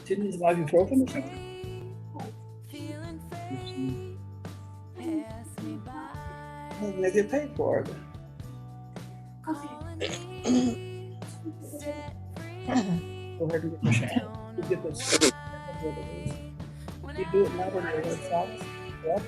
Didn't his ibuprofen or something? They get paid for it. Go ahead and get the shot. You get this. You do it now when you're red socks. Yep.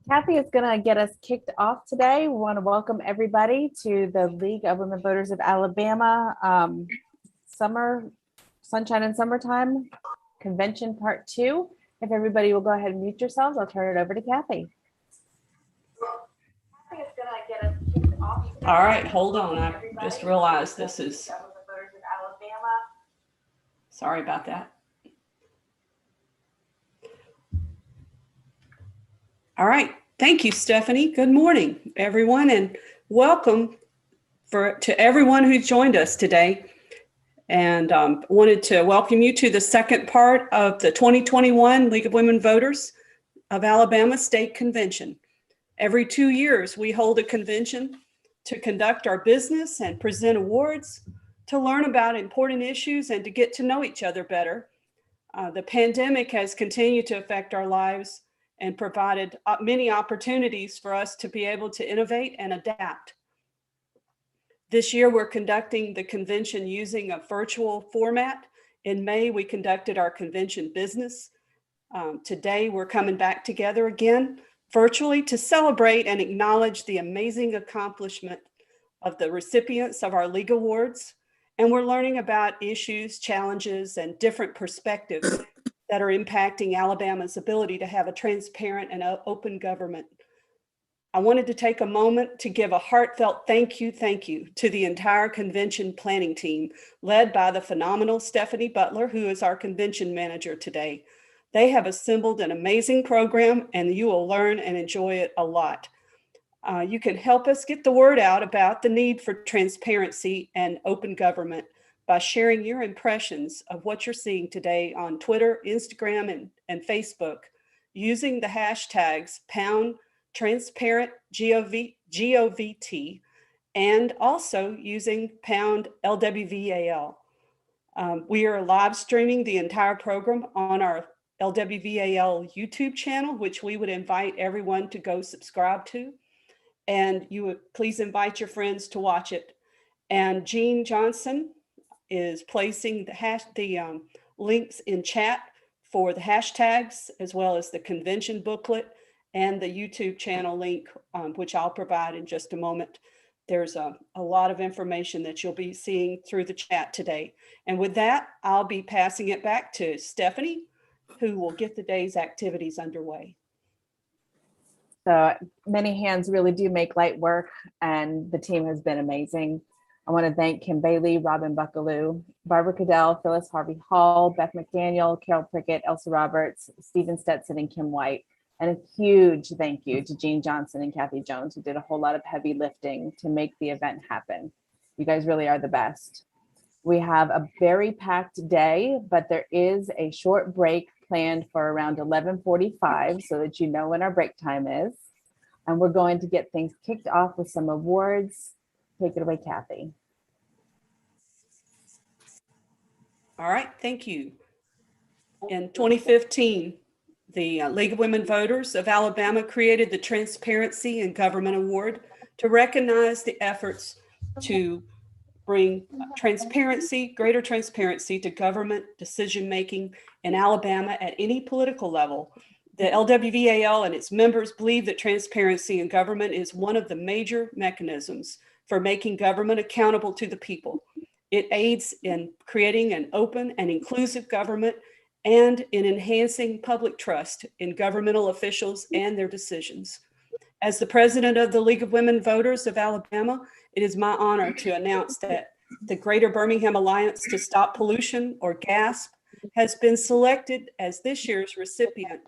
Kathy is going to get us kicked off today. We want to welcome everybody to the League of Women Voters of Alabama Summer Sunshine and Summertime Convention Part 2. If everybody will go ahead and mute yourselves, I'll turn it over to Kathy. Kathy is going to get us kicked off today. All right, hold on. I just realized this is. Sorry about that. All right. Thank you, Stephanie. Good morning, everyone, and welcome to everyone who joined us today. And wanted to welcome you to the second part of the 2021 League of Women Voters of Alabama State Convention. Every 2 years, we hold a convention to conduct our business and present awards, to learn about important issues and to get to know each other better. The pandemic has continued to affect our lives and provided many opportunities for us to be able to innovate and adapt. This year, we're conducting the convention using a virtual format. In May, we conducted our convention business. Today, we're coming back together again virtually to celebrate and acknowledge the amazing accomplishment of the recipients of our League Awards. And we're learning about issues, challenges, and different perspectives that are impacting Alabama's ability to have a transparent and open government. I wanted to take a moment to give a heartfelt thank you to the entire convention planning team, led by the phenomenal Stephanie Butler, who is our convention manager today. They have assembled an amazing program, and you will learn and enjoy it a lot. You can help us get the word out about the need for transparency and open government by sharing your impressions of what you're seeing today on Twitter, Instagram, and Facebook, using the hashtags #TransparentGovT and also using #LWVAL. We are live streaming the entire program on our LWVAL YouTube channel, which we would invite everyone to go subscribe to. And you would please invite your friends to watch it. And Jean Johnson is placing the links in chat for the hashtags, as well as the convention booklet and the YouTube channel link, which I'll provide in just a moment. There's a lot of information that you'll be seeing through the chat today. And with that, I'll be passing it back to Stephanie, who will get the day's activities underway. So many hands really do make light work, and the team has been amazing. I want to thank Kim Bailey, Robin Buckaloo, Barbara Cadell, Phyllis Harvey Hall, Beth McDaniel, Carol Prickett, Elsa Roberts, Stephen Stetson, and Kim White. And a huge thank you to Jean Johnson and Kathy Jones, who did a whole lot of heavy lifting to make the event happen. You guys really are the best. We have a very packed day, but there is a short break planned for around 11:45 so that you know when our break time is. And we're going to get things kicked off with some awards. Take it away, Kathy. All right, thank you. In 2015, the League of Women Voters of Alabama created the Transparency in Government Award to recognize the efforts to bring greater transparency to government decision-making in Alabama at any political level. The LWVAL and its members believe that transparency in government is one of the major mechanisms for making government accountable to the people. It aids in creating an open and inclusive government and in enhancing public trust in governmental officials and their decisions. As the president of the League of Women Voters of Alabama, it is my honor to announce that the Greater Birmingham Alliance to Stop Pollution, or GASP, has been selected as this year's recipient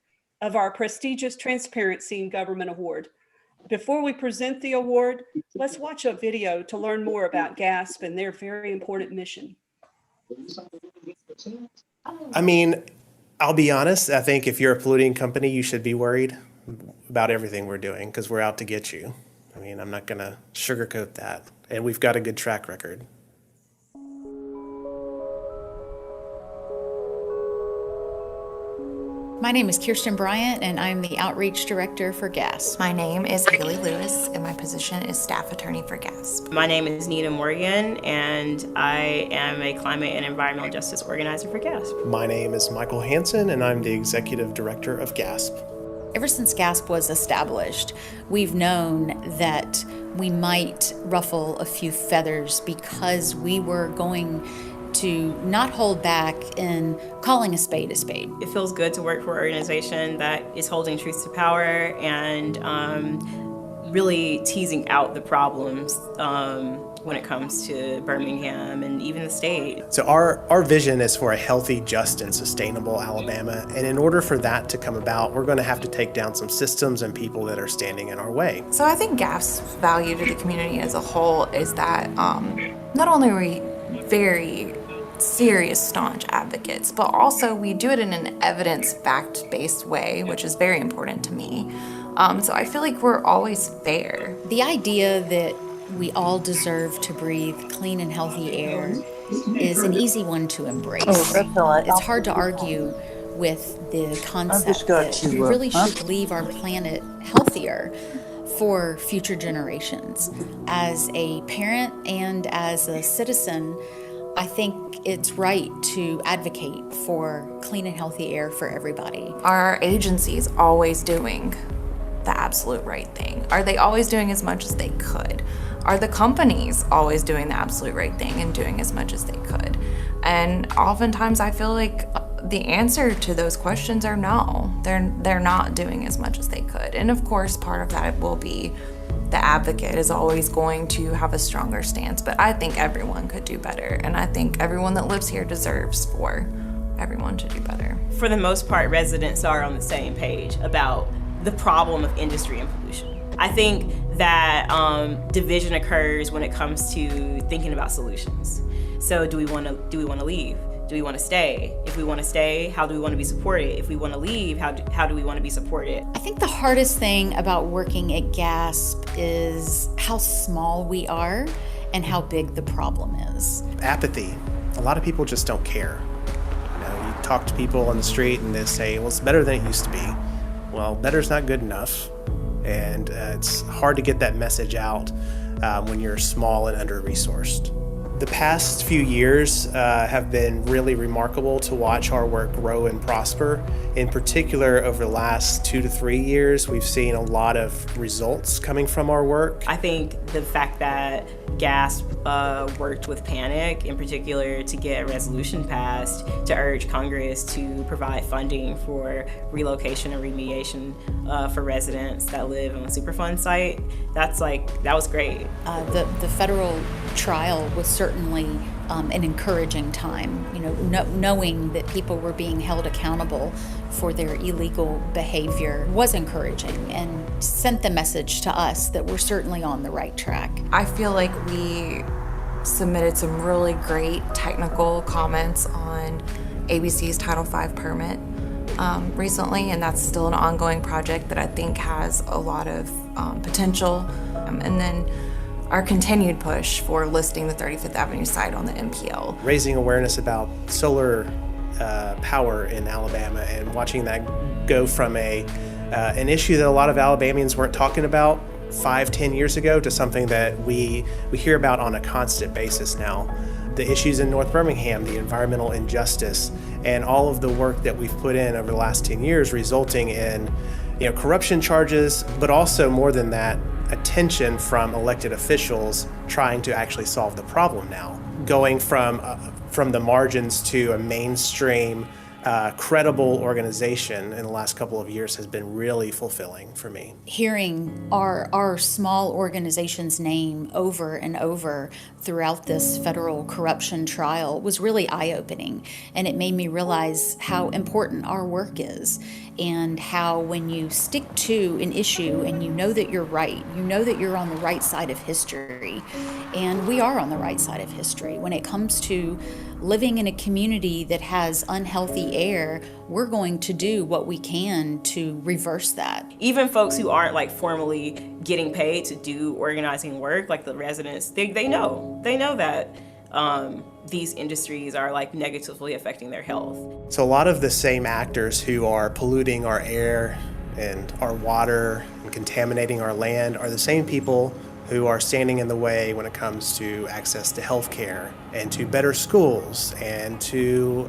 of our prestigious Transparency in Government Award. Before we present the award, let's watch a video to learn more about GASP and their very important mission. I mean, I'll be honest, I think if you're a polluting company, you should be worried about everything we're doing because we're out to get you. I mean, I'm not going to sugarcoat that. And we've got a good track record. My name is Kirsten Bryant, and I'm the Outreach Director for GASP. My name is Haley Lewis, and my position is Staff Attorney for GASP. My name is Nita Morgan, and I am a Climate and Environmental Justice Organizer for GASP. My name is Michael Hansen, and I'm the Executive Director of GASP. Ever since GASP was established, we've known that we might ruffle a few feathers because we were going to not hold back in calling a spade a spade. It feels good to work for an organization that is holding truth to power and really teasing out the problems when it comes to Birmingham and even the state. So our vision is for a healthy, just, and sustainable Alabama. And in order for that to come about, we're going to have to take down some systems and people that are standing in our way. So I think GASP's value to the community as a whole is that not only are we very serious, staunch advocates, but also we do it in an evidence-based way, which is very important to me. So I feel like we're always fair. The idea that we all deserve to breathe clean and healthy air is an easy one to embrace. It's hard to argue with the concept that we really should leave our planet healthier for future generations. As a parent and as a citizen, I think it's right to advocate for clean and healthy air for everybody. Are our agencies always doing the absolute right thing? Are they always doing as much as they could? Are the companies always doing the absolute right thing and doing as much as they could? And oftentimes I feel like the answer to those questions are no. They're not doing as much as they could. And of course, part of that will be the advocate is always going to have a stronger stance, but I think everyone could do better. And I think everyone that lives here deserves for everyone to do better. For the most part, residents are on the same page about the problem of industry and pollution. I think that division occurs when it comes to thinking about solutions. So do we want to leave? Do we want to stay? If we want to stay, how do we want to be supported? If we want to leave, how do we want to be supported? I think the hardest thing about working at GASP is how small we are and how big the problem is. Apathy. A lot of people just don't care. You talk to people on the street and they say, well, it's better than it used to be. Well, better's not good enough. And it's hard to get that message out when you're small and under-resourced. The past few years have been really remarkable to watch our work grow and prosper. In particular, over the last 2 to 3 years, we've seen a lot of results coming from our work. I think the fact that GASP worked with PANIC in particular to get a resolution passed to urge Congress to provide funding for relocation and remediation for residents that live on the Superfund site, that was great. The federal trial was certainly an encouraging time, knowing that people were being held accountable for their illegal behavior was encouraging and sent the message to us that we're certainly on the right track. I feel like we submitted some really great technical comments on ABC's Title V permit recently, and that's still an ongoing project that I think has a lot of potential. And then our continued push for listing the 35th Avenue site on the MPL. Raising awareness about solar power in Alabama and watching that go from an issue that a lot of Alabamians weren't talking about 5-10 years ago to something that we hear about on a constant basis now. The issues in North Birmingham, the environmental injustice, and all of the work that we've put in over the last 10 years resulting in corruption charges, but also more than that, attention from elected officials trying to actually solve the problem now. Going from the margins to a mainstream, credible organization in the last couple of years has been really fulfilling for me. Hearing our small organization's name over and over throughout this federal corruption trial was really eye-opening, and it made me realize how important our work is and how when you stick to an issue and you know that you're right, you know that you're on the right side of history, and we are on the right side of history. When it comes to living in a community that has unhealthy air, we're going to do what we can to reverse that. Even folks who aren't like formally getting paid to do organizing work, like the residents, they know that these industries are like negatively affecting their health. So a lot of the same actors who are polluting our air and our water and contaminating our land are the same people who are standing in the way when it comes to access to health care and to better schools and to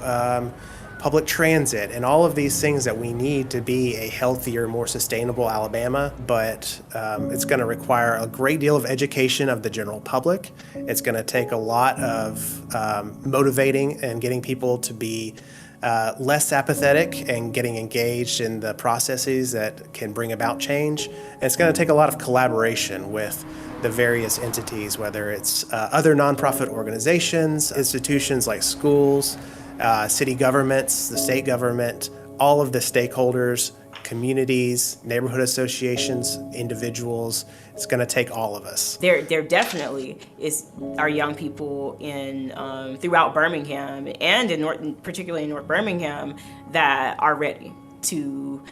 public transit and all of these things that we need to be a healthier, more sustainable Alabama. But it's going to require a great deal of education of the general public. It's going to take a lot of motivating and getting people to be less apathetic and getting engaged in the processes that can bring about change. And it's going to take a lot of collaboration with the various entities, whether it's other nonprofit organizations, institutions like schools, city governments, the state government, all of the stakeholders, communities, neighborhood associations, individuals. It's going to take all of us. There definitely are young people in throughout Birmingham and particularly in North Birmingham that are ready to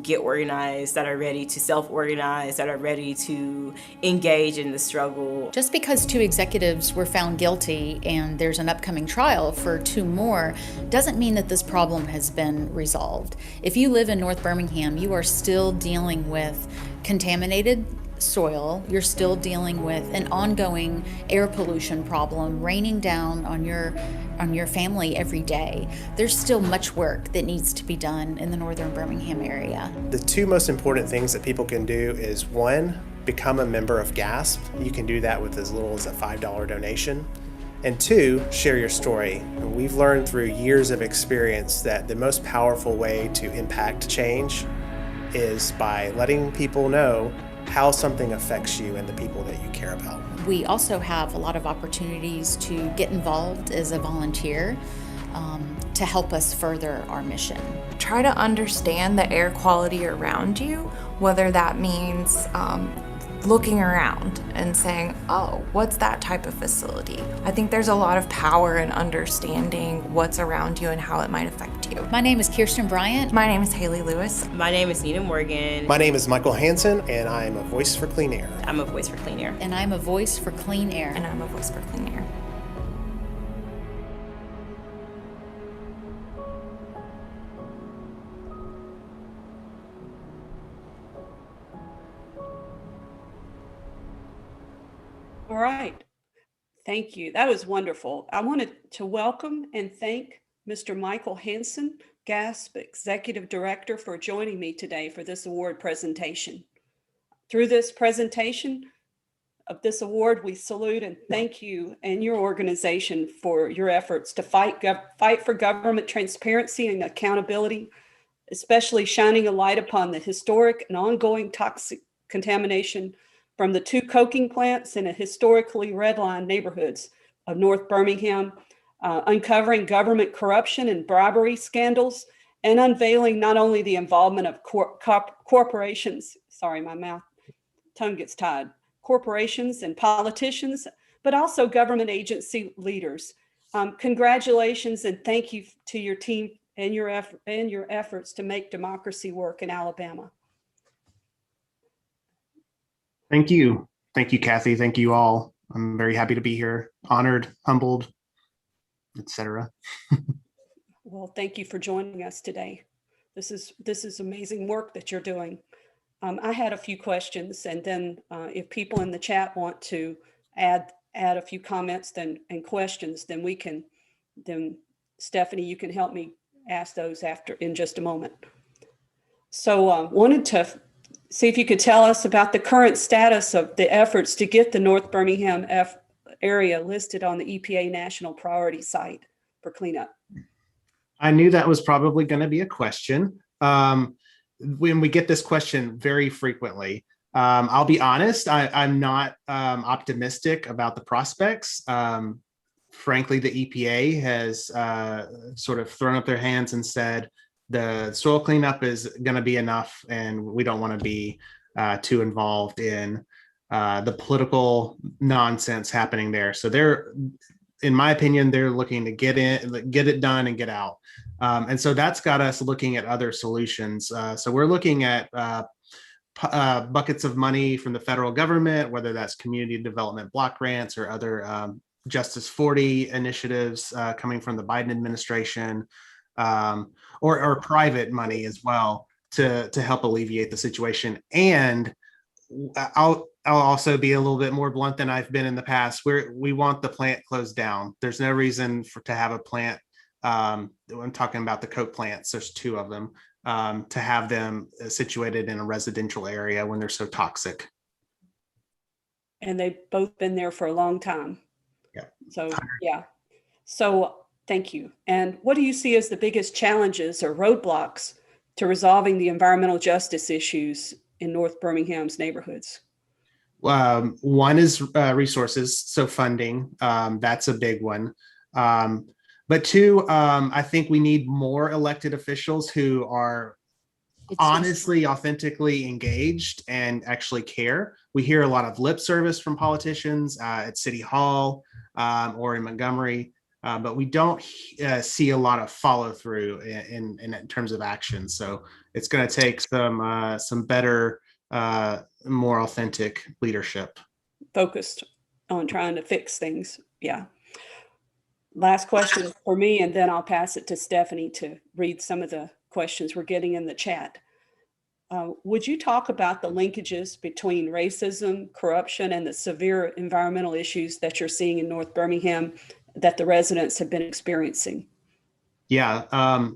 get organized, that are ready to self-organize, that are ready to engage in the struggle. Just because 2 executives were found guilty and there's an upcoming trial for 2 more doesn't mean that this problem has been resolved. If you live in North Birmingham, you are still dealing with contaminated soil, you're still dealing with an ongoing air pollution problem raining down on your family every day. There's still much work that needs to be done in the northern Birmingham area. The 2 most important things that people can do is 1, become a member of GASP. You can do that with as little as a $5 donation. And 2, share your story. And we've learned through years of experience that the most powerful way to impact change is by letting people know how something affects you and the people that you care about. We also have a lot of opportunities to get involved as a volunteer to help us further our mission. Try to understand the air quality around you, whether that means looking around and saying, oh, what's that type of facility? I think there's a lot of power in understanding what's around you and how it might affect you. My name is Kirsten Bryant. My name is Haley Lewis. My name is Nina Morgan. My name is Michael Hansen, and I am a voice for clean air. I'm a voice for clean air. And I'm a voice for clean air. And I'm a voice for clean air. All right. Thank you. That was wonderful. I wanted to welcome and thank Mr. Michael Hansen, GASP Executive Director, for joining me today for this award presentation. Through this presentation of this award, we salute and thank you and your organization for your efforts to fight for government transparency and accountability, especially shining a light upon the historic and ongoing toxic contamination from the 2 coking plants in a historically redlined neighborhoods of North Birmingham, uncovering government corruption and bribery scandals, and unveiling not only the involvement of corporations, sorry, my tongue gets tied, corporations and politicians, but also government agency leaders. Congratulations and thank you to your team and your efforts to make democracy work in Alabama. Thank you. Thank you, Kathy. Thank you all. I'm very happy to be here, honored, humbled, etc. Well, thank you for joining us today. This is amazing work that you're doing. I had a few questions, and then if people in the chat want to add a few comments and questions, then Stephanie, you can help me ask those in just a moment. So wanted to see if you could tell us about the current status of the efforts to get the North Birmingham area listed on the EPA National Priority Site for cleanup. I knew that was probably going to be a question. When we get this question very frequently, I'll be honest, I'm not optimistic about the prospects. Frankly, the EPA has sort of thrown up their hands and said, the soil cleanup is going to be enough, and we don't want to be too involved in the political nonsense happening there. So in my opinion, they're looking to get it done and get out. And so that's got us looking at other solutions. So we're looking at buckets of money from the federal government, whether that's community development block grants or other Justice 40 initiatives coming from the Biden administration, or private money as well to help alleviate the situation. And I'll also be a little bit more blunt than I've been in the past. We want the plant closed down. There's no reason to have a plant. I'm talking about the coke plants. There's 2 of them, to have them situated in a residential area when they're so toxic. And they've both been there for a long time. Yeah. So, yeah. So thank you. And what do you see as the biggest challenges or roadblocks to resolving the environmental justice issues in North Birmingham's neighborhoods? One is resources, so funding. That's a big one. But 2, I think we need more elected officials who are honestly, authentically engaged and actually care. We hear a lot of lip service from politicians at City Hall or in Montgomery, but we don't see a lot of follow through in terms of action. So it's going to take some better, more authentic leadership. Focused on trying to fix things. Yeah. Last question for me, and then I'll pass it to Stephanie to read some of the questions we're getting in the chat. Would you talk about the linkages between racism, corruption, and the severe environmental issues that you're seeing in North Birmingham that the residents have been experiencing? Yeah,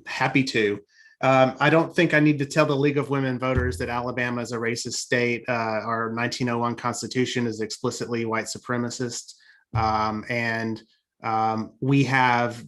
happy to. I don't think I need to tell the League of Women Voters that Alabama is a racist state. Our 1901 Constitution is explicitly white supremacist. And we have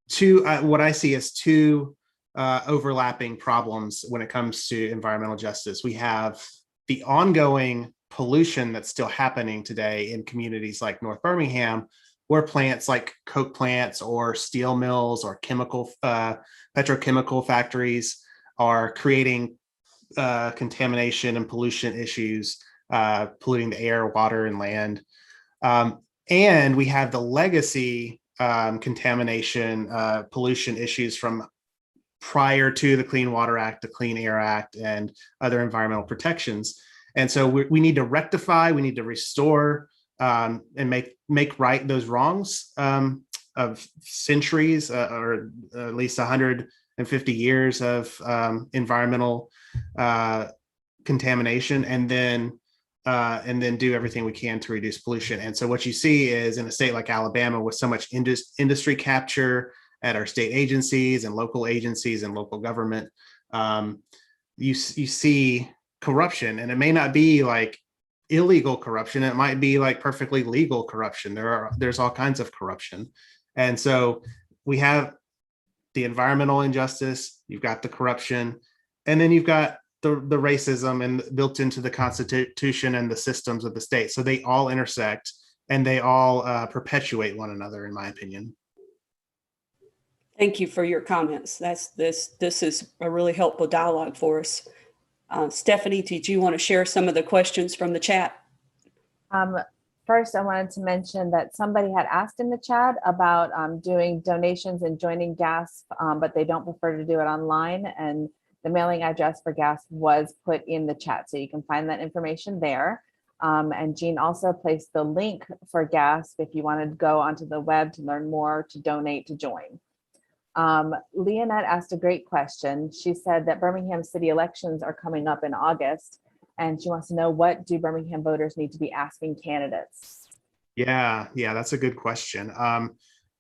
2, what I see as 2 overlapping problems when it comes to environmental justice. We have the ongoing pollution that's still happening today in communities like North Birmingham, where plants like coke plants or steel mills or petrochemical factories are creating contamination and pollution issues, polluting the air, water, and land. And we have the legacy contamination, pollution issues from prior to the Clean Water Act, the Clean Air Act, and other environmental protections. And so we need to rectify, we need to restore, and make right those wrongs of centuries, or at least 150 years of environmental contamination, and then do everything we can to reduce pollution. And so what you see is in a state like Alabama, with so much industry capture at our state agencies and local government, you see corruption, and it may not be like illegal corruption. It might be like perfectly legal corruption. There's all kinds of corruption. And so we have the environmental injustice, you've got the corruption, and then you've got the racism and built into the Constitution and the systems of the state. So they all intersect and they all perpetuate one another, in my opinion. Thank you for your comments. This is a really helpful dialogue for us. Stephanie, did you want to share some of the questions from the chat? First, I wanted to mention that somebody had asked in the chat about doing donations and joining GASP, but they don't prefer to do it online. And the mailing address for GASP was put in the chat, so you can find that information there. And Jean also placed the link for GASP if you wanted to go onto the web to learn more, to donate, to join. Leonette asked a great question. She said that Birmingham city elections are coming up in August, and she wants to know, what do Birmingham voters need to be asking candidates? Yeah, that's a good question.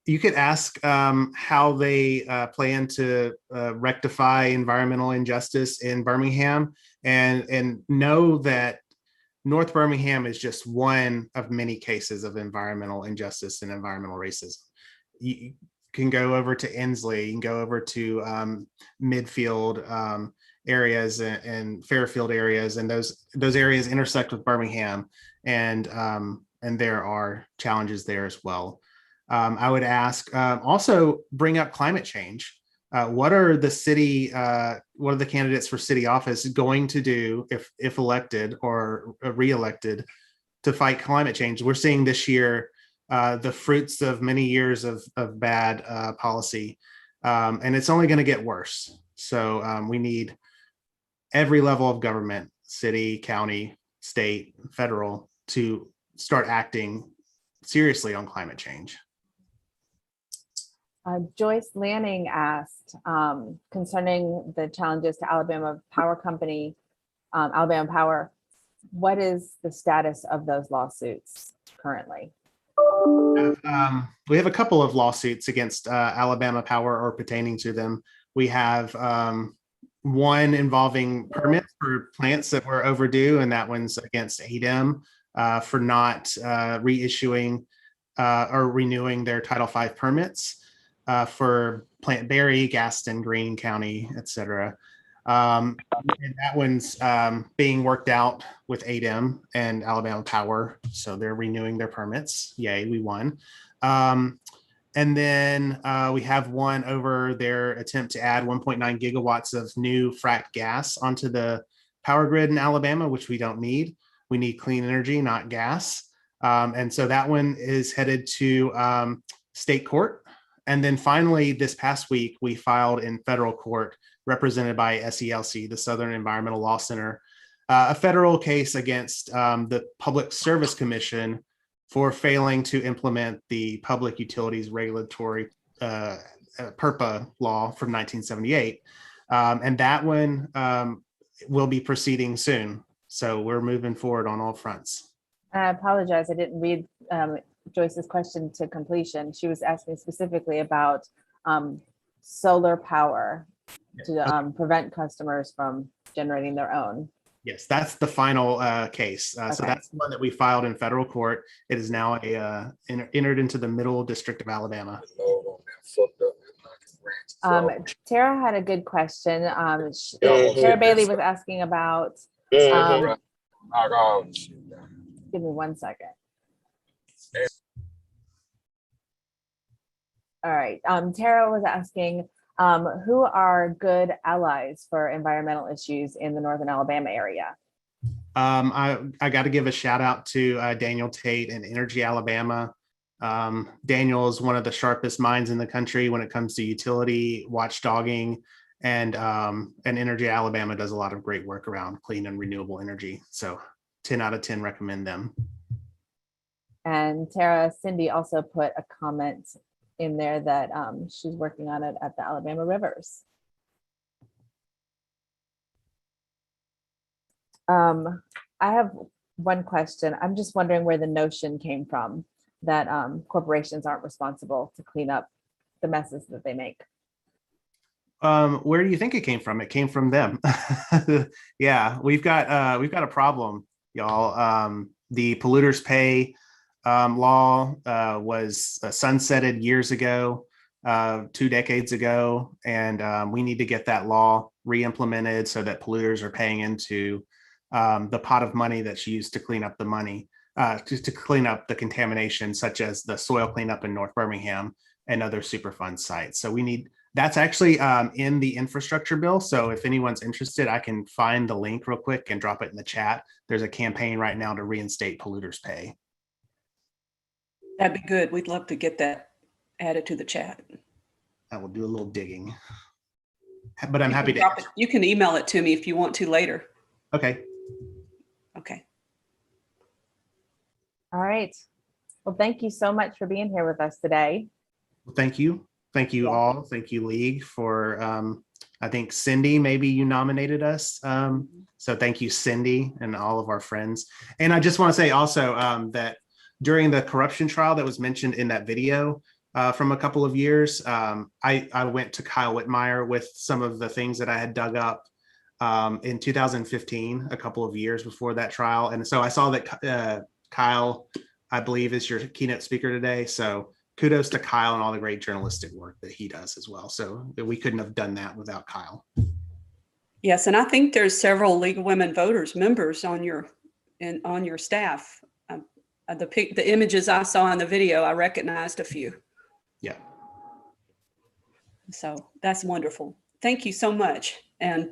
You could ask how they plan to rectify environmental injustice in Birmingham, and know that North Birmingham is just one of many cases of environmental injustice and environmental racism. You can go over to Inslee, you can go over to Midfield areas and Fairfield areas, and those areas intersect with Birmingham, and there are challenges there as well. I would ask, also bring up climate change. what are the candidates for city office going to do if elected or reelected to fight climate change? We're seeing this year the fruits of many years of bad policy, and it's only going to get worse. So we need every level of government, city, county, state, federal, to start acting seriously on climate change. Joyce Lanning asked concerning the challenges to Alabama Power Company, Alabama Power, what is the status of those lawsuits currently? We have a couple of lawsuits against Alabama Power or pertaining to them. We have one involving permits for plants that were overdue, and that one's against ADEM for not reissuing or renewing their Title V permits for Plant Berry, Gaston, Greene County, etc. And that one's being worked out with ADEM and Alabama Power. So they're renewing their permits. Yay, we won. And then we have one over their attempt to add 1.9 gigawatts of new fracked gas onto the power grid in Alabama, which we don't need. We need clean energy, not gas. And so that one is headed to state court. And then finally, this past week, we filed in federal court, represented by SELC, the Southern Environmental Law Center, a federal case against the Public Service Commission for failing to implement the Public Utilities Regulatory PURPA law from 1978. And that one will be proceeding soon. So we're moving forward on all fronts. I apologize, I didn't read Joyce's question to completion. She was asking specifically about solar power to prevent customers from generating their own. Yes, that's the final case. Okay. So that's the one that we filed in federal court. It is now entered into the Middle District of Alabama. Tara had a good question. Tara Bailey was asking about, give me 1 second. All right, Tara was asking, who are good allies for environmental issues in the Northern Alabama area? I got to give a shout out to Daniel Tate and Energy Alabama. Daniel is one of the sharpest minds in the country when it comes to utility watchdogging, and Energy Alabama does a lot of great work around clean and renewable energy. So 10 out of 10 recommend them. And Tara, Cindy also put a comment in there that she's working on it at the Alabama Rivers. I have one question. I'm just wondering where the notion came from that corporations aren't responsible to clean up the messes that they make. Where do you think it came from? It came from them. Yeah, we've got a problem, y'all. The polluters pay law was sunsetted years ago, 2 decades ago, and we need to get that law re-implemented so that polluters are paying into the pot of money that's used to clean up the money, to clean up the contamination, such as the soil cleanup in North Birmingham and other Superfund sites. So we need, that's actually in the infrastructure bill. So if anyone's interested, I can find the link real quick and drop it in the chat. There's a campaign right now to reinstate polluters pay. That'd be good. We'd love to get that added to the chat. I will do a little digging, but I'm happy to. You can email it to me if you want to later. Okay. Okay. All right. Well, thank you so much for being here with us today. Well, thank you. Thank you all. Thank you, League, for, I think Cindy, maybe you nominated us. So thank you, Cindy, and all of our friends. And I just want to say also that during the corruption trial that was mentioned in that video from a couple of years, I went to Kyle Whitmire with some of the things that I had dug up in 2015, a couple of years before that trial. And so I saw that Kyle, I believe, is your keynote speaker today. So kudos to Kyle and all the great journalistic work that he does as well. So we couldn't have done that without Kyle. Yes, and I think there's several League of Women Voters members on your staff. The images I saw in the video, I recognized a few. Yeah. So that's wonderful. Thank you so much. And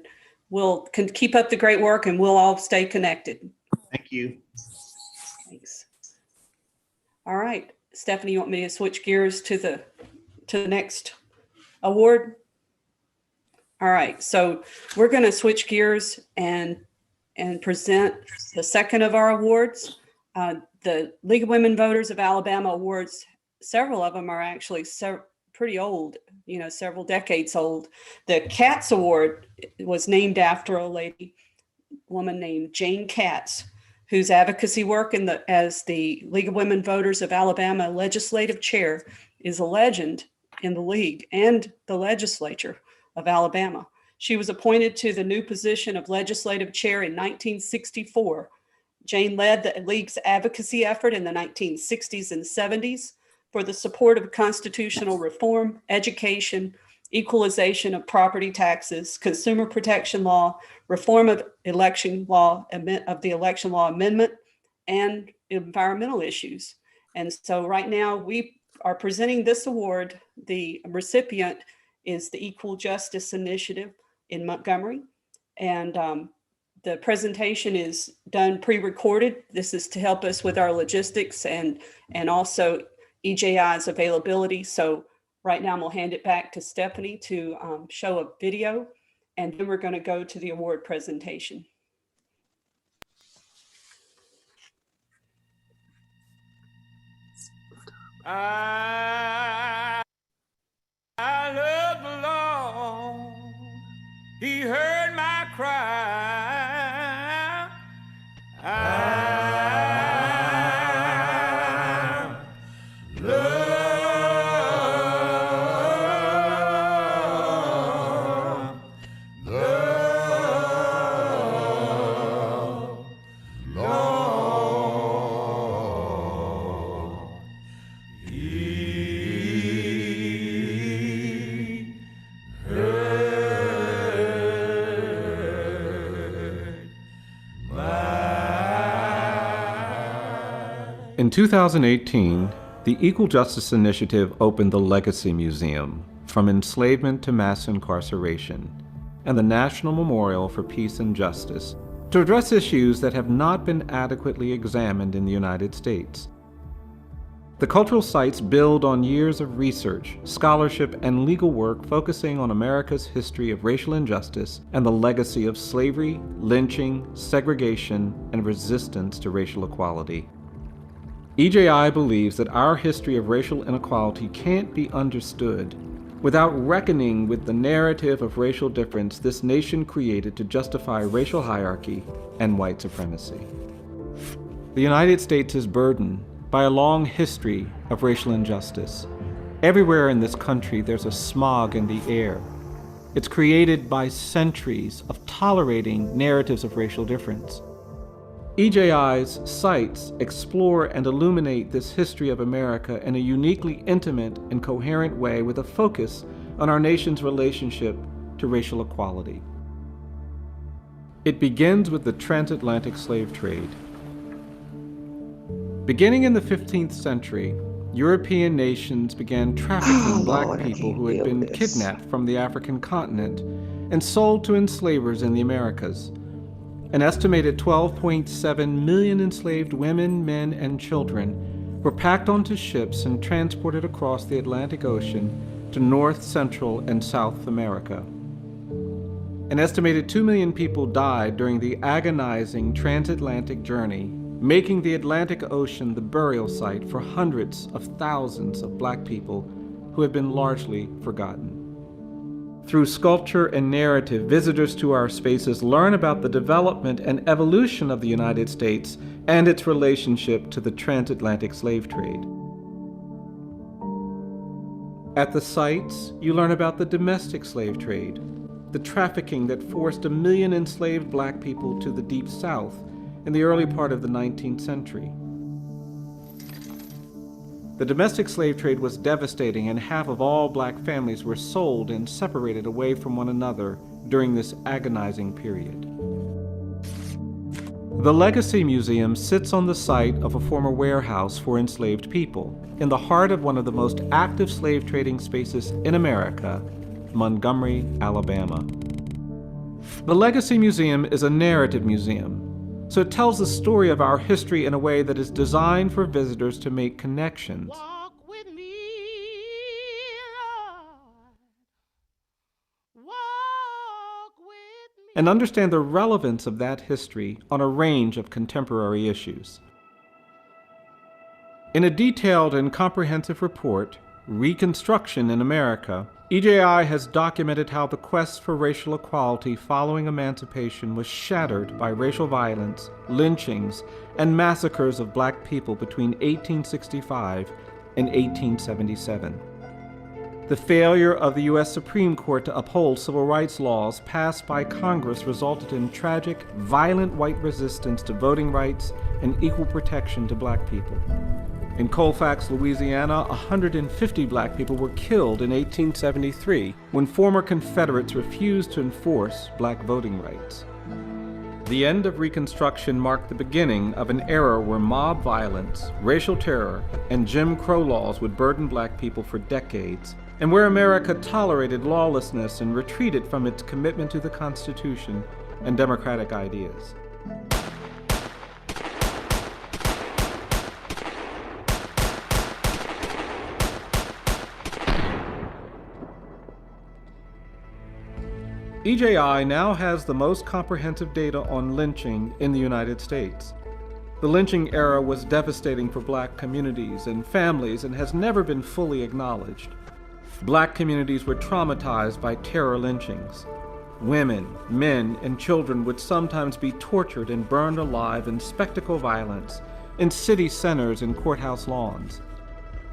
we'll keep up the great work and we'll all stay connected. Thank you. Thanks. All right, Stephanie, you want me to switch gears to the next award? All right, so we're going to switch gears and present the second of our awards. The League of Women Voters of Alabama Awards, several of them are actually pretty old, several decades old. The Katz Award was named after a woman named Jane Katz, whose advocacy work as the League of Women Voters of Alabama legislative chair is a legend in the league and the legislature of Alabama. She was appointed to the new position of legislative chair in 1964. Jane led the league's advocacy effort in the 1960s and 70s for the support of constitutional reform, education, equalization of property taxes, consumer protection law, reform of the election law amendment, and environmental issues. And so right now we are presenting this award. The recipient is the Equal Justice Initiative in Montgomery. And the presentation is done pre-recorded. This is to help us with our logistics and also EJI's availability. So right now I'm gonna hand it back to Stephanie to show a video, and then we're gonna go to the award presentation. I love the Lord. He heard my cry. I love the Lord. He heard my. In 2018, the Equal Justice Initiative opened the Legacy Museum, From Enslavement to Mass Incarceration, and the National Memorial for Peace and Justice to address issues that have not been adequately examined in the United States. The cultural sites build on years of research, scholarship, and legal work focusing on America's history of racial injustice and the legacy of slavery, lynching, segregation, and resistance to racial equality. EJI believes that our history of racial inequality can't be understood without reckoning with the narrative of racial difference this nation created to justify racial hierarchy and white supremacy. The United States is burdened by a long history of racial injustice. Everywhere in this country, there's a smog in the air. It's created by centuries of tolerating narratives of racial difference. EJI's sites explore and illuminate this history of America in a uniquely intimate and coherent way with a focus on our nation's relationship to racial equality. It begins with the transatlantic slave trade. Beginning in the 15th century, European nations began trafficking black people who had been kidnapped from the African continent and sold to enslavers in the Americas. An estimated 12.7 million enslaved women, men, and children were packed onto ships and transported across the Atlantic Ocean to North, Central, and South America. An estimated 2 million people died during the agonizing transatlantic journey, making the Atlantic Ocean the burial site for hundreds of thousands of black people who have been largely forgotten. Through sculpture and narrative, visitors to our spaces learn about the development and evolution of the United States and its relationship to the transatlantic slave trade. At the sites, you learn about the domestic slave trade, the trafficking that forced 1 million enslaved black people to the Deep South in the early part of the 19th century. The domestic slave trade was devastating, and half of all black families were sold and separated away from one another during this agonizing period. The Legacy Museum sits on the site of a former warehouse for enslaved people, in the heart of one of the most active slave trading spaces in America, Montgomery, Alabama. The Legacy Museum is a narrative museum, so it tells the story of our history in a way that is designed for visitors to make connections. Walk with me, Lord. Walk with me. And understand the relevance of that history on a range of contemporary issues. In a detailed and comprehensive report, Reconstruction in America, EJI has documented how the quest for racial equality following emancipation was shattered by racial violence, lynchings, and massacres of Black people between 1865 and 1877. The failure of the U.S. Supreme Court to uphold civil rights laws passed by Congress resulted in tragic, violent white resistance to voting rights and equal protection to Black people. In Colfax, Louisiana, 150 Black people were killed in 1873 when former Confederates refused to enforce Black voting rights. The end of Reconstruction marked the beginning of an era where mob violence, racial terror, and Jim Crow laws would burden Black people for decades, and where America tolerated lawlessness and retreated from its commitment to the Constitution and democratic ideas. EJI now has the most comprehensive data on lynching in the United States. The lynching era was devastating for Black communities and families and has never been fully acknowledged. Black communities were traumatized by terror lynchings. Women, men, and children would sometimes be tortured and burned alive in spectacle violence in city centers and courthouse lawns.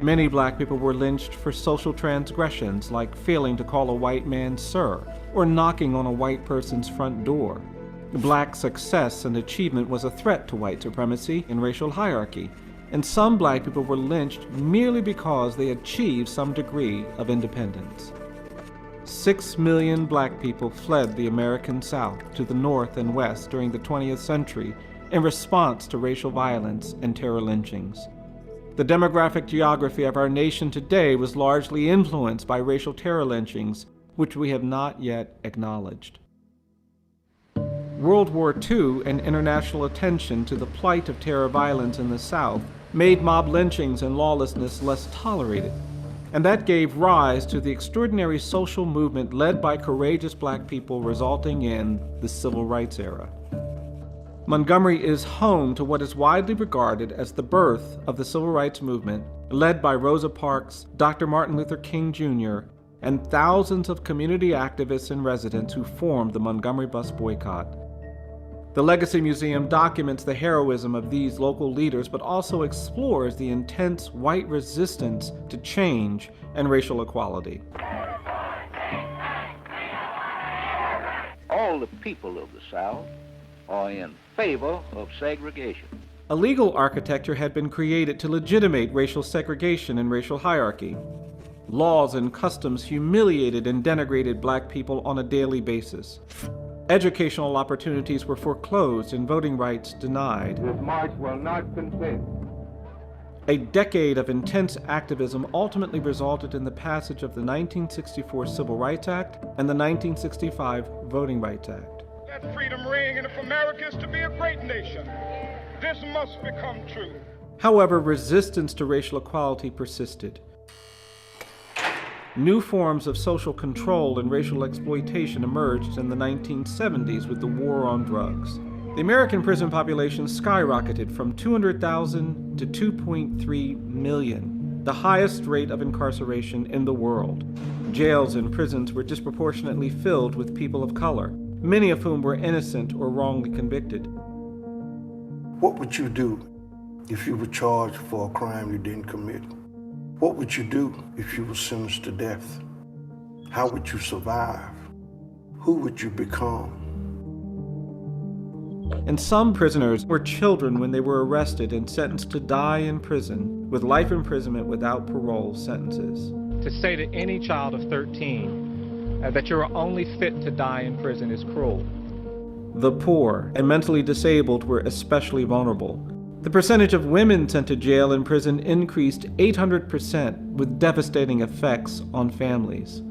Many Black people were lynched for social transgressions like failing to call a white man sir or knocking on a white person's front door. Black success and achievement was a threat to white supremacy and racial hierarchy, and some Black people were lynched merely because they achieved some degree of independence. 6 million Black people fled the American South to the North and West during the 20th century in response to racial violence and terror lynchings. The demographic geography of our nation today was largely influenced by racial terror lynchings, which we have not yet acknowledged. World War II and international attention to the plight of terror violence in the South made mob lynchings and lawlessness less tolerated, and that gave rise to the extraordinary social movement led by courageous Black people resulting in the Civil Rights era. Montgomery is home to what is widely regarded as the birth of the Civil Rights Movement, led by Rosa Parks, Dr. Martin Luther King Jr., and thousands of community activists and residents who formed the Montgomery bus boycott. The Legacy Museum documents the heroism of these local leaders, but also explores the intense white resistance to change and racial equality. All the people of the South are in favor of segregation. A legal architecture had been created to legitimate racial segregation and racial hierarchy. Laws and customs humiliated and denigrated Black people on a daily basis. Educational opportunities were foreclosed and voting rights denied. This march will not consent. A decade of intense activism ultimately resulted in the passage of the 1964 Civil Rights Act and the 1965 Voting Rights Act. Let freedom ring, and if America is to be a great nation, this must become true. However, resistance to racial equality persisted. New forms of social control and racial exploitation emerged in the 1970s with the war on drugs. The American prison population skyrocketed from 200,000 to 2.3 million, the highest rate of incarceration in the world. Jails and prisons were disproportionately filled with people of color, many of whom were innocent or wrongly convicted. What would you do if you were charged for a crime you didn't commit? What would you do if you were sentenced to death? How would you survive? Who would you become? And some prisoners were children when they were arrested and sentenced to die in prison with life imprisonment without parole sentences. To say to any child of 13 that you're only fit to die in prison is cruel. The poor and mentally disabled were especially vulnerable. The percentage of women sent to jail and prison increased 800% with devastating effects on families.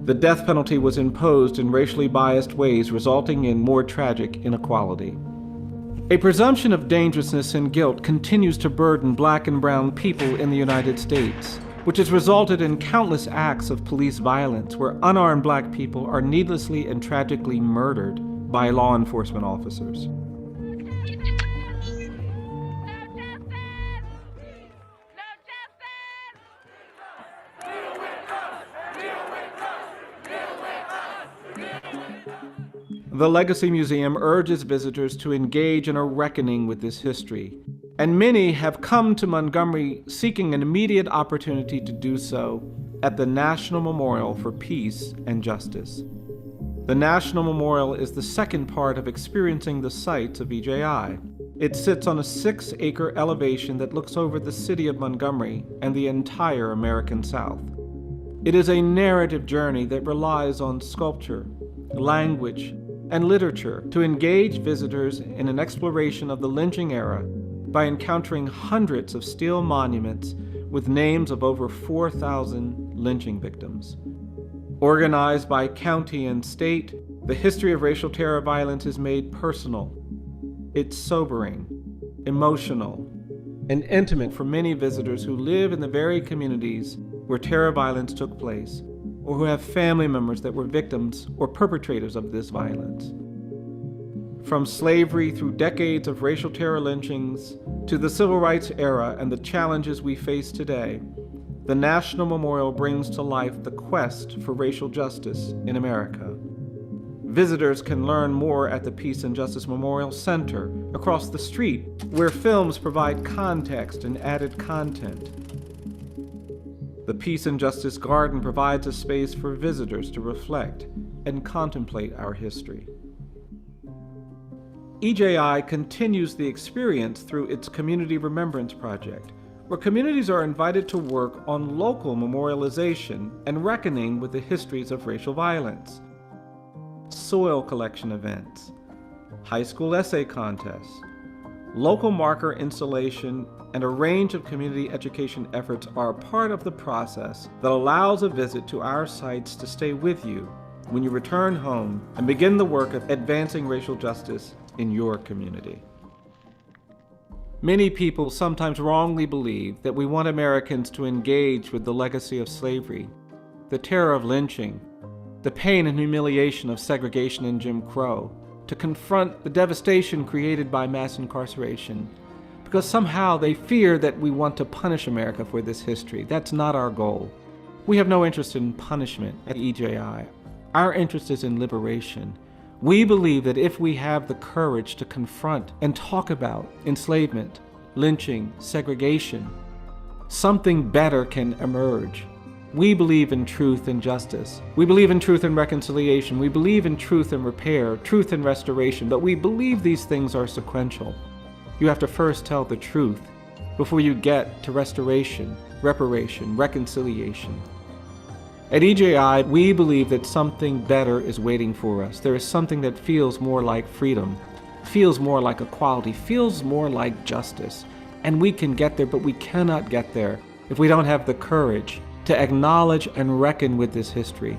The death penalty was imposed in racially biased ways, resulting in more tragic inequality. A presumption of dangerousness and guilt continues to burden Black and brown people in the United States, which has resulted in countless acts of police violence where unarmed Black people are needlessly and tragically murdered by law enforcement officers. The Legacy Museum urges visitors to engage in a reckoning with this history, and many have come to Montgomery seeking an immediate opportunity to do so at the National Memorial for Peace and Justice. The National Memorial is the second part of experiencing the sights of EJI. It sits on a 6-acre elevation that looks over the city of Montgomery and the entire American South. It is a narrative journey that relies on sculpture, language, and literature to engage visitors in an exploration of the lynching era by encountering hundreds of steel monuments with names of over 4,000 lynching victims. Organized by county and state, the history of racial terror violence is made personal. It's sobering, emotional, and intimate for many visitors who live in the very communities where terror violence took place, or who have family members that were victims or perpetrators of this violence. From slavery through decades of racial terror lynchings to the civil rights era and the challenges we face today, the National Memorial brings to life the quest for racial justice in America. Visitors can learn more at the Peace and Justice Memorial Center across the street, where films provide context and added content. The Peace and Justice Garden provides a space for visitors to reflect and contemplate our history. EJI continues the experience through its Community Remembrance Project, where communities are invited to work on local memorialization and reckoning with the histories of racial violence. Soil collection events, high school essay contests, local marker installation, and a range of community education efforts are a part of the process that allows a visit to our sites to stay with you when you return home and begin the work of advancing racial justice in your community. Many people sometimes wrongly believe that we want Americans to engage with the legacy of slavery, the terror of lynching, the pain and humiliation of segregation and Jim Crow, to confront the devastation created by mass incarceration, because somehow they fear that we want to punish America for this history. That's not our goal. We have no interest in punishment at EJI. Our interest is in liberation. We believe that if we have the courage to confront and talk about enslavement, lynching, segregation, something better can emerge. We believe in truth and justice. We believe in truth and reconciliation. We believe in truth and repair, truth and restoration, but we believe these things are sequential. You have to first tell the truth before you get to restoration, reparation, reconciliation. At EJI, we believe that something better is waiting for us. There is something that feels more like freedom, feels more like equality, feels more like justice. And we can get there, but we cannot get there if we don't have the courage to acknowledge and reckon with this history.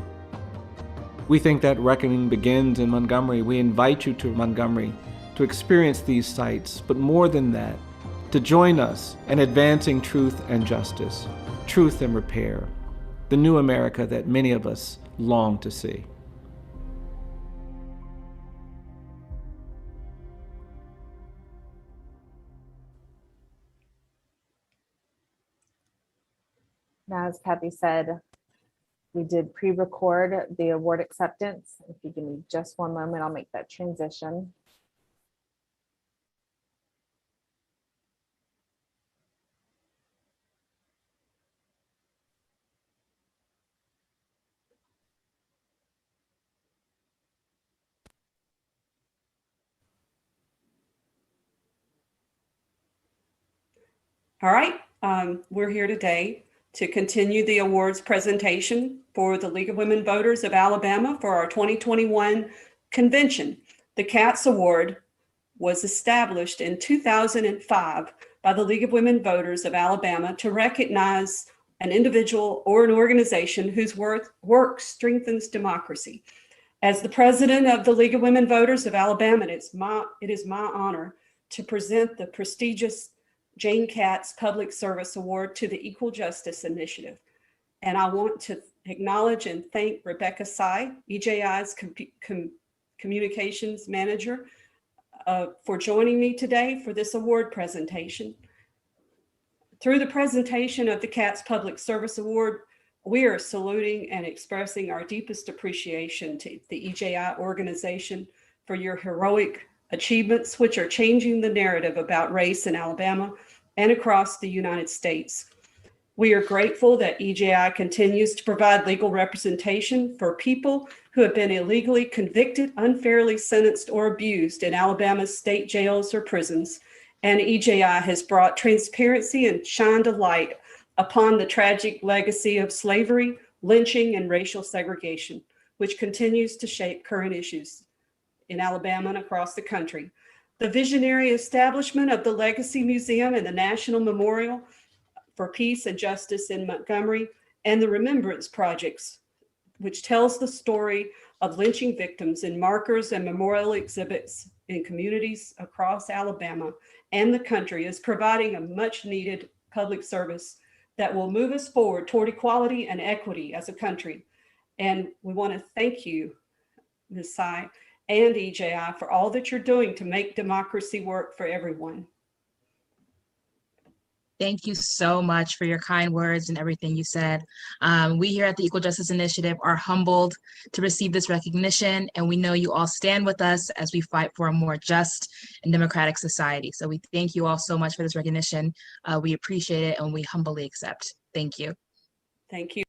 We think that reckoning begins in Montgomery. We invite you to Montgomery to experience these sites, but more than that, to join us in advancing truth and justice, truth and repair, the new America that many of us long to see. Now, as Kathy said, we did pre-record the award acceptance. If you give me just one moment, I'll make that transition. All right, we're here today to continue the awards presentation for the League of Women Voters of Alabama for our 2021 convention. The CATS Award was established in 2005 by the League of Women Voters of Alabama to recognize an individual, or an organization whose work strengthens democracy. As the president of the League of Women Voters of Alabama, it is my honor to present the prestigious Jane Katz Public Service Award to the Equal Justice Initiative. And I want to acknowledge and thank Rebecca Sy, EJI's communications manager, for joining me today for this award presentation. Through the presentation of the Katz Public Service Award, we are saluting and expressing our deepest appreciation to the EJI organization for your heroic achievements, which are changing the narrative about race in Alabama and across the United States. We are grateful that EJI continues to provide legal representation for people who have been illegally convicted, unfairly sentenced, or abused in Alabama's state jails or prisons. And EJI has brought transparency and shined a light upon the tragic legacy of slavery, lynching, and racial segregation, which continues to shape current issues in Alabama and across the country. The visionary establishment of the Legacy Museum and the National Memorial for Peace and Justice in Montgomery, and the Remembrance Projects, which tells the story of lynching victims in markers and memorial exhibits in communities across Alabama and the country, is providing a much needed public service that will move us forward toward equality and equity as a country. And we want to thank you, Ms. Sy and EJI, for all that you're doing to make democracy work for everyone. Thank you so much for your kind words and everything you said. We here at the Equal Justice Initiative are humbled to receive this recognition, and we know you all stand with us as we fight for a more just and democratic society. So we thank you all so much for this recognition. We appreciate it and we humbly accept. Thank you. Thank you.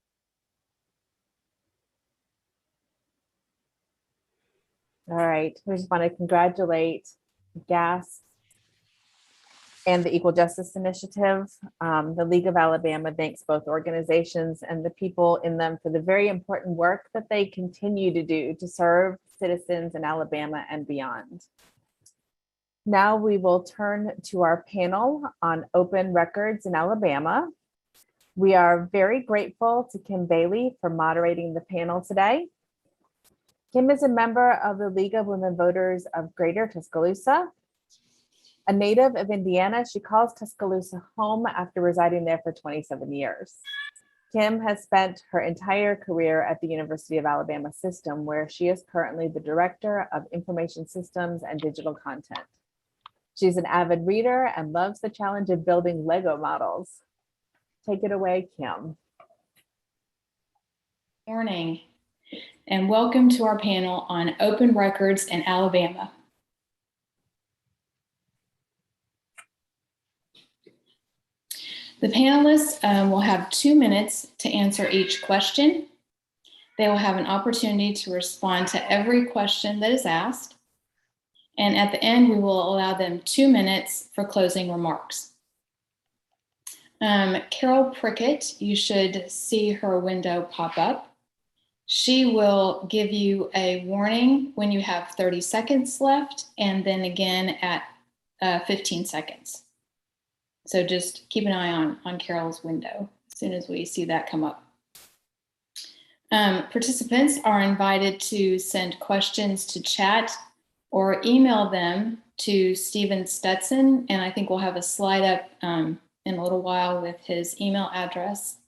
All right, we just want to congratulate GAS and the Equal Justice Initiative. The League of Alabama thanks both organizations and the people in them for the very important work that they continue to do to serve citizens in Alabama and beyond. Now we will turn to our panel on open records in Alabama. We are very grateful to Kim Bailey for moderating the panel today. Kim is a member of the League of Women Voters of Greater Tuscaloosa. A native of Indiana, she calls Tuscaloosa home after residing there for 27 years. Kim has spent her entire career at the University of Alabama system, where she is currently the Director of Information Systems and Digital Content. She's an avid reader and loves the challenge of building Lego models. Take it away, Kim. Morning, and welcome to our panel on open records in Alabama. The panelists will have 2 minutes to answer each question. They will have an opportunity to respond to every question that is asked. And at the end, we will allow them 2 minutes for closing remarks. Carol Prickett, you should see her window pop up. She will give you a warning when you have 30 seconds left, and then again at 15 seconds. So just keep an eye on Carol's window as soon as we see that come up. Participants are invited to send questions to chat or email them to Stephen Stetson, and I think we'll have a slide up in a little while with his email address.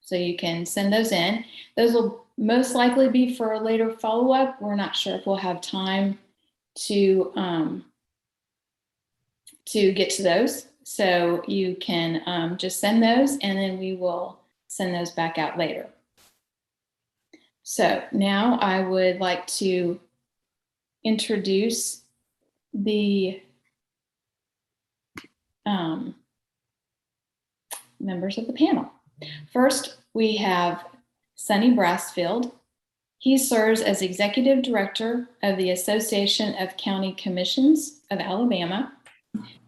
So you can send those in. Those will most likely be for a later follow-up. We're not sure if we'll have time to get to those. So you can just send those, and then we will send those back out later. So now I would like to introduce the members of the panel. First, we have Sonny Brassfield. He serves as Executive Director of the Association of County Commissions of Alabama.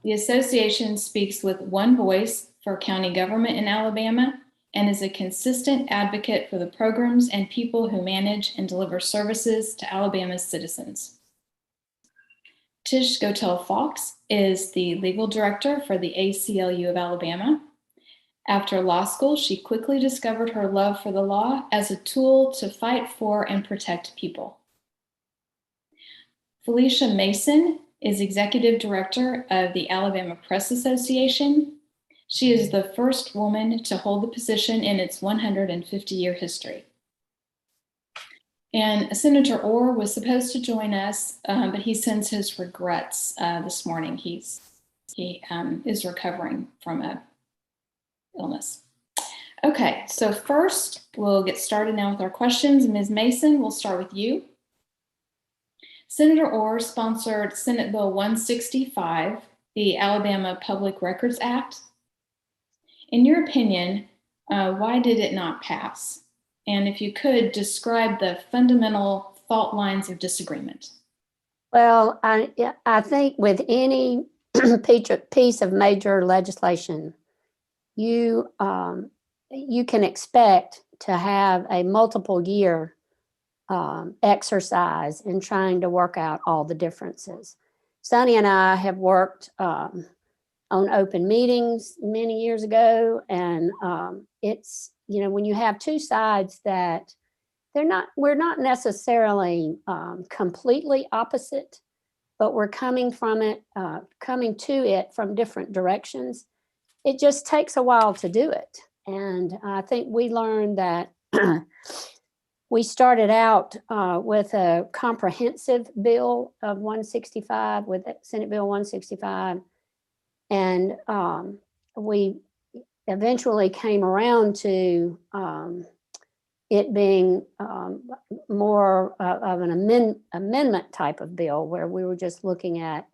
The association speaks with one voice for county government in Alabama and is a consistent advocate for the programs and people who manage and deliver services to Alabama's citizens. Tish Gotel Fox is the legal director for the ACLU of Alabama. After law school, she quickly discovered her love for the law as a tool to fight for and protect people. Felicia Mason is Executive Director of the Alabama Press Association. She is the first woman to hold the position in its 150-year history. And Senator Orr was supposed to join us, but he sends his regrets this morning. He is recovering from a illness. Okay, so first we'll get started now with our questions. Ms. Mason, we'll start with you. Senator Orr sponsored Senate Bill 165, the Alabama Public Records Act. In your opinion, why did it not pass? And if you could, describe the fundamental fault lines of disagreement. Well, I think with any piece of major legislation, you can expect to have a multiple year exercise in trying to work out all the differences. Sonny and I have worked on open meetings many years ago, and it's, when you have two sides that we're not necessarily completely opposite, but we're coming to it from different directions. It just takes a while to do it. And I think we learned that we started out with a comprehensive bill of 165, with Senate Bill 165. And we eventually came around to it being more of an amendment type of bill, where we were just looking at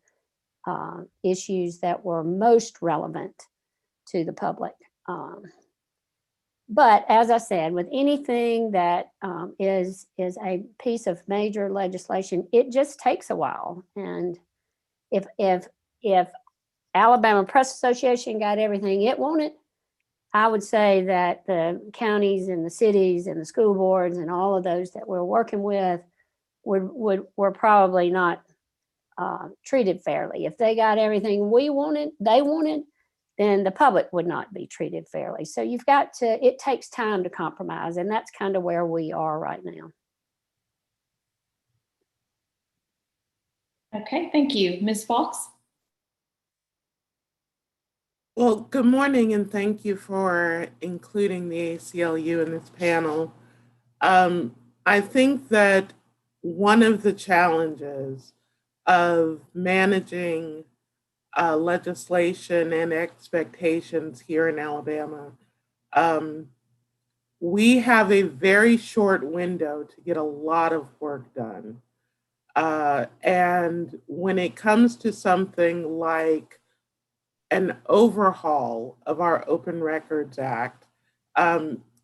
issues that were most relevant to the public. But as I said, with anything that is a piece of major legislation, it just takes a while. And if Alabama Press Association got everything it wanted, I would say that the counties and the cities and the school boards and all of those that we're working with were probably not treated fairly. If they got everything they wanted, then the public would not be treated fairly. So it takes time to compromise, and that's kind of where we are right now. Okay, thank you. Ms. Fox? Well, good morning, and thank you for including the ACLU in this panel. I think that one of the challenges of managing legislation and expectations here in Alabama, we have a very short window to get a lot of work done. And when it comes to something like an overhaul of our Open Records Act,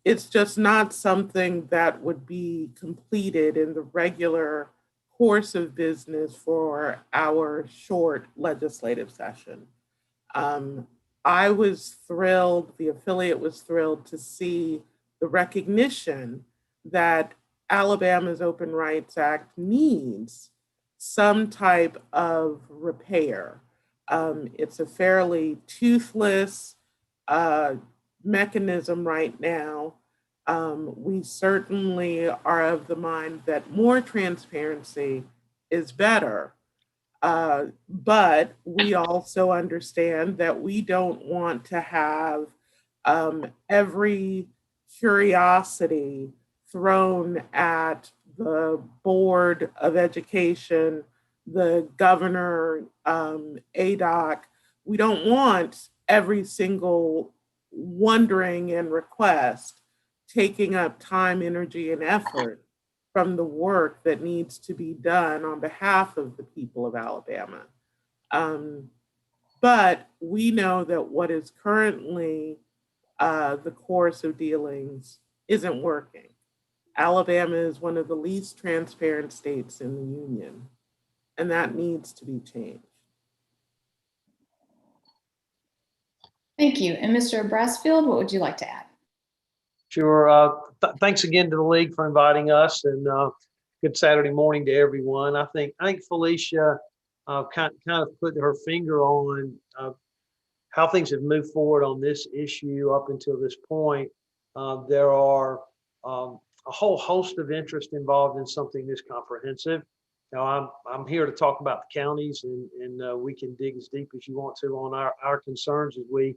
it's just not something that would be completed in the regular course of business for our short legislative session. I was thrilled, the affiliate was thrilled to see the recognition that Alabama's Open Rights Act needs some type of repair. It's a fairly toothless mechanism right now. We certainly are of the mind that more transparency is better. But we also understand that we don't want to have every curiosity thrown at the Board of Education, the governor, ADOC. We don't want every single wondering and request taking up time, energy, and effort from the work that needs to be done on behalf of the people of Alabama. But we know that what is currently the course of dealings isn't working. Alabama is one of the least transparent states in the union, and that needs to be changed. Thank you. And Mr. Brassfield, what would you like to add? Sure. Thanks again to the league for inviting us, and good Saturday morning to everyone. I think Felicia kind of put her finger on how things have moved forward on this issue up until this point, there are a whole host of interest involved in something this comprehensive. Now, I'm here to talk about the counties, and we can dig as deep as you want to on our concerns as we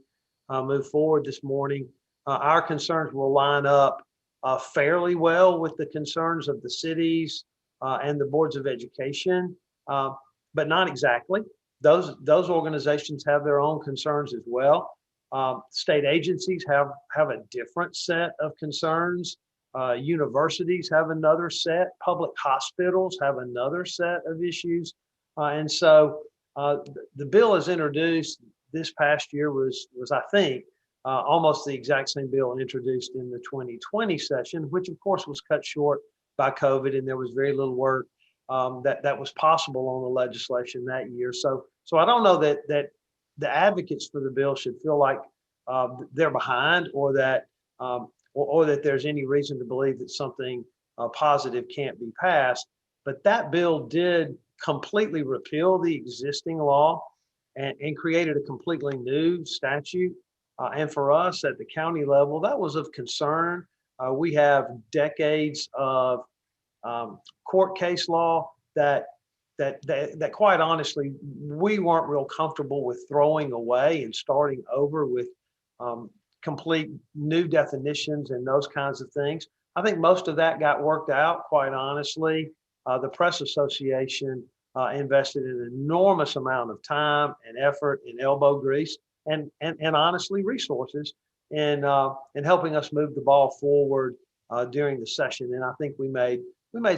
move forward this morning. Our concerns will line up fairly well with the concerns of the cities and the boards of education, but not exactly. Those organizations have their own concerns as well. State agencies have a different set of concerns. Universities have another set. Public hospitals have another set of issues. And so the bill as introduced this past year was I think, almost the exact same bill introduced in the 2020 session, which of course was cut short by COVID, and there was very little work that was possible on the legislation that year. So I don't know that the advocates for the bill should feel like they're behind, or that there's any reason to believe that something positive can't be passed. But that bill did completely repeal the existing law and created a completely new statute. And for us at the county level, that was of concern. We have decades of court case law that quite honestly, we weren't real comfortable with throwing away and starting over with complete new definitions and those kinds of things. I think most of that got worked out, quite honestly. The Press Association invested an enormous amount of time and effort and elbow grease and honestly resources in helping us move the ball forward during the session. And I think we made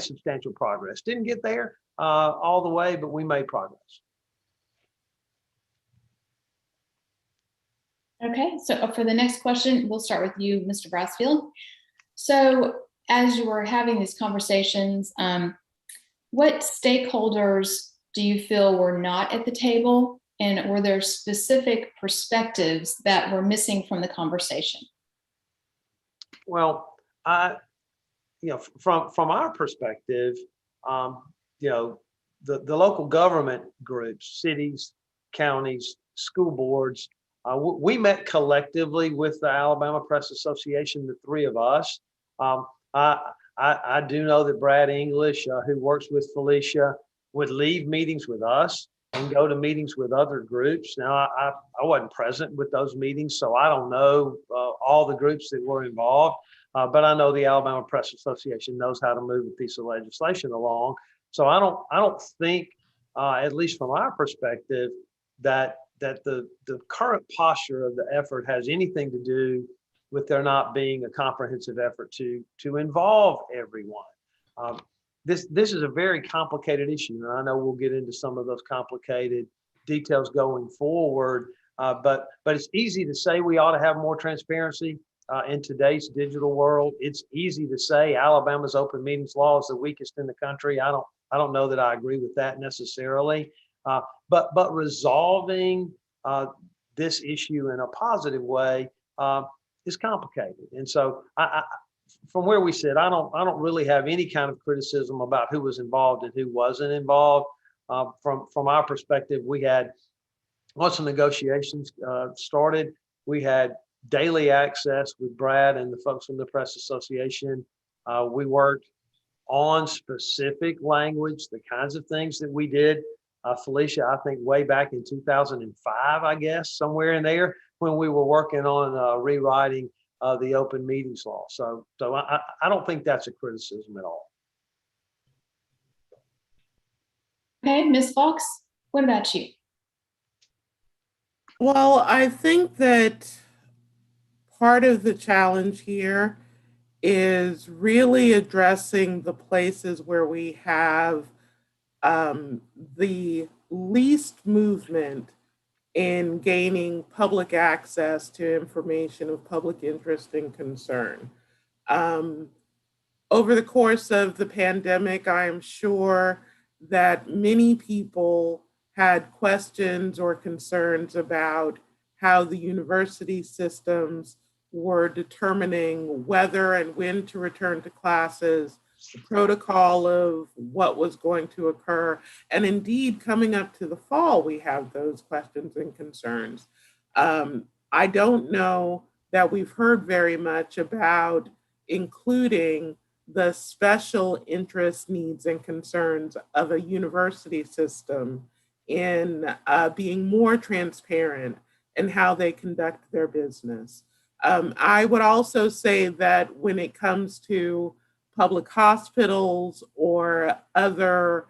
substantial progress. Didn't get there all the way, but we made progress. Okay, so for the next question, we'll start with you, Mr. Brassfield. So as you were having these conversations, what stakeholders do you feel were not at the table, and were there specific perspectives that were missing from the conversation? Well, from our perspective, the local government groups, cities, counties, school boards, we met collectively with the Alabama Press Association, the three of us. I do know that Brad English, who works with Felicia, would leave meetings with us and go to meetings with other groups. Now, I wasn't present with those meetings, so I don't know all the groups that were involved. But I know the Alabama Press Association knows how to move a piece of legislation along. So I don't think, at least from our perspective, that the current posture of the effort has anything to do with there not being a comprehensive effort to involve everyone. This is a very complicated issue, and I know we'll get into some of those complicated details going forward. But it's easy to say we ought to have more transparency in today's digital world. It's easy to say Alabama's open meetings law is the weakest in the country. I don't know that I agree with that necessarily. But resolving this issue in a positive way is complicated. And so I from where we sit, I don't really have any kind of criticism about who was involved and who wasn't involved. From our perspective, we had, once the negotiations started, we had daily access with Brad and the folks from the Press Association. We worked on specific language, the kinds of things that we did. Felicia, I think way back in 2005, I guess, somewhere in there, when we were working on rewriting the open meetings law. So I don't think that's a criticism at all. Okay, Ms. Fox, what about you? Well, I think that part of the challenge here is really addressing the places where we have the least movement in gaining public access to information of public interest and concern. Over the course of the pandemic, I am sure that many people had questions or concerns about how the university systems were determining whether and when to return to classes, the protocol of what was going to occur. And indeed, coming up to the fall, we have those questions and concerns. I don't know that we've heard very much about including the special interest needs and concerns of a university system in being more transparent in how they conduct their business. I would also say that when it comes to public hospitals or other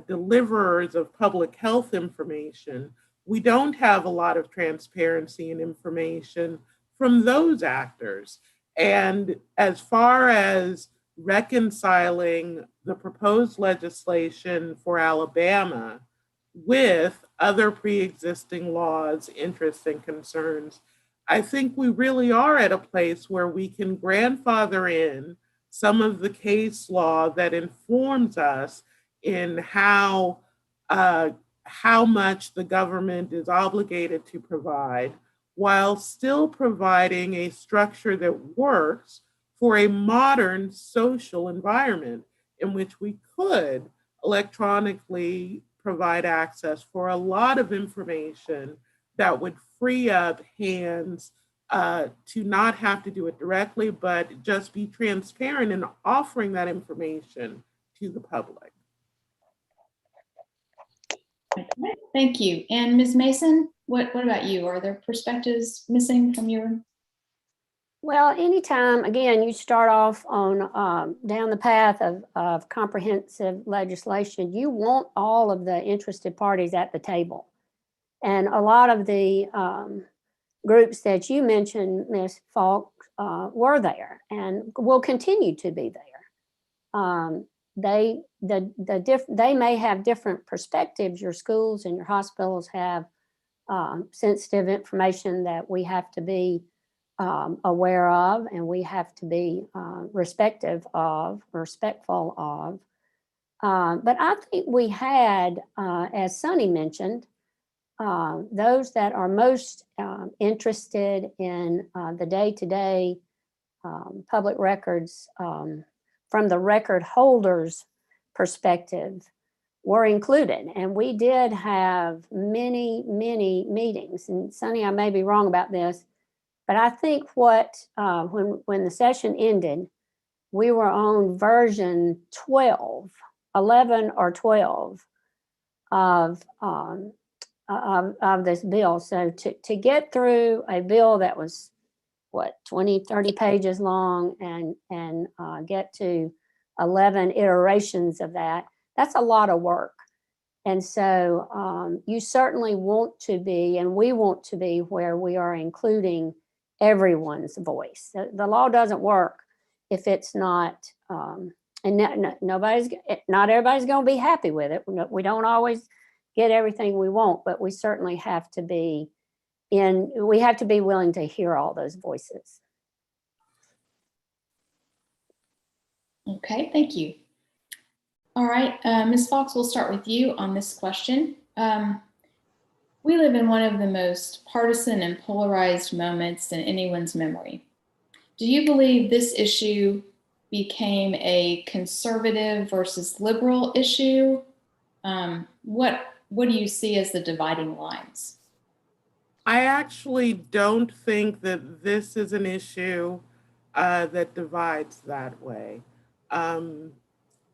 deliverers of public health information, we don't have a lot of transparency and information from those actors. And as far as reconciling the proposed legislation for Alabama with other pre-existing laws, interests, and concerns, I think we really are at a place where we can grandfather in some of the case law that informs us in how much the government is obligated to provide, while still providing a structure that works for a modern social environment in which we could electronically provide access for a lot of information that would free up hands to not have to do it directly, but just be transparent in offering that information to the public. Okay, thank you. And Ms. Mason, what about you? Are there perspectives missing from your? Well, anytime, again, you start off on down the path of comprehensive legislation, you want all of the interested parties at the table. And a lot of the groups that you mentioned, Ms. Falk, were there and will continue to be there. They may have different perspectives. Your schools and your hospitals have sensitive information that we have to be aware of, and we have to be respectful of. But I think we had, as Sonny mentioned, those that are most interested in the day-to-day public records from the record holder's perspective were included. And we did have many, many meetings. And Sonny, I may be wrong about this, but I think when the session ended, we were on version 11 or 12 of this bill. So to get through a bill that was 20, 30 pages long and get to 11 iterations of that, that's a lot of work. And so you certainly want to be, and we want to be, where we are including everyone's voice. The law doesn't work if it's not, and not everybody's going to be happy with it. We don't always get everything we want, but we certainly have to be willing to hear all those voices. Okay, thank you. All right, Ms. Fox, we'll start with you on this question. We live in one of the most partisan and polarized moments in anyone's memory. Do you believe this issue became a conservative versus liberal issue? What do you see as the dividing lines? I actually don't think that this is an issue that divides that way.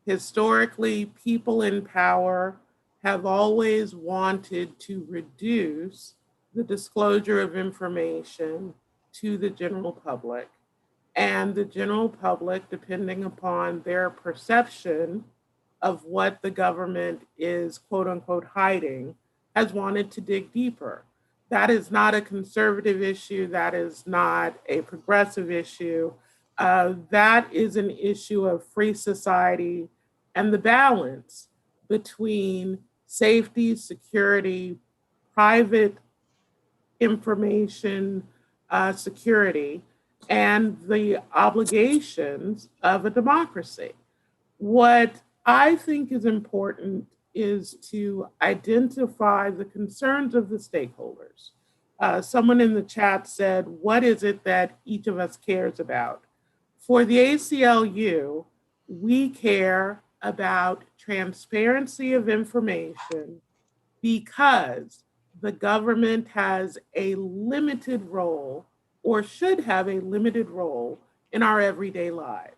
Historically, people in power have always wanted to reduce the disclosure of information to the general public. And the general public, depending upon their perception of what the government is, quote unquote, hiding, has wanted to dig deeper. That is not a conservative issue. That is not a progressive issue. That is an issue of free society and the balance between safety, security, private information security, and the obligations of a democracy. What I think is important is to identify the concerns of the stakeholders. Someone in the chat said, what is it that each of us cares about? For the ACLU, we care about transparency of information because the government has a limited role or should have a limited role in our everyday lives.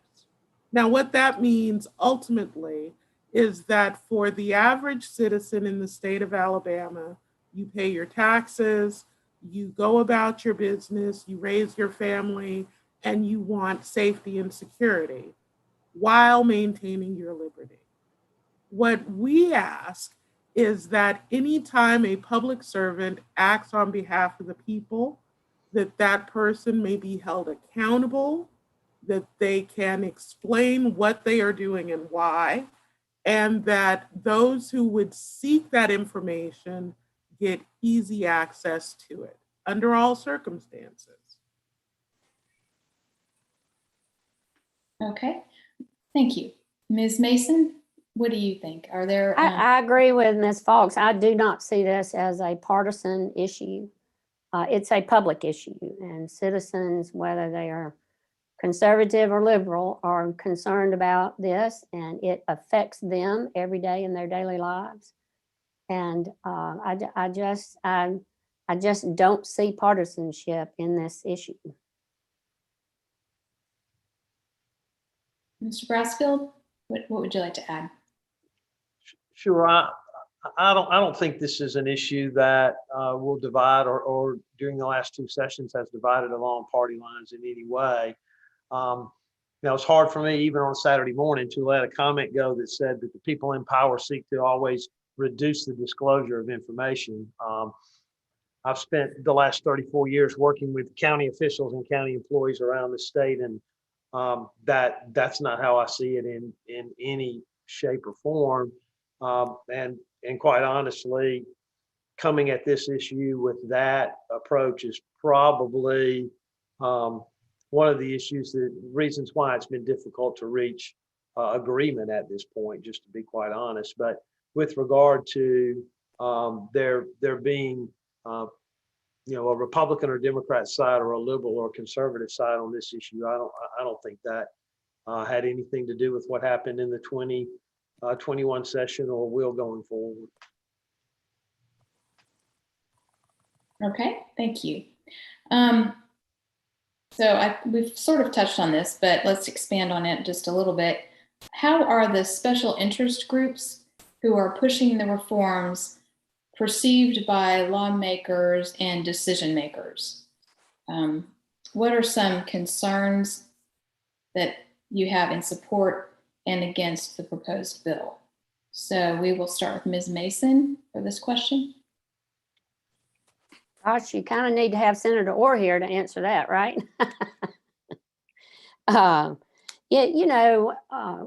Now, what that means ultimately is that for the average citizen in the state of Alabama, you pay your taxes, you go about your business, you raise your family, and you want safety and security while maintaining your liberty. What we ask is that anytime a public servant acts on behalf of the people, that that person may be held accountable, that they can explain what they are doing and why, and that those who would seek that information get easy access to it under all circumstances. Okay, thank you. Ms. Mason, what do you think? Are there? I agree with Ms. Fox. I do not see this as a partisan issue. It's a public issue, and citizens, whether they are conservative or liberal, are concerned about this, and it affects them every day in their daily lives. And I just don't see partisanship in this issue. Mr. Brassfield, what would you like to add? Sure. I don't think this is an issue that will divide or during the last two sessions has divided along party lines in any way. It's hard for me, even on a Saturday morning, to let a comment go that said that the people in power seek to always reduce the disclosure of information. I've spent the last 34 years working with county officials and county employees around the state, and that's not how I see it in any shape or form. And quite honestly, coming at this issue with that approach is probably one of the reasons why it's been difficult to reach agreement at this point, just to be quite honest. But with regard to there being a Republican or Democrat side or a liberal or conservative side on this issue, I don't think that had anything to do with what happened in the 2021 session or will going forward. Okay, thank you. So we've sort of touched on this, but let's expand on it just a little bit. How are the special interest groups who are pushing the reforms perceived by lawmakers and decision makers? What are some concerns that you have in support and against the proposed bill? So we will start with Ms. Mason for this question. Gosh, you kind of need to have Senator Orr here to answer that, right?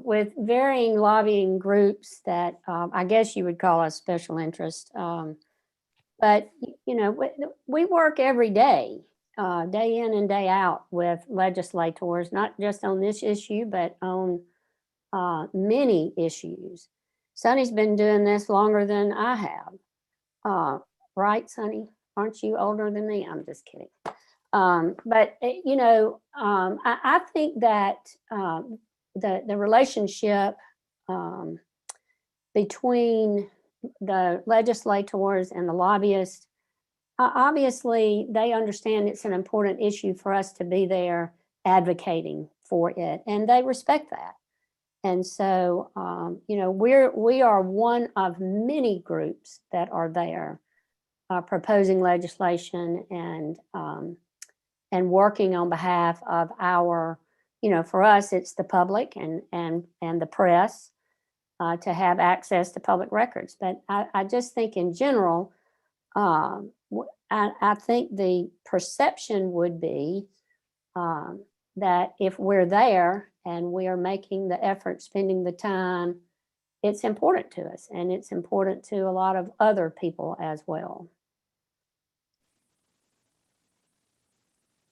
With varying lobbying groups that I guess you would call us special interest. But, we work every day, day in and day out with legislators, not just on this issue, but on many issues. Sonny's been doing this longer than I have. Right, Sonny? Aren't you older than me? I'm just kidding. But I think that the relationship between the legislators and the lobbyists, obviously they understand it's an important issue for us to be there advocating for it, and they respect that. And so, we are one of many groups that are there proposing legislation and working on behalf of our, for us, it's the public and the press to have access to public records. But I just think in general, I think the perception would be that if we're there and we are making the effort, spending the time, it's important to us, and it's important to a lot of other people as well.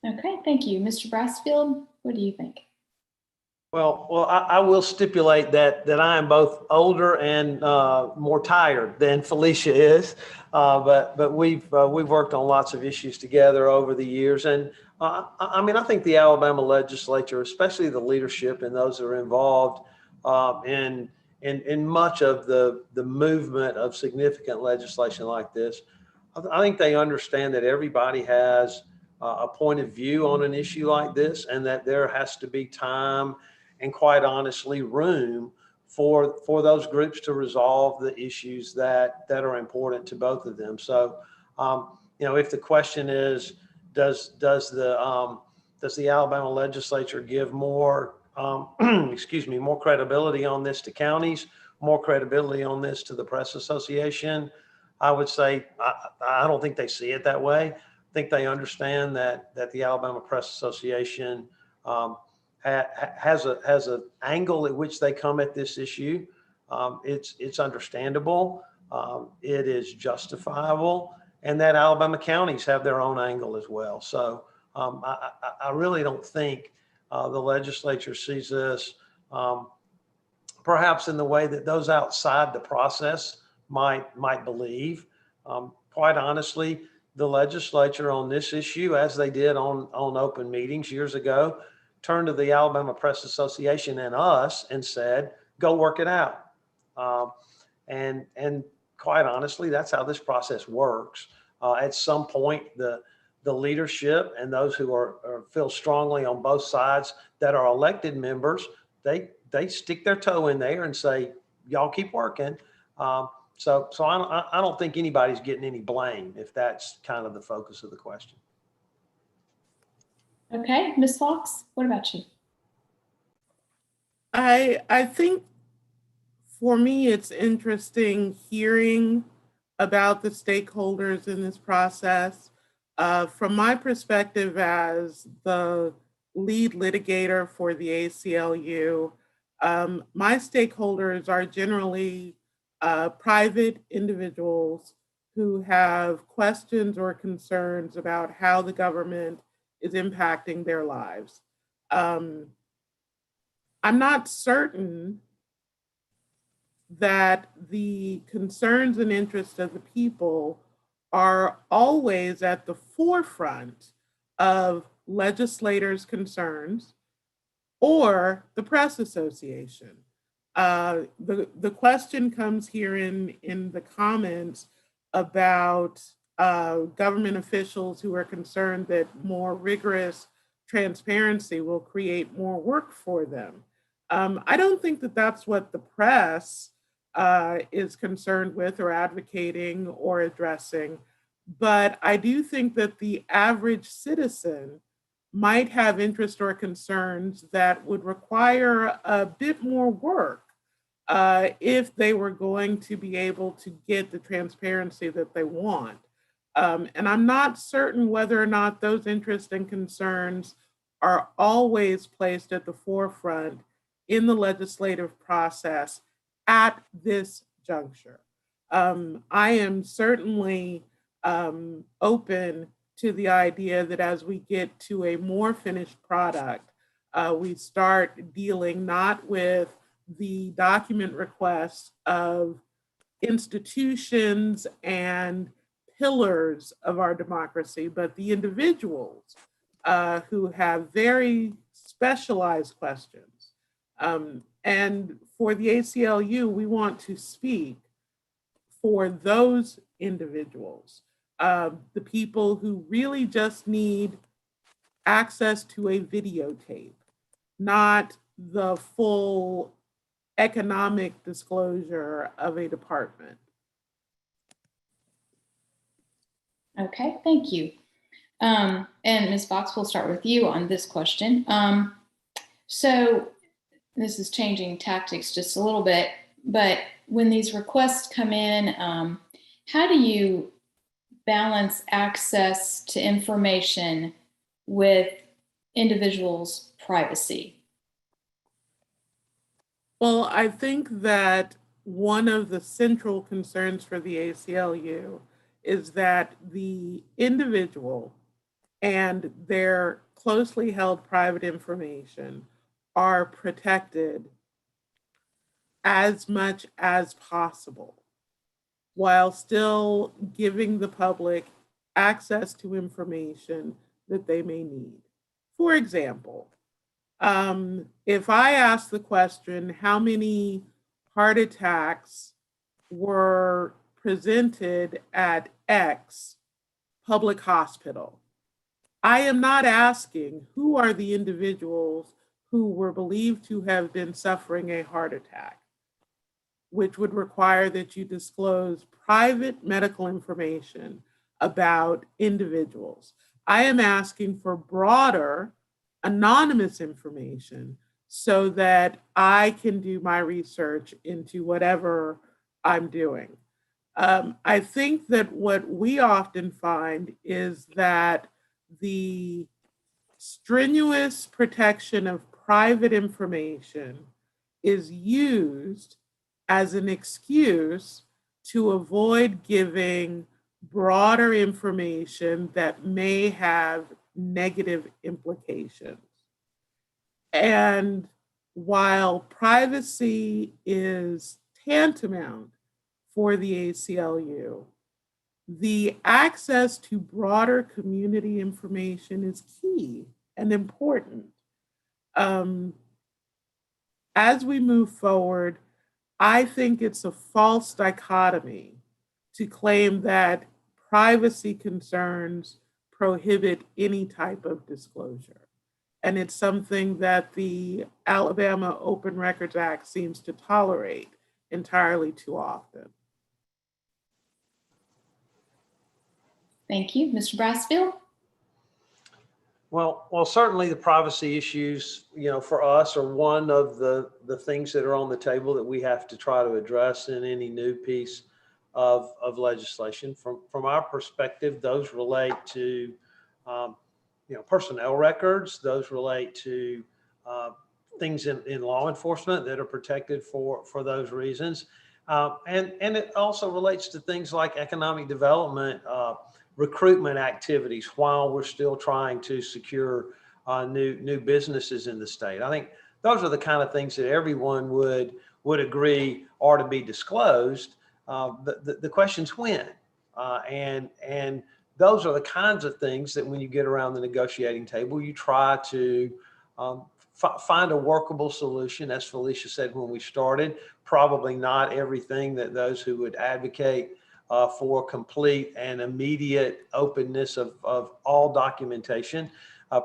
Okay, thank you. Mr. Brassfield, what do you think? Well, I will stipulate that I am both older and more tired than Felicia is, but we've worked on lots of issues together over the years, and I think the Alabama legislature, especially the leadership and those that are involved in much of the movement of significant legislation like this, I think they understand that everybody has a point of view on an issue like this, and that there has to be time and, quite honestly, room for those groups to resolve the issues that are important to both of them. So, if the question is, does the Alabama legislature give more more credibility on this to counties, more credibility on this to the Press Association? I would say I don't think they see it that way. I think they understand that the Alabama Press Association has an angle at which they come at this issue. It's understandable. It is justifiable, and that Alabama counties have their own angle as well. So I really don't think the legislature sees this perhaps in the way that those outside the process might believe. Quite honestly, the legislature on this issue, as they did on open meetings years ago, turned to the Alabama Press Association and us and said, "Go work it out." And quite honestly, that's how this process works. At some point, the leadership and those who feel strongly on both sides that are elected members, they stick their toe in there and say, "Y'all keep working." So I don't think anybody's getting any blame if that's kind of the focus of the question. Okay, Ms. Fox, what about you? I think for me, it's interesting hearing about the stakeholders in this process. From my perspective as the lead litigator for the ACLU, my stakeholders are generally private individuals who have questions or concerns about how the government is impacting their lives. I'm not certain that the concerns and interests of the people are always at the forefront of legislators' concerns or the Press Association. The question comes here in the comments about government officials who are concerned that more rigorous transparency will create more work for them. I don't think that that's what the press is concerned with or advocating or addressing, but I do think that the average citizen might have interest or concerns that would require a bit more work if they were going to be able to get the transparency that they want. And I'm not certain whether or not those interests and concerns are always placed at the forefront in the legislative process at this juncture. I am certainly open to the idea that as we get to a more finished product, we start dealing not with the document requests of institutions and pillars of our democracy, but the individuals who have very specialized questions. And for the ACLU, we want to speak for those individuals, the people who really just need access to a videotape, not the full economic disclosure of a department. Okay, thank you. And Ms. Fox, we'll start with you on this question. So this is changing tactics just a little bit, but when these requests come in, how do you balance access to information with individuals' privacy? Well, I think that one of the central concerns for the ACLU is that the individual and their closely held private information are protected as much as possible, while still giving the public access to information that they may need. For example, if I ask the question, how many heart attacks were presented at X public hospital. I am not asking who are the individuals who were believed to have been suffering a heart attack, which would require that you disclose private medical information about individuals. I am asking for broader anonymous information so that I can do my research into whatever I'm doing. I think that what we often find is that the strenuous protection of private information is used as an excuse to avoid giving broader information that may have negative implications. And while privacy is tantamount for the ACLU, the access to broader community information is key and important. As we move forward, I think it's a false dichotomy to claim that privacy concerns prohibit any type of disclosure. And it's something that the Alabama Open Records Act seems to tolerate entirely too often. Thank you. Mr. Brassfield? Well, certainly the privacy issues, for us are one of the things that are on the table that we have to try to address in any new piece of legislation. From our perspective, those relate to, personnel records. Those relate to things in law enforcement that are protected for those reasons. And it also relates to things like economic development, recruitment activities while we're still trying to secure new businesses in the state. I think those are the kind of things that everyone would agree are to be disclosed. The question's when, and those are the kinds of things that when you get around the negotiating table, you try to find a workable solution. As Felicia said when we started, probably not everything that those who would advocate for complete and immediate openness of all documentation,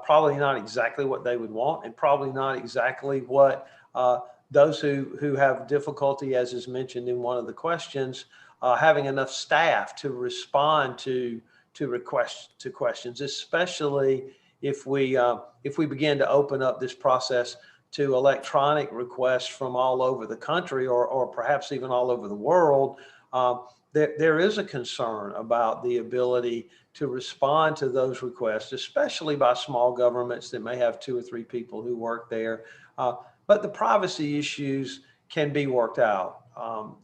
probably not exactly what they would want, and probably not exactly what those who have difficulty, as is mentioned in one of the questions, having enough staff to respond to questions, especially if we begin to open up this process to electronic requests from all over the country or perhaps even all over the world. There is a concern about the ability to respond to those requests, especially by small governments that may have 2 or 3 people who work there. But the privacy issues can be worked out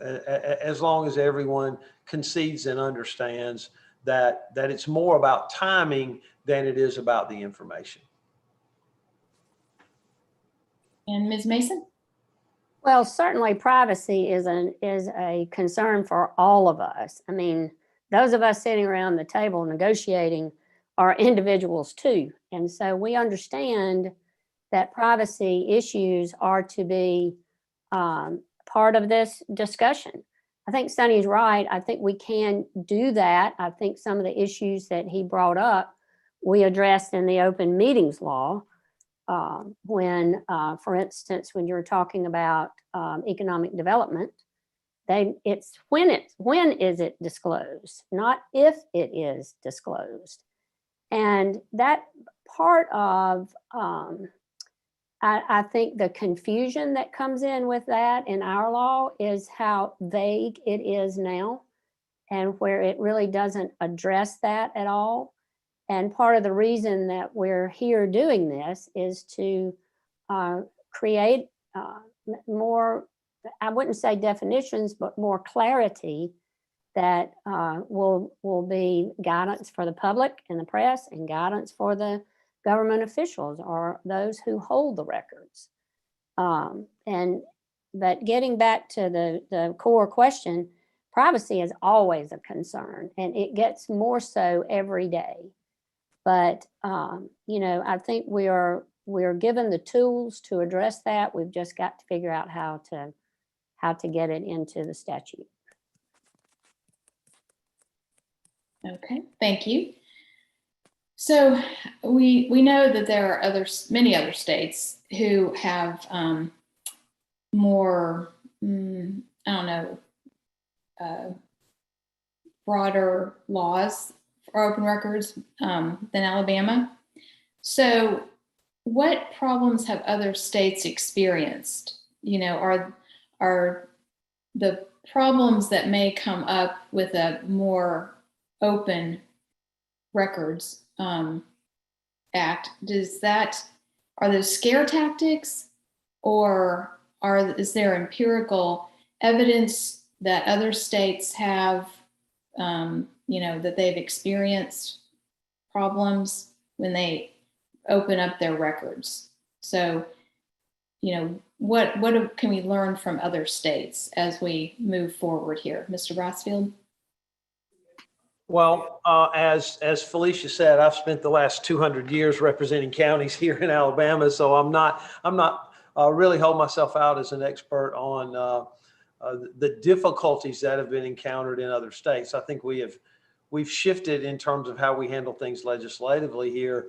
as long as everyone concedes and understands that it's more about timing than it is about the information. And Ms. Mason? Well, certainly privacy is a concern for all of us. I mean, those of us sitting around the table negotiating are individuals too. And so we understand that privacy issues are to be part of this discussion. I think Sonny's right. I think we can do that. I think some of the issues that he brought up, we addressed in the open meetings law. When, for instance, when you're talking about economic development, it's when is it disclosed, not if it is disclosed. And that part of, I think the confusion that comes in with that in our law is how vague it is now and where it really doesn't address that at all. And part of the reason that we're here doing this is to create more, I wouldn't say definitions, but more clarity that will be guidance for the public and the press and guidance for the government officials or those who hold the records. But getting back to the core question, privacy is always a concern and it gets more so every day. But, I think we're given the tools to address that. We've just got to figure out how to get it into the statute. Okay, thank you. So we know that there are many other states who have more, broader laws for open records than Alabama. So what problems have other states experienced? Are the problems that may come up with a more open records act, are those scare tactics, or is there empirical evidence that other states have, that they've experienced problems when they open up their records? So, what can we learn from other states as we move forward here? Mr. Brassfield? Well, as Felicia said, I've spent the last 200 years representing counties here in Alabama, so I'm not really hold myself out as an expert on the difficulties that have been encountered in other states. I think we've shifted in terms of how we handle things legislatively here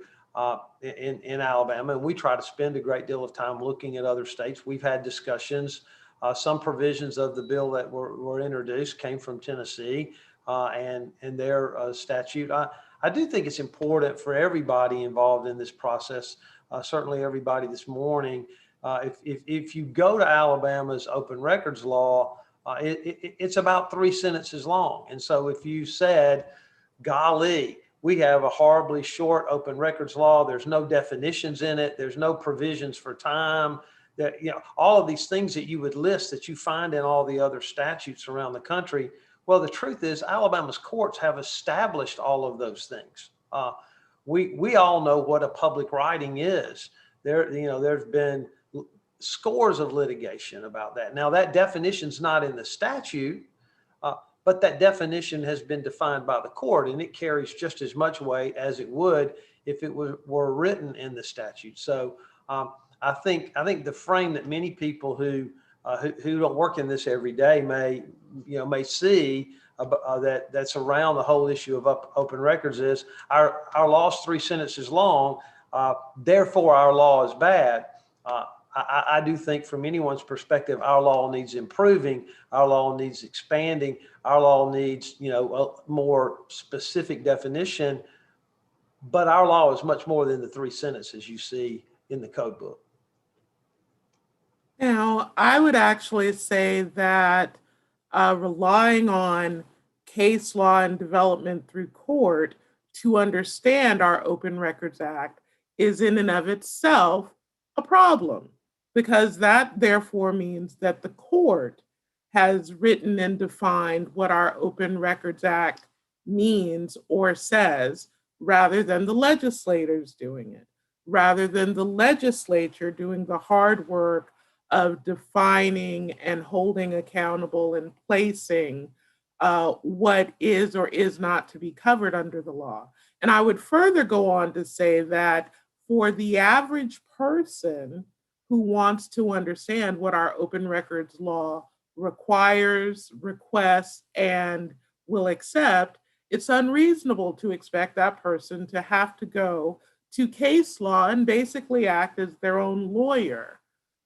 in Alabama, and we try to spend a great deal of time looking at other states. We've had discussions. Some provisions of the bill that were introduced came from Tennessee. And their statute. I do think it's important for everybody involved in this process, certainly everybody this morning. If you go to Alabama's open records law, it's about 3 sentences long. And so if you said, golly, we have a horribly short open records law, there's no definitions in it, there's no provisions for time, that, all of these things that you would list that you find in all the other statutes around the country. Well, the truth is Alabama's courts have established all of those things. We all know what a public writing is. There's been scores of litigation about that. Now, that definition's not in the statute, but that definition has been defined by the court, and it carries just as much weight as it would if it were written in the statute. So I think the frame that many people who don't work in this every day may see that's around the whole issue of open records is our law's 3 sentences long, therefore our law is bad. I do think from anyone's perspective, our law needs improving, our law needs expanding, our law needs a more specific definition, but our law is much more than the 3 sentences you see in the code book. Now, I would actually say that relying on case law and development through court to understand our Open Records Act is in and of itself a problem, because that therefore means that the court has written and defined what our Open Records Act means or says, rather than the legislators doing it, rather than the legislature doing the hard work of defining and holding accountable and placing what is or is not to be covered under the law. And I would further go on to say that for the average person who wants to understand what our open records law requires, requests, and will accept, it's unreasonable to expect that person to have to go to case law and basically act as their own lawyer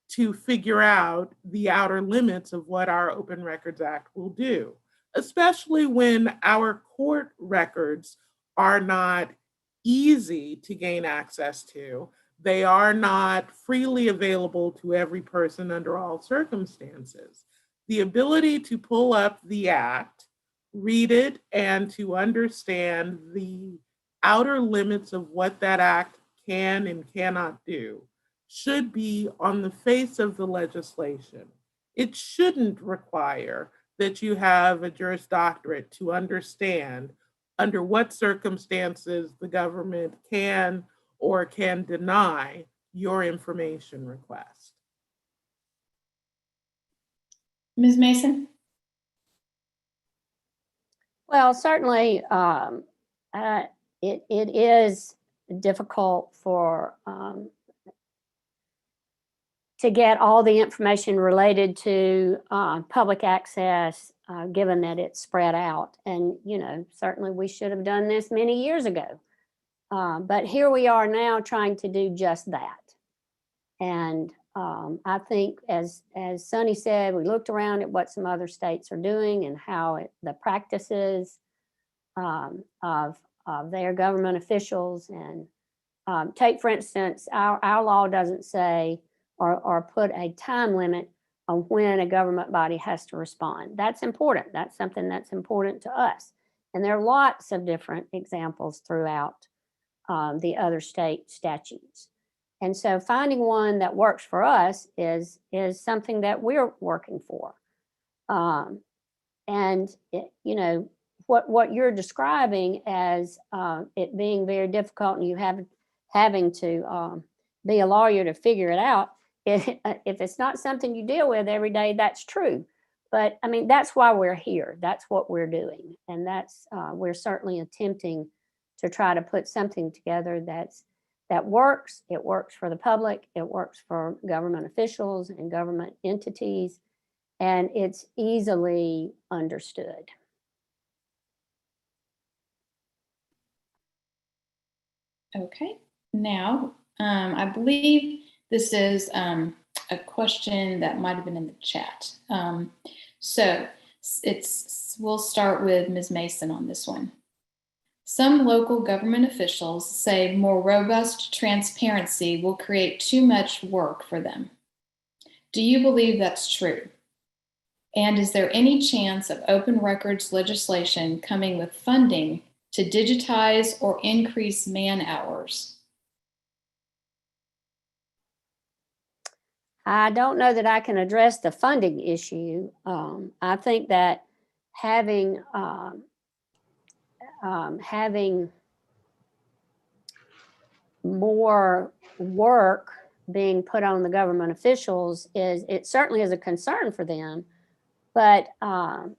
to figure out the outer limits of what our Open Records Act will do, especially when our court records are not easy to gain access to. They are not freely available to every person under all circumstances. The ability to pull up the act, read it, and to understand the outer limits of what that act can and cannot do should be on the face of the legislation. It shouldn't require that you have a Juris Doctorate to understand under what circumstances the government can or can deny your information request. Ms. Mason? Well, certainly it is difficult for to get all the information related to public access given that it's spread out. And, certainly we should have done this many years ago. But here we are now trying to do just that. And I think, as Sonny said, we looked around at what some other states are doing and how the practices of their government officials. And take, for instance, our law doesn't say or put a time limit on when a government body has to respond. That's important. That's something that's important to us. And there are lots of different examples throughout the other state statutes. And so finding one that works for us is something that we're working for. What you're describing as it being very difficult and you having to be a lawyer to figure it out, if it's not something you deal with every day, that's true. But I mean, that's why we're here. That's what we're doing. And that's, we're certainly attempting to try to put something together that works. It works for the public. It works for government officials and government entities. And it's easily understood. Okay, now I believe this is a question that might have been in the chat. So we'll start with Ms. Mason on this one. Some local government officials say more robust transparency will create too much work for them. Do you believe that's true? And is there any chance of open records legislation coming with funding to digitize or increase man hours? I don't know that I can address the funding issue. I think that having more work being put on the government officials it certainly is a concern for them. But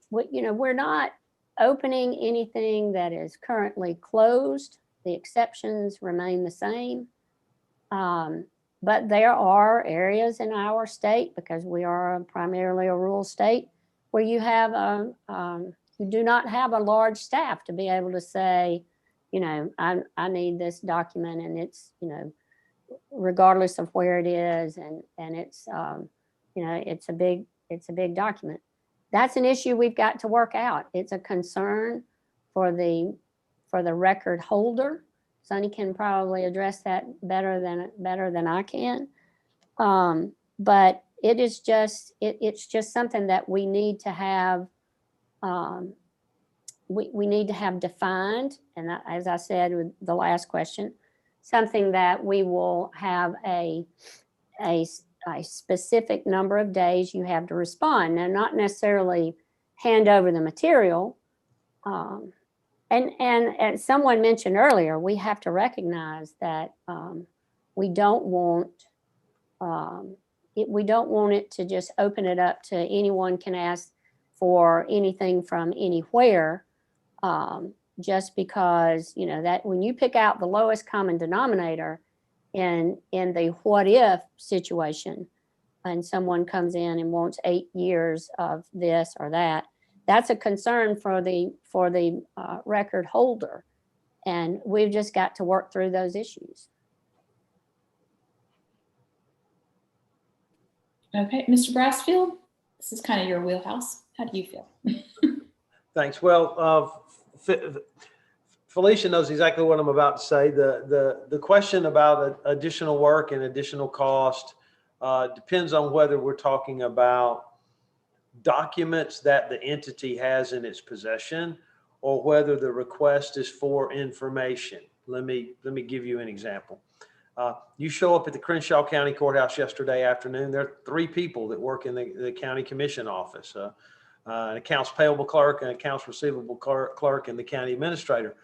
we're not opening anything that is currently closed. The exceptions remain the same. But there are areas in our state, because we are primarily a rural state, where you have you do not have a large staff to be able to say, I need this document, and it's, regardless of where it is, and it's it's a big document. That's an issue we've got to work out. It's a concern for the record holder. Sonny can probably address that better than I can. But it is just it's just something that we need to have. We need to have defined, and as I said with the last question, something that we will have a specific number of days you have to respond. Now, not necessarily hand over the material. And as someone mentioned earlier, we have to recognize that we don't want it to just open it up to anyone can ask for anything from anywhere, just because that when you pick out the lowest common denominator in the what if situation, and someone comes in and wants 8 years of this or that, that's a concern for the record holder, and we've just got to work through those issues. Okay, Mr. Brassfield, this is kind of your wheelhouse. How do you feel? Thanks. Well, Felicia knows exactly what I'm about to say. The question about additional work and additional cost depends on whether we're talking about documents that the entity has in its possession, or whether the request is for information. Let me give you an example. You show up at the Crenshaw County Courthouse yesterday afternoon. There are 3 people that work in the county commission office, an accounts payable clerk, an accounts receivable clerk, and the county administrator.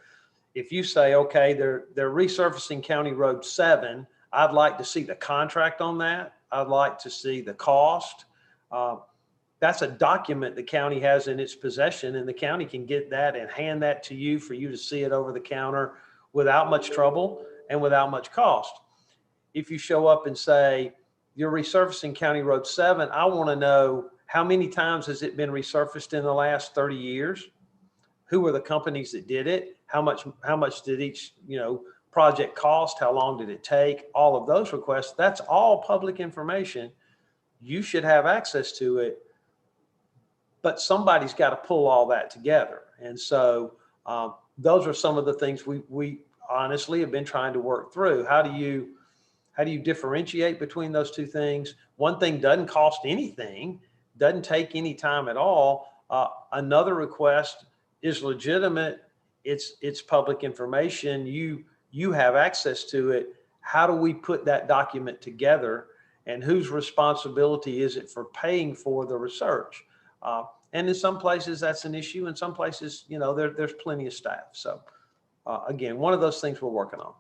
If you say, okay, they're resurfacing County Road 7, I'd like to see the contract on that. I'd like to see the cost. That's a document the county has in its possession, and the county can get that and hand that to you for you to see it over the counter without much trouble and without much cost. If you show up and say, you're resurfacing County Road 7, I want to know How many times has it been resurfaced in the last 30 years? Who were the companies that did it? How much did each, project cost? How long did it take? All of those requests, that's all public information. You should have access to it, but somebody's got to pull all that together. And so those are some of the things we honestly have been trying to work through. How do you differentiate between those two things? One thing doesn't cost anything, doesn't take any time at all. Another request is legitimate. It's public information. You have access to it. How do we put that document together, and whose responsibility is it for paying for the research? And in some places that's an issue. In some places, there's plenty of staff. So again, one of those things we're working on.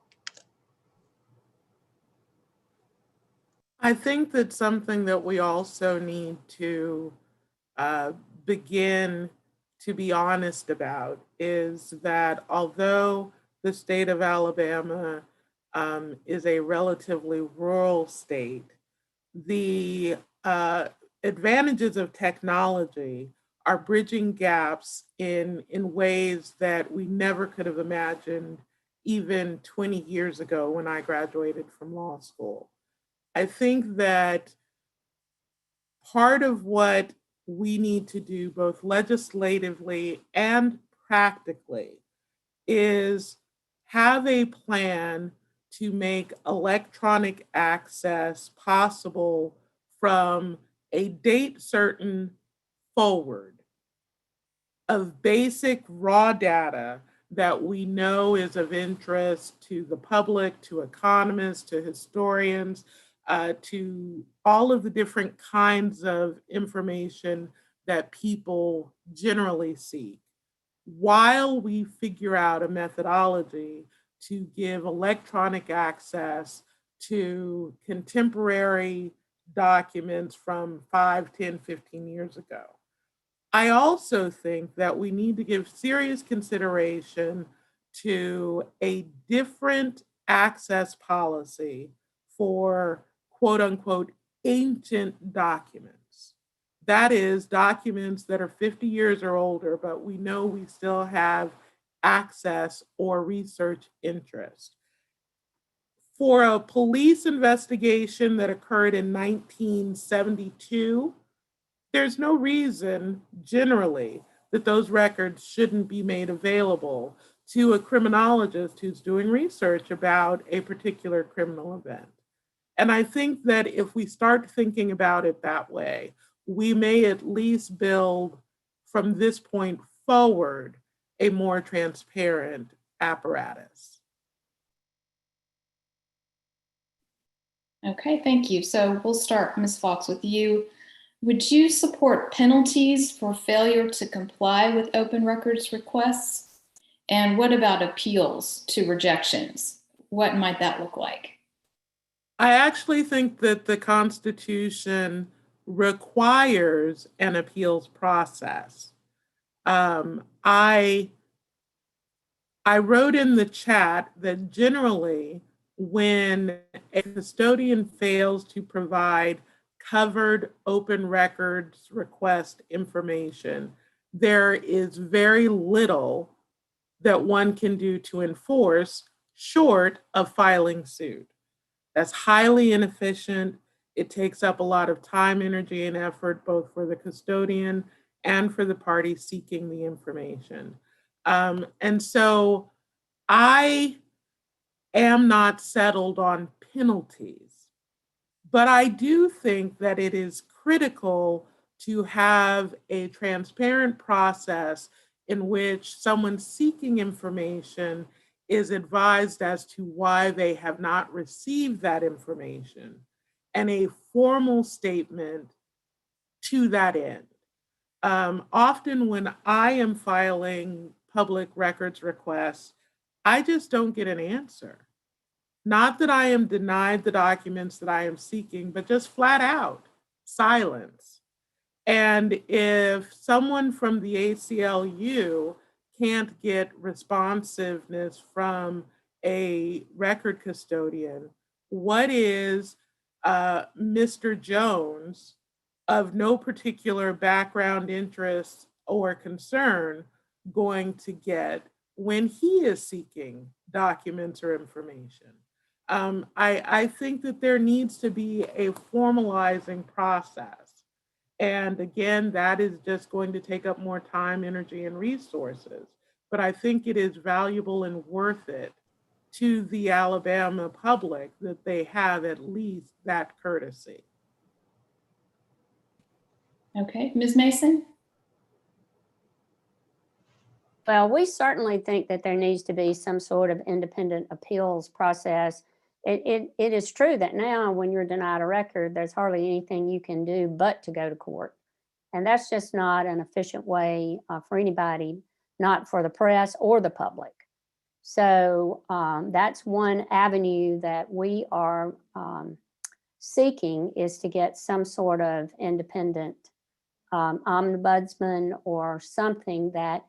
I think that something that we also need to begin to be honest about is that although the state of Alabama is a relatively rural state, the advantages of technology are bridging gaps in ways that we never could have imagined even 20 years ago when I graduated from law school. I think that part of what we need to do, both legislatively and practically, is have a plan to make electronic access possible from a date certain forward of basic raw data that we know is of interest to the public, to economists, to historians, to all of the different kinds of information that people generally seek, while we figure out a methodology to give electronic access to contemporary documents from 5, 10, 15 years ago. I also think that we need to give serious consideration to a different access policy for quote unquote ancient documents. That is, documents that are 50 years or older, but we know we still have access or research interest. For a police investigation that occurred in 1972, there's no reason generally that those records shouldn't be made available to a criminologist who's doing research about a particular criminal event. And I think that if we start thinking about it that way, we may at least build from this point forward a more transparent apparatus. Okay, thank you. So we'll start, Ms. Fox, with you. Would you support penalties for failure to comply with open records requests? And what about appeals to rejections? What might that look like? I actually think that the Constitution requires an appeals process. I wrote in the chat that generally when a custodian fails to provide covered open records request information, there is very little that one can do to enforce short of filing suit. That's highly inefficient. It takes up a lot of time, energy, and effort, both for the custodian and for the party seeking the information. And so I am not settled on penalties, but I do think that it is critical to have a transparent process in which someone seeking information is advised as to why they have not received that information, and a formal statement to that end. Often when I am filing public records requests, I just don't get an answer. Not that I am denied the documents that I am seeking, but just flat out silence. And if someone from the ACLU can't get responsiveness from a record custodian, what is Mr. Jones of no particular background, interest, or concern going to get when he is seeking documents or information? I think that there needs to be a formalizing process. And again, that is just going to take up more time, energy, and resources. But I think it is valuable and worth it to the Alabama public that they have at least that courtesy. Okay, Ms. Mason? Well, we certainly think that there needs to be some sort of independent appeals process. It is true that now when you're denied a record, there's hardly anything you can do but to go to court. And that's just not an efficient way for anybody, not for the press or the public. So that's one avenue that we are seeking, is to get some sort of independent ombudsman or something that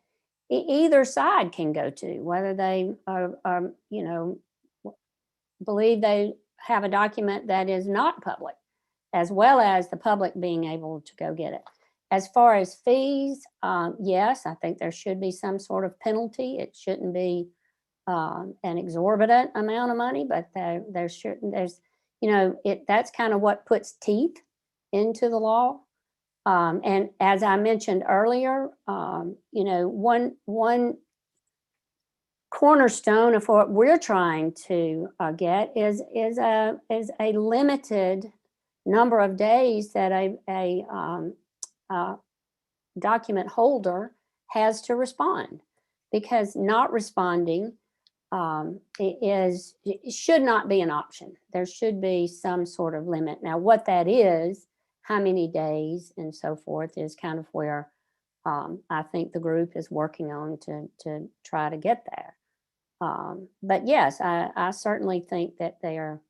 either side can go to, whether they are, believe they have a document that is not public, as well as the public being able to go get it. As far as fees, yes, I think there should be some sort of penalty. It shouldn't be an exorbitant amount of money, but there's that's kind of what puts teeth into the law. And as I mentioned earlier, one cornerstone of what we're trying to get is a limited number of days that a document holder has to respond, because not responding it should not be an option. There should be some sort of limit. Now, what that is, how many days and so forth, is kind of where I think the group is working on to try to get there. But yes, I certainly think that there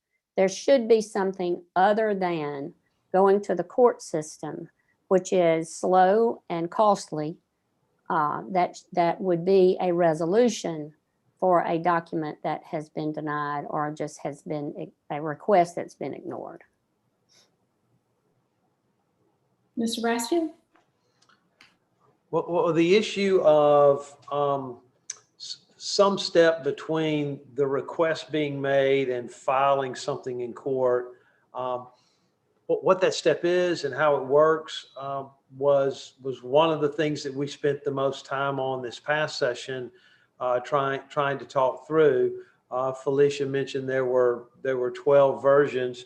should be something other than going to the court system, which is slow and costly, that would be a resolution for a document that has been denied or just has been a request that's been ignored. Mr. Brassfield? Well, the issue of some step between the request being made and filing something in court, what that step is and how it works was one of the things that we spent the most time on this past session, trying to talk through. Felicia mentioned there were 12 versions.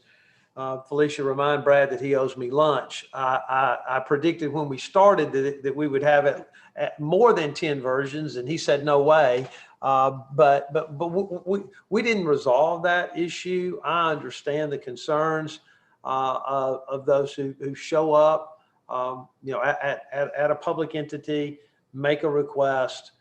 Felicia, remind Brad that he owes me lunch. I predicted when we started that we would have it at more than 10 versions, and he said no way. But we didn't resolve that issue. I understand the concerns of those who show up, at a public entity, make a request,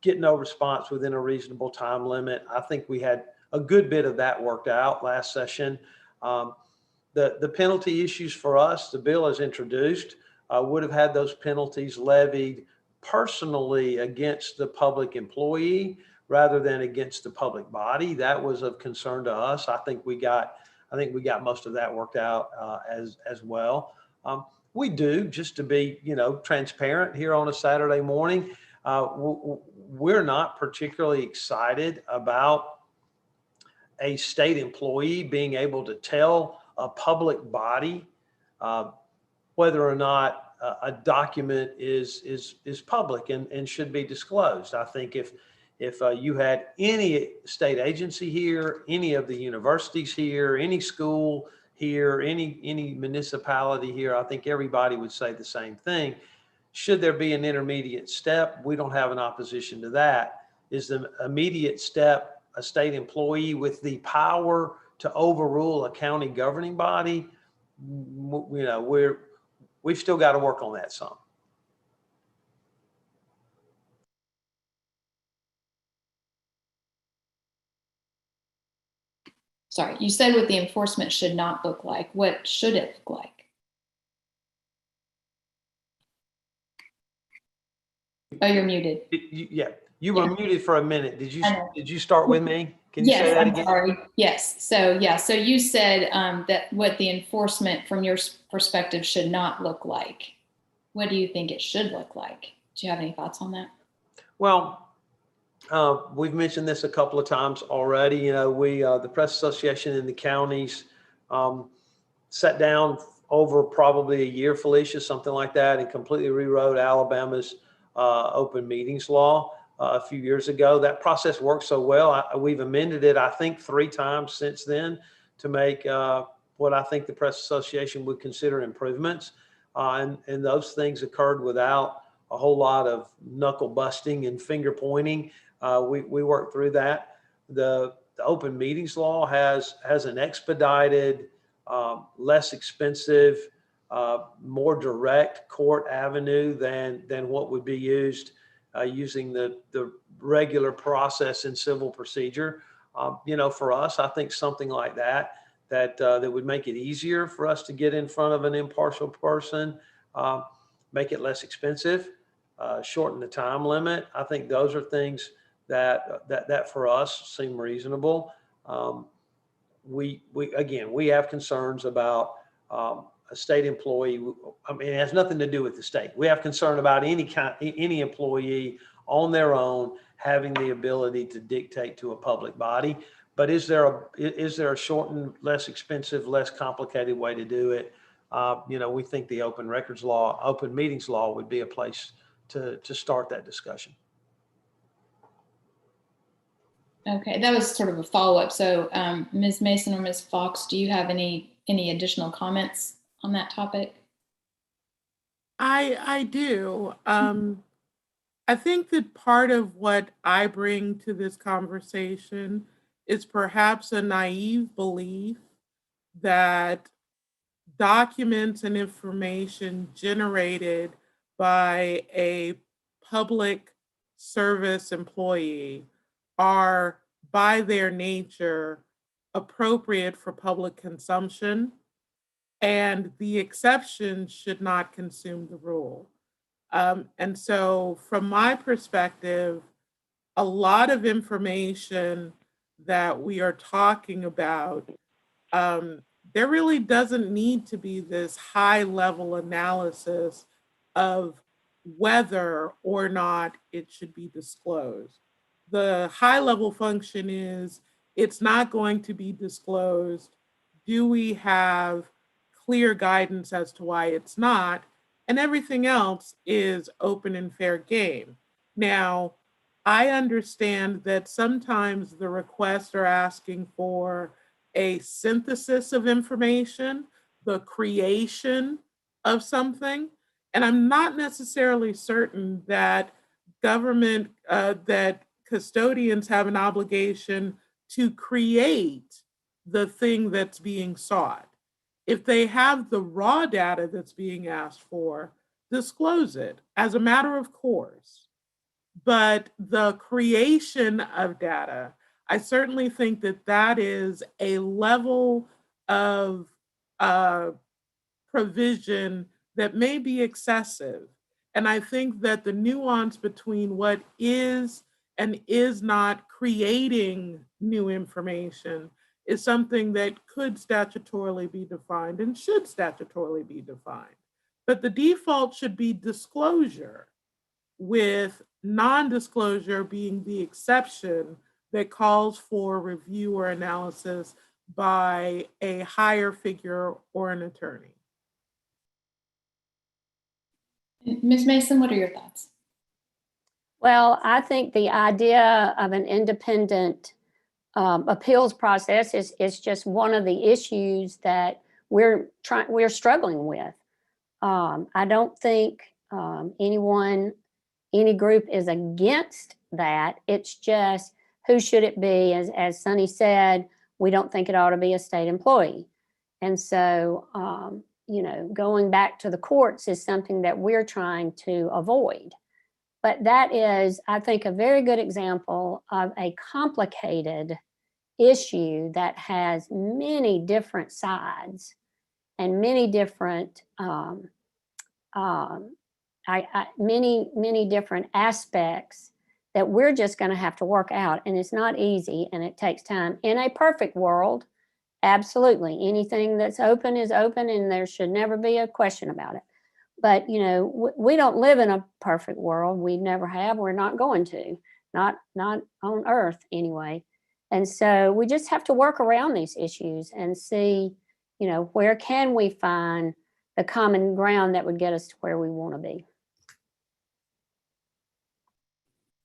get no response within a reasonable time limit. I think we had a good bit of that worked out last session. The penalty issues for us, the bill as introduced, would have had those penalties levied personally against the public employee rather than against the public body. That was of concern to us. I think we got most of that worked out as well. We do, just to be transparent here on a Saturday morning, we're not particularly excited about a state employee being able to tell a public body whether or not a document is public and should be disclosed. I think if you had any state agency here, any of the universities here, any school here, any municipality here, I think everybody would say the same thing. Should there be an intermediate step? We don't have an opposition to that. Is the immediate step a state employee with the power to overrule a county governing body? We've still got to work on that some. Sorry, you said what the enforcement should not look like. What should it look like? Oh, you're muted. You were Yeah. muted for a minute. I know. Did you start with me? Can you Yes, say that I'm again? sorry. Yes. So you said that what the enforcement from your perspective should not look like. What do you think it should look like? Do you have any thoughts on that? Well, we've mentioned this a couple of times already. You know, the Press Association in the counties sat down over probably a year, Felicia, something like that, and completely rewrote Alabama's open meetings law a few years ago. That process worked so well. We've amended it, I think, 3 times since then to make what I think the Press Association would consider improvements. And those things occurred without a whole lot of knuckle busting and finger pointing. We worked through that. The open meetings law has an expedited, less expensive, more direct court avenue than what would be used using the regular process in civil procedure. You know, for us, I think something like that would make it easier for us to get in front of an impartial person, make it less expensive, shorten the time limit. I think those are things that for us seem reasonable. We have concerns about a state employee. I mean, it has nothing to do with the state. We have concern about any employee on their own having the ability to dictate to a public body. But is there a shortened, less expensive, less complicated way to do it? You know, we think the open meetings law would be a place to start that discussion. Okay, that was sort of a follow-up. So Ms. Mason or Ms. Fox, do you have any additional comments on that topic? I do. I think that part of what I bring to this conversation is perhaps a naive belief that documents and information generated by a public service employee are by their nature appropriate for public consumption, and the exception should not consume the rule. And so from my perspective, a lot of information that we are talking about, there really doesn't need to be this high level analysis of whether or not it should be disclosed. The high level function is it's not going to be disclosed. Do we have clear guidance as to why it's not? And everything else is open and fair game. Now, I understand that sometimes the requests are asking for a synthesis of information, the creation of something. And I'm not necessarily certain that government, that custodians have an obligation to create the thing that's being sought. If they have the raw data that's being asked for, disclose it as a matter of course. But the creation of data, I certainly think that that is a level of provision that may be excessive. And I think that the nuance between what is and is not creating new information is something that could statutorily be defined and should statutorily be defined. But the default should be disclosure, with non-disclosure being the exception that calls for review or analysis by a higher figure or an attorney. Ms. Mason, what are your thoughts? Well, I think the idea of an independent appeals process is just one of the issues that we're struggling with. I don't think any group is against that. It's just, who should it be? As Sonny said, we don't think it ought to be a state employee. And so, going back to the courts is something that we're trying to avoid. But that is, I think, a very good example of a complicated issue that has many different sides and many different many different aspects that we're just going to have to work out. And it's not easy and it takes time. In a perfect world, absolutely. Anything that's open is open and there should never be a question about it. But, you know, we don't live in a perfect world. We never have. We're not going to, not on earth anyway. And so we just have to work around these issues and see, you know, where can we find the common ground that would get us to where we want to be.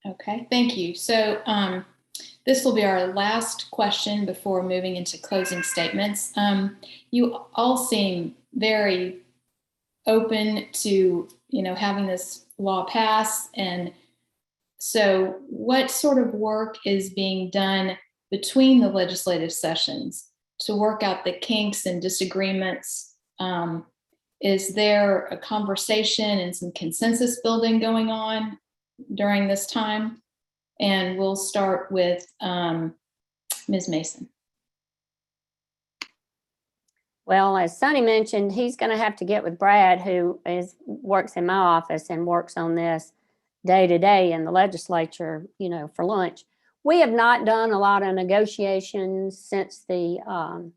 Okay, thank you. So this will be our last question before moving into closing statements. You all seem very open to, you know, having this law pass. And so what sort of work is being done between the legislative sessions to work out the kinks and disagreements? Is there a conversation and some consensus building going on during this time? And we'll start with Ms. Mason. Well, as Sonny mentioned, he's going to have to get with Brad, who works in my office and works on this day to day in the legislature, you know, for lunch. We have not done a lot of negotiations since the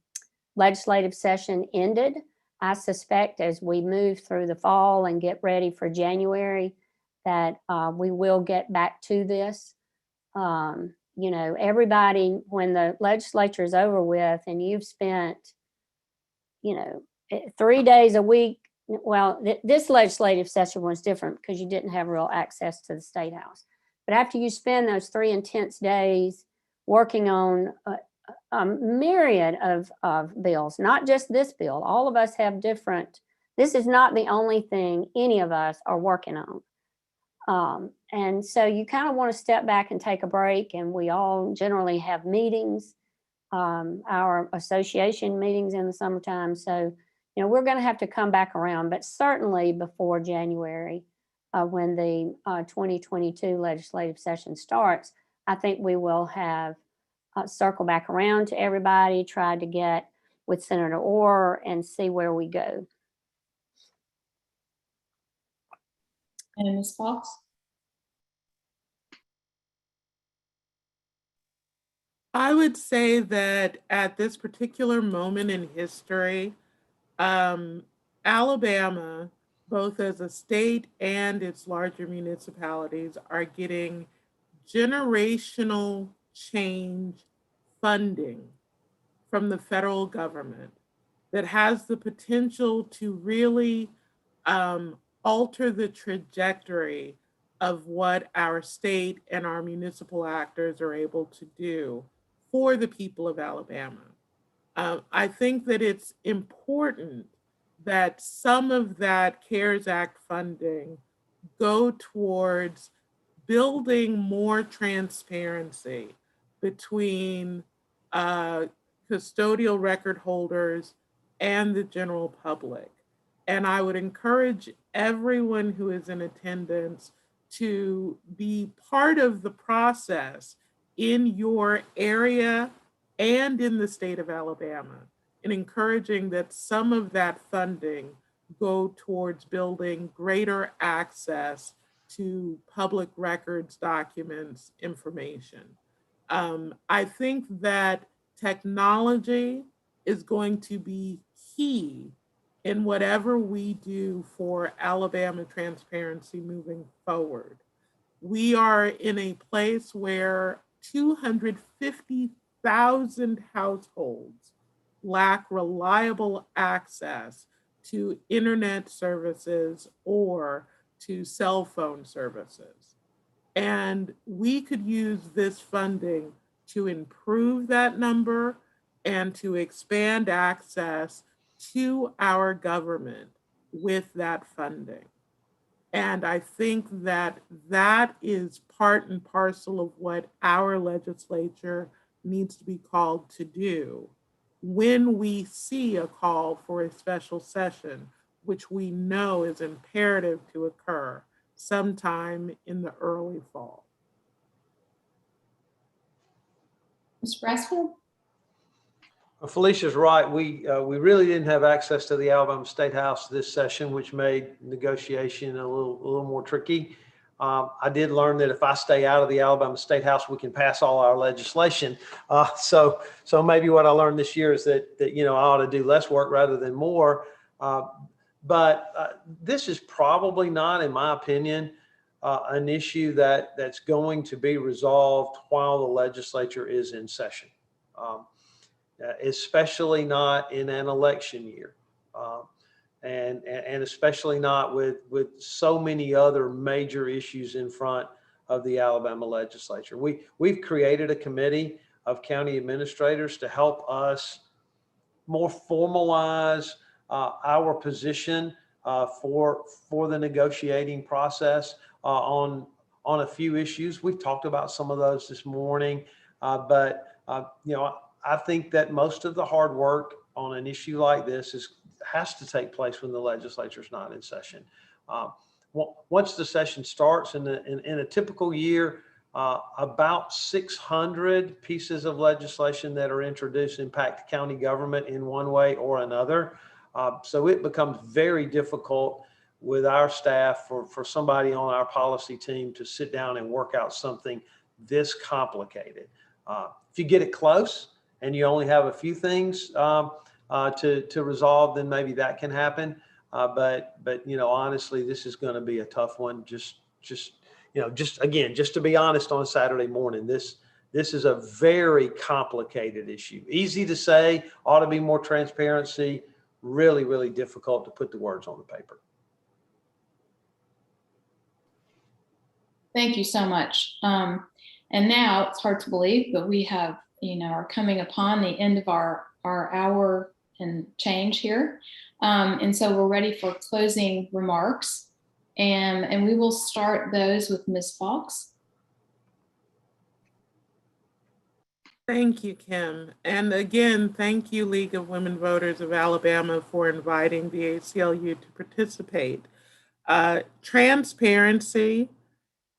legislative session ended. I suspect as we move through the fall and get ready for January, that we will get back to this. You know, everybody, when the legislature is over with and you've spent, you know, 3 days a week. Well, this legislative session was different because you didn't have real access to the State House. But after you spend those 3 intense days working on a myriad of bills, not just this bill, all of us have different, this is not the only thing any of us are working on. And so you kind of want to step back and take a break. And we all generally have meetings, our association meetings in the summertime. So, you know, we're going to have to come back around, but certainly before January, when the 2022 legislative session starts, I think we will have circle back around to everybody, try to get with Senator Orr and see where we go. And Ms. Fox? I would say that at this particular moment in history, Alabama, both as a state and its larger municipalities, are getting generational change funding from the federal government that has the potential to really alter the trajectory of what our state and our municipal actors are able to do for the people of Alabama. I think that it's important that some of that CARES Act funding go towards building more transparency between custodial record holders and the general public. And I would encourage everyone who is in attendance to be part of the process in your area and in the state of Alabama, and encouraging that some of that funding go towards building greater access to public records, documents, information. I think that technology is going to be key in whatever we do for Alabama transparency moving forward. We are in a place where 250,000 households lack reliable access to internet services or to cell phone services. And we could use this funding to improve that number and to expand access to our government with that funding. And I think that that is part and parcel of what our legislature needs to be called to do when we see a call for a special session, which we know is imperative to occur sometime in the early fall. Ms. Brassfield? Felicia's right. We really didn't have access to the Alabama State House this session, which made negotiation a little more tricky. I did learn that if I stay out of the Alabama State House, we can pass all our legislation. So maybe what I learned this year is that I ought to do less work rather than more. But this is probably not, in my opinion, an issue that's going to be resolved while the legislature is in session, especially not in an election year. And especially not with so many other major issues in front of the Alabama legislature. We've created a committee of county administrators to help us more formalize our position for the negotiating process on a few issues. We've talked about some of those this morning, but I think that most of the hard work on an issue like this has to take place when the legislature is not in session. Once the session starts in a typical year, about 600 pieces of legislation that are introduced impact county government in one way or another. So it becomes very difficult with our staff for somebody on our policy team to sit down and work out something this complicated. If you get it close and you only have a few things to resolve, then maybe that can happen. But honestly, this is going to be a tough one. Just to be honest, on a Saturday morning, this is a very complicated issue. Easy to say, ought to be more transparency. Really, really difficult to put the words on the paper. Thank you so much. And now it's hard to believe, but we have, are coming upon the end of our hour and change here. And so we're ready for closing remarks. And we will start those with Ms. Fox. Thank you, Kim. And again, thank you, League of Women Voters of Alabama, for inviting the ACLU to participate. Transparency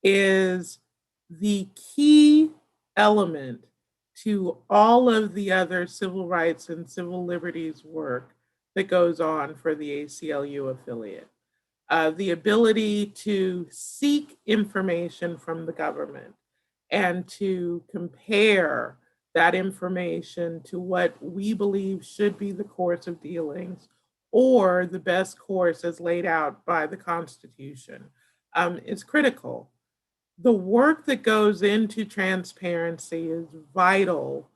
is the key element to all of the other civil rights and civil liberties work that goes on for the ACLU affiliate. The ability to seek information from the government and to compare that information to what we believe should be the course of dealings or the best course as laid out by the Constitution is critical. The work that goes into transparency is vital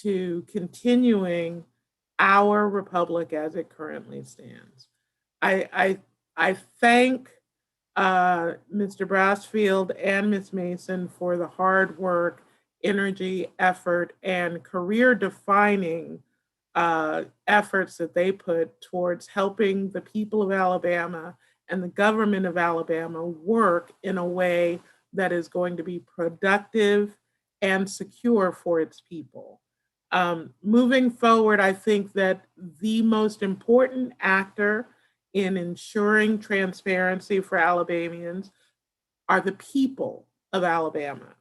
to continuing our republic as it currently stands. I thank Mr. Brassfield and Ms. Mason for the hard work, energy, effort, and career-defining efforts that they put towards helping the people of Alabama and the government of Alabama work in a way that is going to be productive and secure for its people. Moving forward, I think that the most important actor in ensuring transparency for Alabamians are the people of Alabama,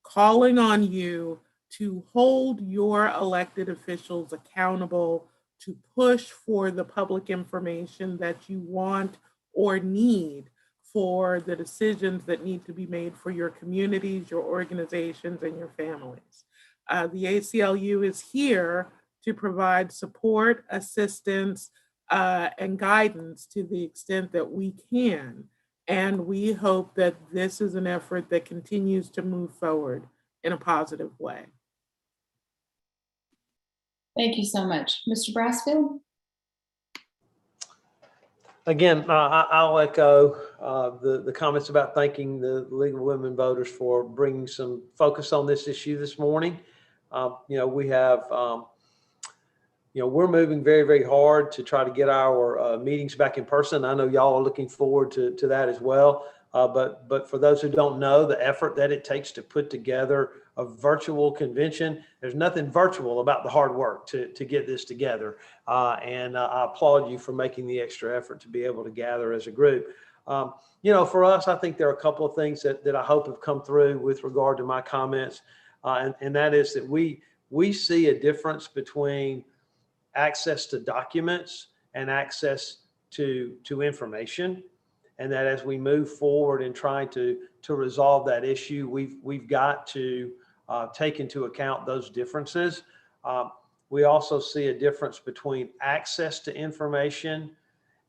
calling on you to hold your elected officials accountable, to push for the public information that you want or need for the decisions that need to be made for your communities, your organizations, and your families. The ACLU is here to provide support, assistance, and guidance to the extent that we can. And we hope that this is an effort that continues to move forward in a positive way. Thank you so much. Mr. Brassfield? Again, I'll echo the comments about thanking the League of Women Voters for bringing some focus on this issue this morning. We have, we're moving very, very hard to try to get our meetings back in person. I know y'all are looking forward to that as well. But for those who don't know the effort that it takes to put together a virtual convention, there's nothing virtual about the hard work to get this together. And I applaud you for making the extra effort to be able to gather as a group. For us, I think there are a couple of things that I hope have come through with regard to my comments. And that is that we see a difference between access to documents and access to information. and that as we move forward in trying to resolve that issue, we've got to take into account those differences. We also see a difference between access to information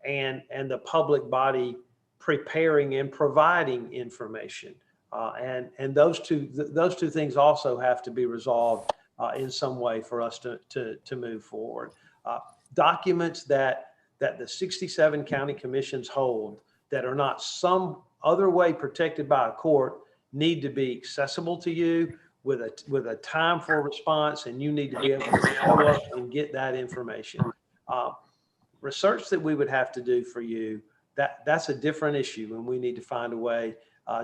and the public body preparing and providing information. And those two things also have to be resolved in some way for us to move forward. Documents that the 67 county commissions hold that are not some other way protected by a court need to be accessible to you with a time for response, and you need to be able to show up and get that information. Research that we would have to do for you, that's a different issue, and we need to find a way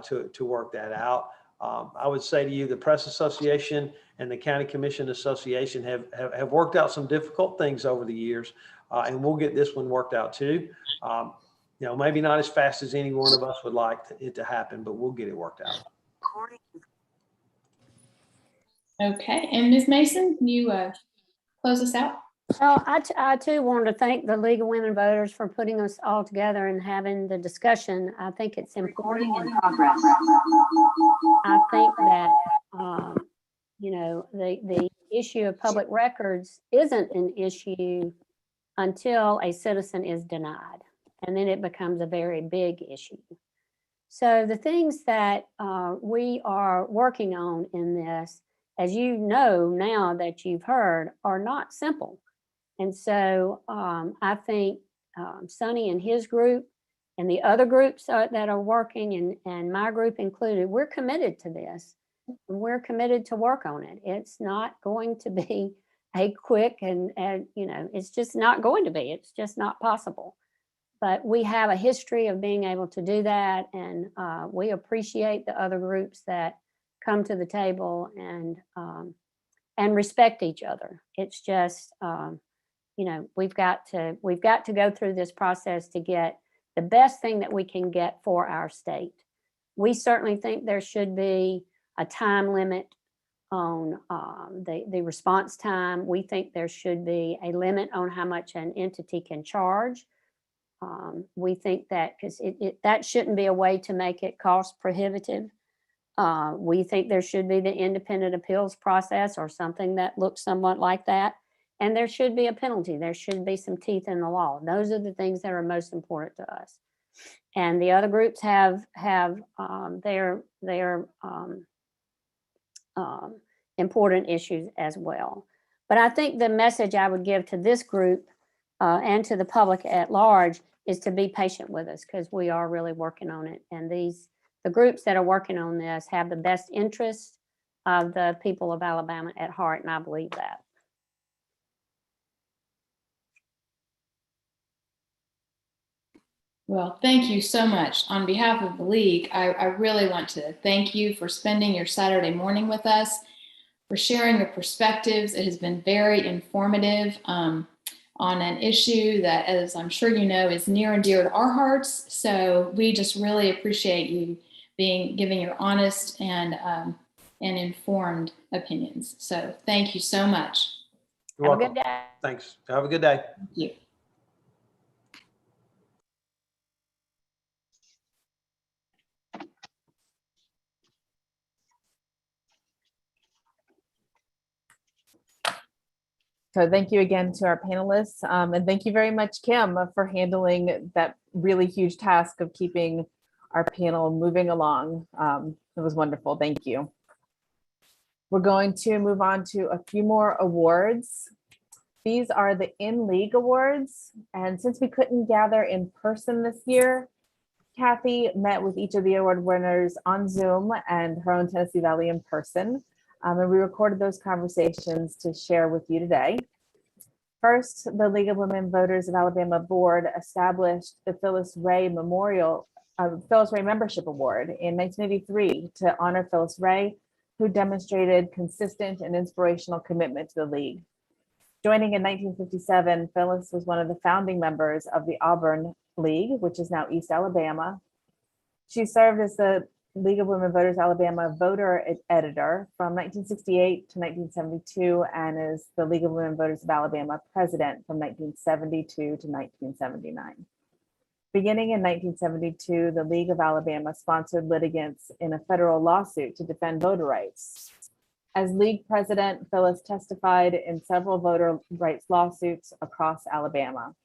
to work that out. I would say to you, the Press Association and the County Commission Association have worked out some difficult things over the years, and we'll get this one worked out too. Maybe not as fast as any one of us would like it to happen, but we'll get it worked out. Okay, and Ms. Mason, can you close us out? Well, I too wanted to thank the League of Women Voters for putting us all together and having the discussion. I think it's important. I think that, the issue of public records isn't an issue until a citizen is denied, and then it becomes a very big issue. So the things that we are working on in this, as you know now that you've heard, are not simple. And so I think Sonny and his group and the other groups that are working, and my group included, we're committed to this. And we're committed to work on it. It's not going to be a quick and it's just not going to be. It's just not possible. But we have a history of being able to do that, and we appreciate the other groups that come to the table and respect each other. It's just we've got to go through this process to get the best thing that we can get for our state. We certainly think there should be a time limit on the response time. We think there should be a limit on how much an entity can charge. We think that because that shouldn't be a way to make it cost prohibitive. We think there should be the independent appeals process or something that looks somewhat like that. And there should be a penalty. There should be some teeth in the law. Those are the things that are most important to us. And the other groups have their important issues as well. But I think the message I would give to this group and to the public at large is to be patient with us, because we are really working on it. And the groups that are working on this have the best interests of the people of Alabama at heart, and I believe that. Well, thank you so much. On behalf of the League, I really want to thank you for spending your Saturday morning with us, for sharing your perspectives. It has been very informative on an issue that, as I'm sure you know, is near and dear to our hearts. So we just really appreciate you giving your honest and informed opinions. So thank you so much. You're welcome. Have a good day. Thanks. Have a good day. Thank you. So thank you again to our panelists. And thank you very much, Kim, for handling that really huge task of keeping our panel moving along. It was wonderful. Thank you. We're going to move on to a few more awards. These are the In-League Awards. And since we couldn't gather in person this year, Kathy met with each of the award winners on Zoom and her own Tennessee Valley in person. And we recorded those conversations to share with you today. First, the League of Women Voters of Alabama Board established the Phyllis Ray Membership Award in 1983 to honor Phyllis Ray, who demonstrated consistent and inspirational commitment to the League. Joining in 1957, Phyllis was one of the founding members of the Auburn League, which is now East Alabama. She served as the League of Women Voters Alabama voter editor from 1968 to 1972, and is the League of Women Voters of Alabama president from 1972 to 1979. Beginning in 1972, the League of Alabama sponsored litigants in a federal lawsuit to defend voter rights. As League president, Phyllis testified in several voter rights lawsuits across Alabama.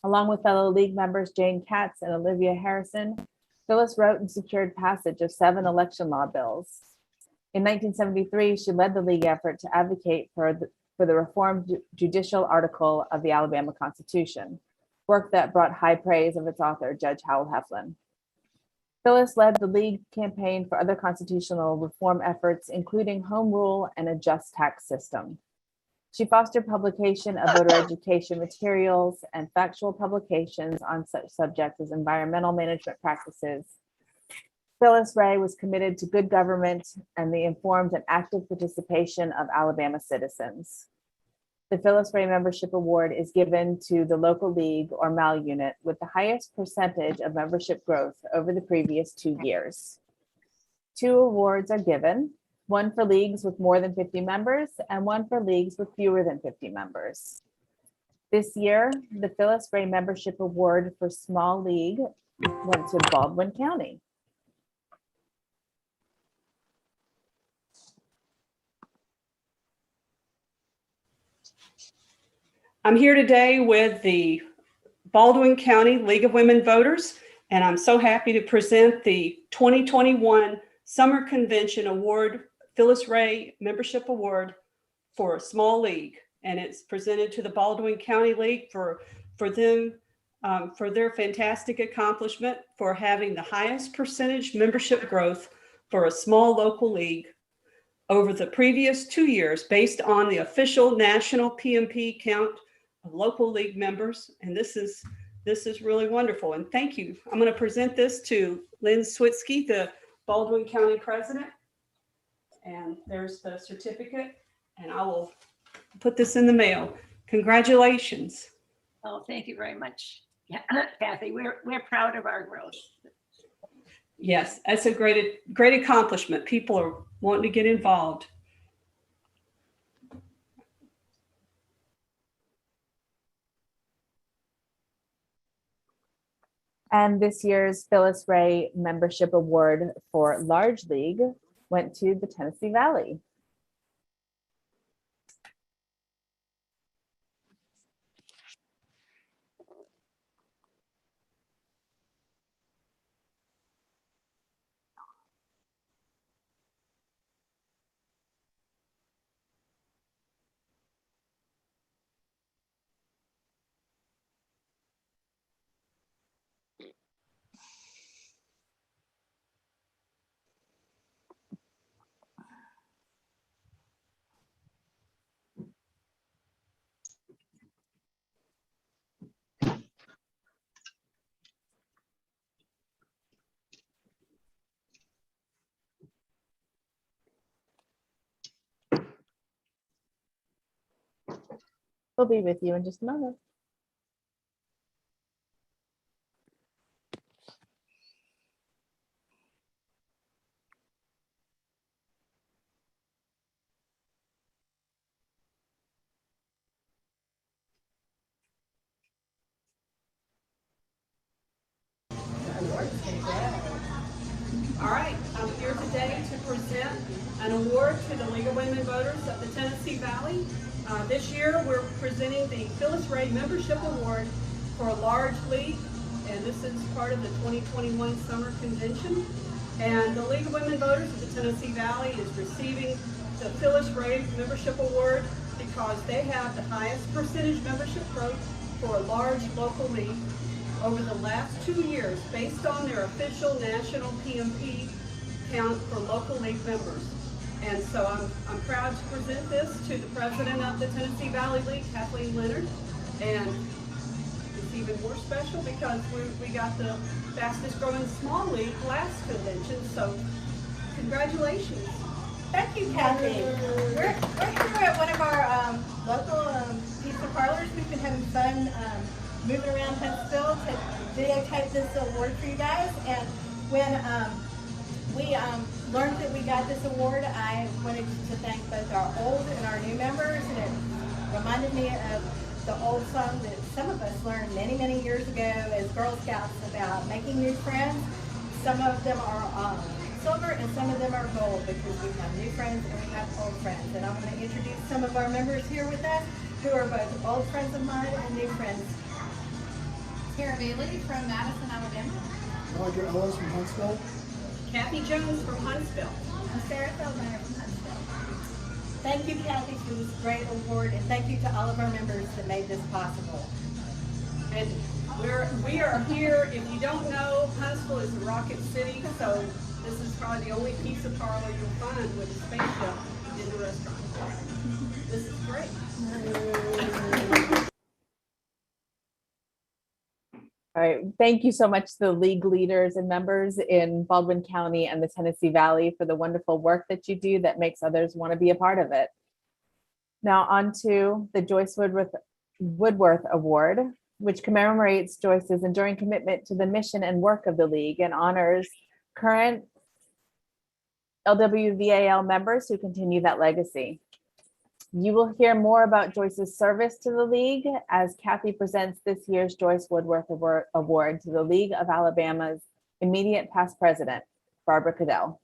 Along with fellow League members Jane Katz and Olivia Harrison, Phyllis wrote and secured passage of 7 election law bills. In 1973, she led the League effort to advocate for the reformed judicial article of the Alabama Constitution, work that brought high praise of its author, Judge Howell Heflin. Phyllis led the League campaign for other constitutional reform efforts, including home rule and a just tax system. She fostered publication of voter education materials and factual publications on such subjects as environmental management practices. Phyllis Ray was committed to good government and the informed and active participation of Alabama citizens. The Phyllis Ray Membership Award is given to the local league or MAL unit with the highest percentage of membership growth over the previous 2 years. 2 awards are given, one for leagues with more than 50 members and one for leagues with fewer than 50 members. This year, the Phyllis Ray Membership Award for Small League went to Baldwin County. I'm here today with the Baldwin County League of Women Voters, and I'm so happy to present the 2021 Summer Convention Award, Phyllis Ray Membership Award for a Small League. And it's presented to the Baldwin County League for their fantastic accomplishment for having the highest percentage membership growth for a small local league over the previous 2 years based on the official national PMP count of local league members. And this is really wonderful. And thank you. I'm going to present this to Lynn Switsky, the Baldwin County president. And there's the certificate, and I will put this in the mail. Congratulations. Oh, thank you very much. Yeah, Kathy, we're proud of our growth. Yes, that's a great accomplishment. People are wanting to get involved. And this year's Phyllis Ray Membership Award for Large League went to the Tennessee Valley. We'll be with you in just a moment. All right, I'm here today to present an award to the League of Women Voters of the Tennessee Valley. This year, we're presenting the Phyllis Ray Membership Award for a large league, and this is part of the 2021 Summer Convention. And the League of Women Voters of the Tennessee Valley is receiving the Phyllis Ray Membership Award because they have the highest percentage membership growth for a large local league over the last 2 years based on their official national PMP count for local league members. And so I'm proud to present this to the president of the Tennessee Valley League, Kathleen Leonard. And it's even more special because we got the fastest growing small league last convention. So congratulations. Thank you, Kathy. We're here at one of our local pizza parlors. We've been having fun moving around Huntsville to videotape this award for you guys. And when we learned that we got this award, I wanted to thank both our old and our new members, and it reminded me of the old song that some of us learned many, many years ago as Girl Scouts about making new friends. Some of them are silver and some of them are gold because we have new friends and we have old friends. And I want to introduce some of our members here with us who are both old friends of mine and new friends. Tara Bailey from Madison, Alabama. Roger Ellis from Huntsville. Kathy Jones from Huntsville. I'm Sarah Feldmeyer from Huntsville. Thank you, Kathy, for this great award, and thank you to all of our members that made this possible. And we are here. If you don't know, Huntsville is a rocket city, so this is probably the only pizza parlor you'll find with a spaceship in the restaurant. This is great. All right, thank you so much to the league leaders and members in Baldwin County and the Tennessee Valley for the wonderful work that you do that makes others want to be a part of it. Now on to the Joyce Woodworth Award, which commemorates Joyce's enduring commitment to the mission and work of the league and honors current LWVAL members who continue that legacy. You will hear more about Joyce's service to the league as Kathy presents this year's Joyce Woodworth Award to the League of Alabama's immediate past president, Barbara Cadell.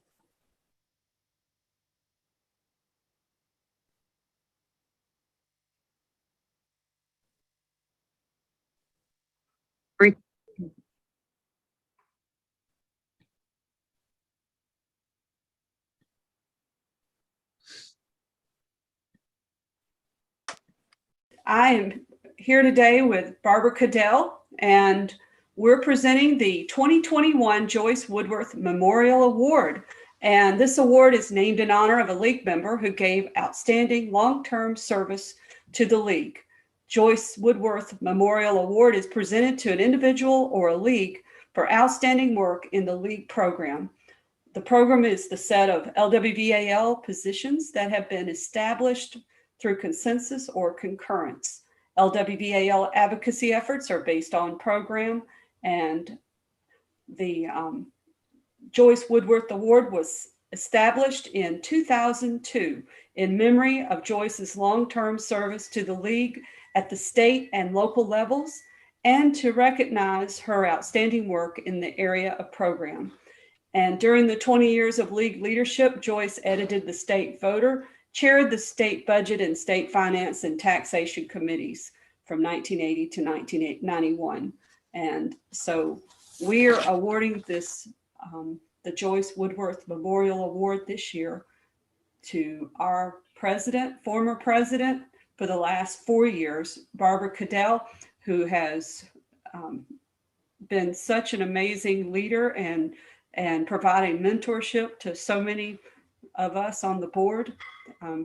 I am here today with Barbara Cadell, and we're presenting the 2021 Joyce Woodworth Memorial Award. And this award is named in honor of a league member who gave outstanding long-term service to the league. Joyce Woodworth Memorial Award is presented to an individual or a league for outstanding work in the league program. The program is the set of LWVAL positions that have been established through consensus or concurrence. LWVAL advocacy efforts are based on program, and the Joyce Woodworth Award was established in 2002 in memory of Joyce's long-term service to the league at the state and local levels, and to recognize her outstanding work in the area of program. And during the 20 years of league leadership, Joyce edited the State Voter, chaired the state budget and state finance and taxation committees from 1980 to 1991. And so we are awarding this, the Joyce Woodworth Memorial Award this year to our president, former president for the last 4 years, Barbara Cadell, who has been such an amazing leader and providing mentorship to so many of us on the board.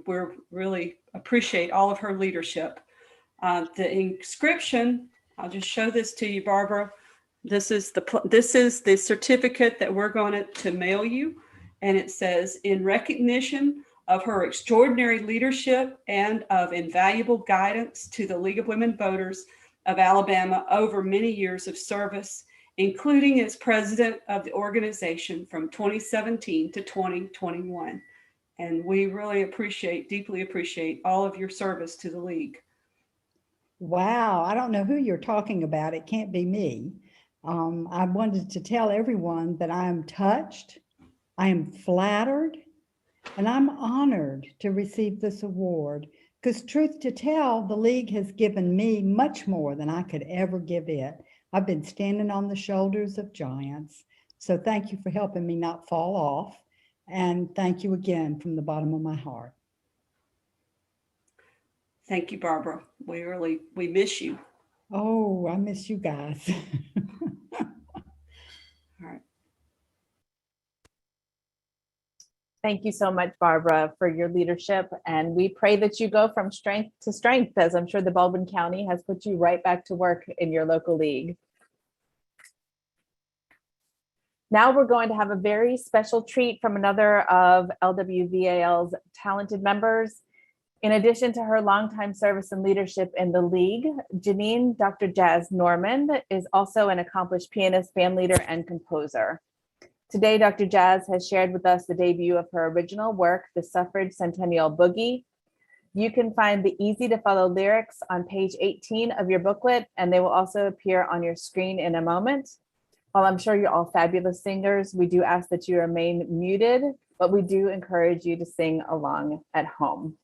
We really appreciate all of her leadership. The inscription, I'll just show this to you, Barbara. This is the certificate that we're going to mail you. And it says, in recognition of her extraordinary leadership and of invaluable guidance to the League of Women Voters of Alabama over many years of service, including as president of the organization from 2017 to 2021. And we really deeply appreciate all of your service to the league. Wow, I don't know who you're talking about. It can't be me. I wanted to tell everyone that I am touched, I am flattered, and I'm honored to receive this award, because truth to tell, the league has given me much more than I could ever give it. I've been standing on the shoulders of giants. So thank you for helping me not fall off. And thank you again from the bottom of my heart. Thank you, Barbara. We miss you. Oh, I miss you guys. All right. Thank you so much, Barbara, for your leadership. And we pray that you go from strength to strength, as I'm sure the Baldwin County has put you right back to work in your local league. Now we're going to have a very special treat from another of LWVAL's talented members. In addition to her longtime service and leadership in the league, Janine Dr. Jazz Norman is also an accomplished pianist, band leader, and composer. Today, Dr. Jazz has shared with us the debut of her original work, The Suffrage Centennial Boogie. You can find the easy to follow lyrics on page 18 of your booklet, and they will also appear on your screen in a moment. While I'm sure you're all fabulous singers, we do ask that you remain muted, but we do encourage you to sing along at home.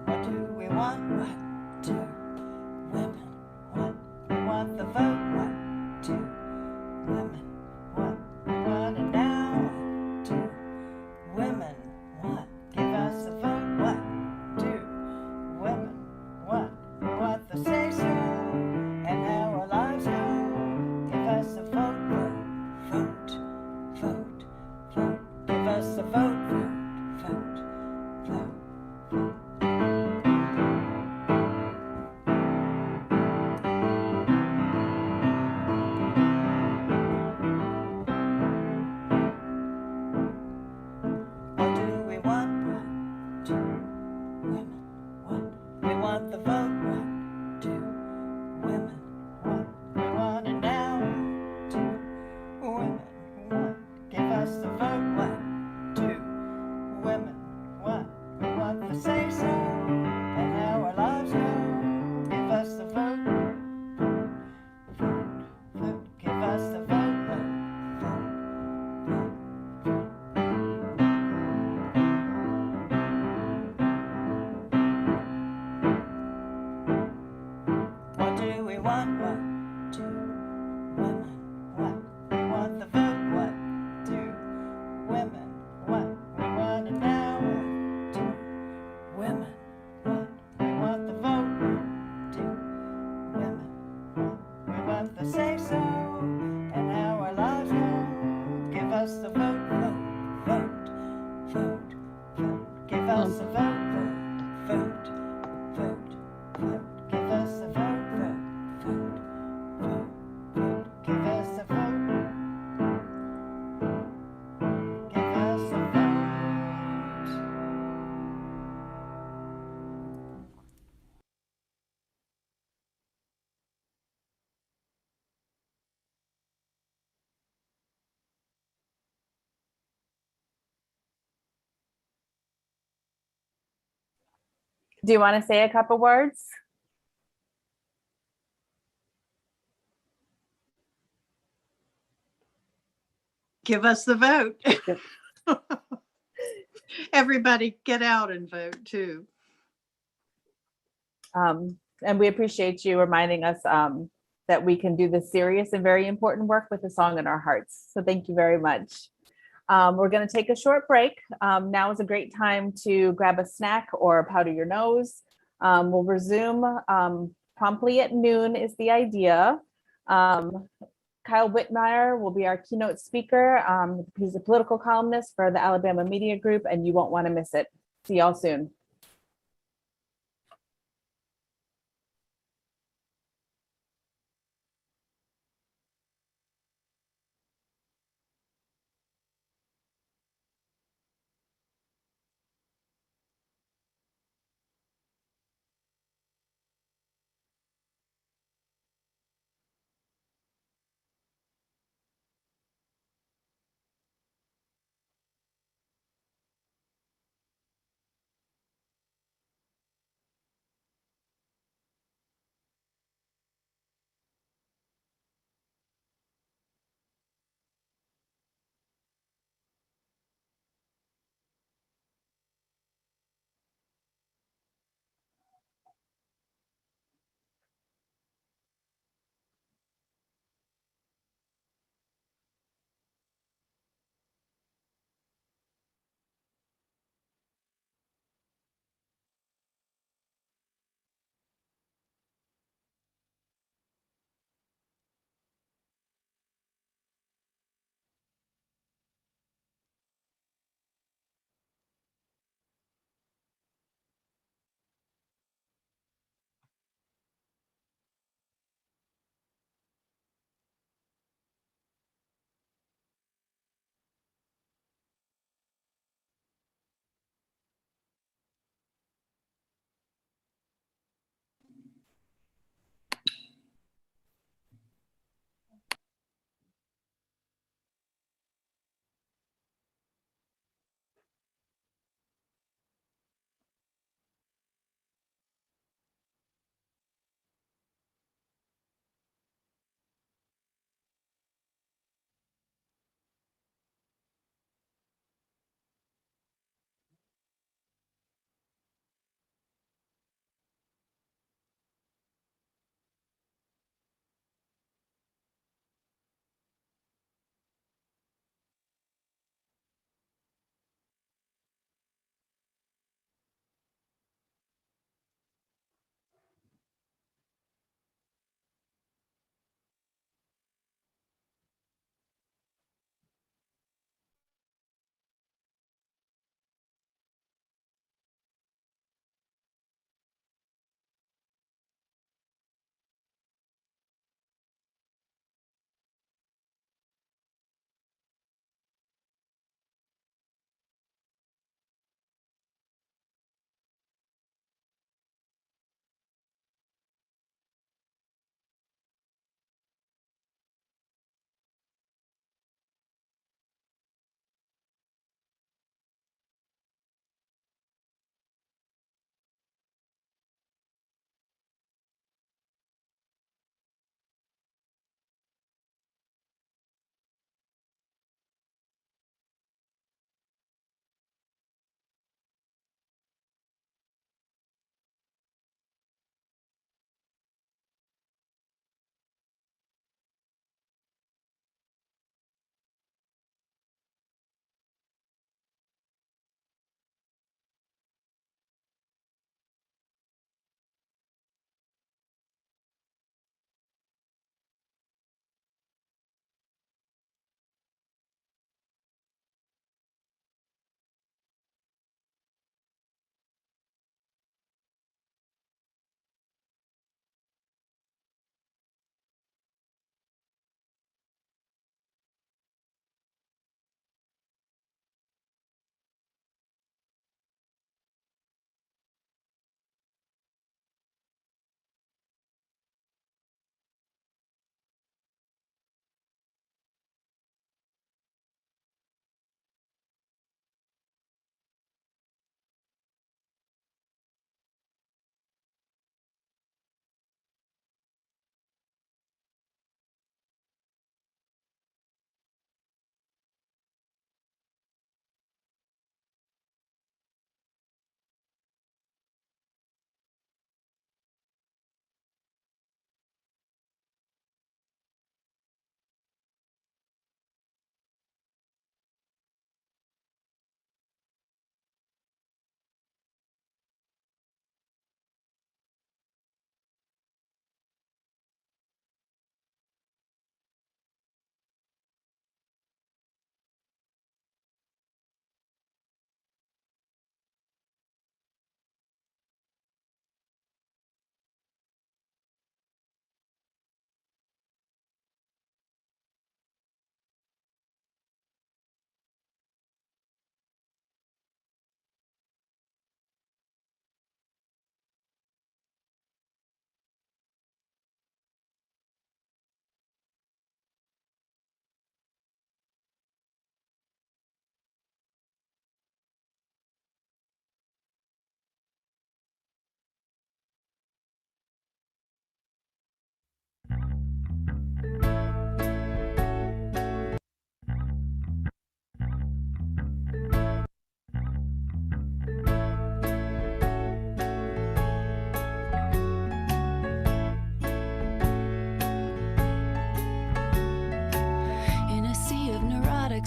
What do we want? What do women want? We want the vote. What do women want? We want it now. What do women want? Give us the vote. What do women want? We want the say so and how our lives go. Give us the vote. Vote, vote, vote, vote. Give us the vote. Vote, vote, vote, vote. What do we want? What do women want? We want the vote. What do women want? We want it now. What do women want? Give us the vote. What do women want? We want the say so and how our lives go. Give us the vote. Vote, vote. Give us the vote. Vote, vote, vote, vote. What do we want? What do women want? We want the vote. What do women want? We want it now. What do women want? We want the vote. What do women want? We want the say so and how our lives go. Give us the vote. Vote, vote, vote, vote. Give us the vote. Vote, vote, vote, vote. Give us the vote. Vote, vote, vote, vote. Give us the vote. Give us the vote. Do you want to say a couple words? Give us the vote. Everybody get out and vote too. And we appreciate you reminding us that we can do this serious and very important work with a song in our hearts. So thank you very much. We're going to take a short break. Now is a great time to grab a snack or powder your nose. We'll resume promptly at noon is the idea. Kyle Whitmire will be our keynote speaker. He's a political columnist for the Alabama Media Group, and you won't want to miss it. See y'all soon.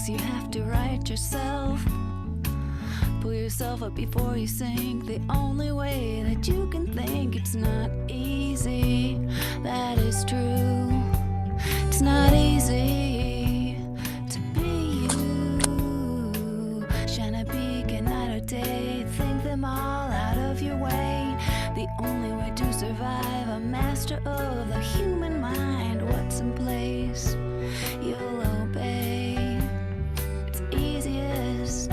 books you have to write yourself. Pull yourself up before you sink. The only way that you can think. It's not easy, that is true. It's not easy to be you. Shine a beacon night or day. Think them all out of your way. The only way to survive, a master of the human mind. What's in place, you'll obey. It's easiest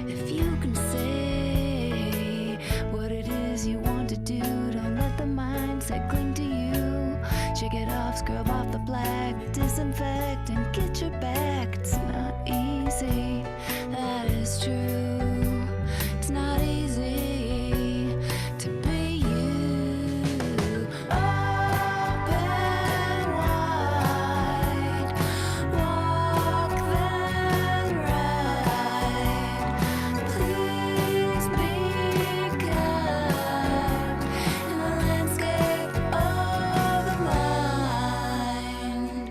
if you can say what it is you want to do. Don't let the mindset cling to you. Shake it off, scrub off the black, disinfect and get your back. It's not easy, that is true. It's not easy to be you. Open wide, walk then right. Please be kind in the landscape of the mind.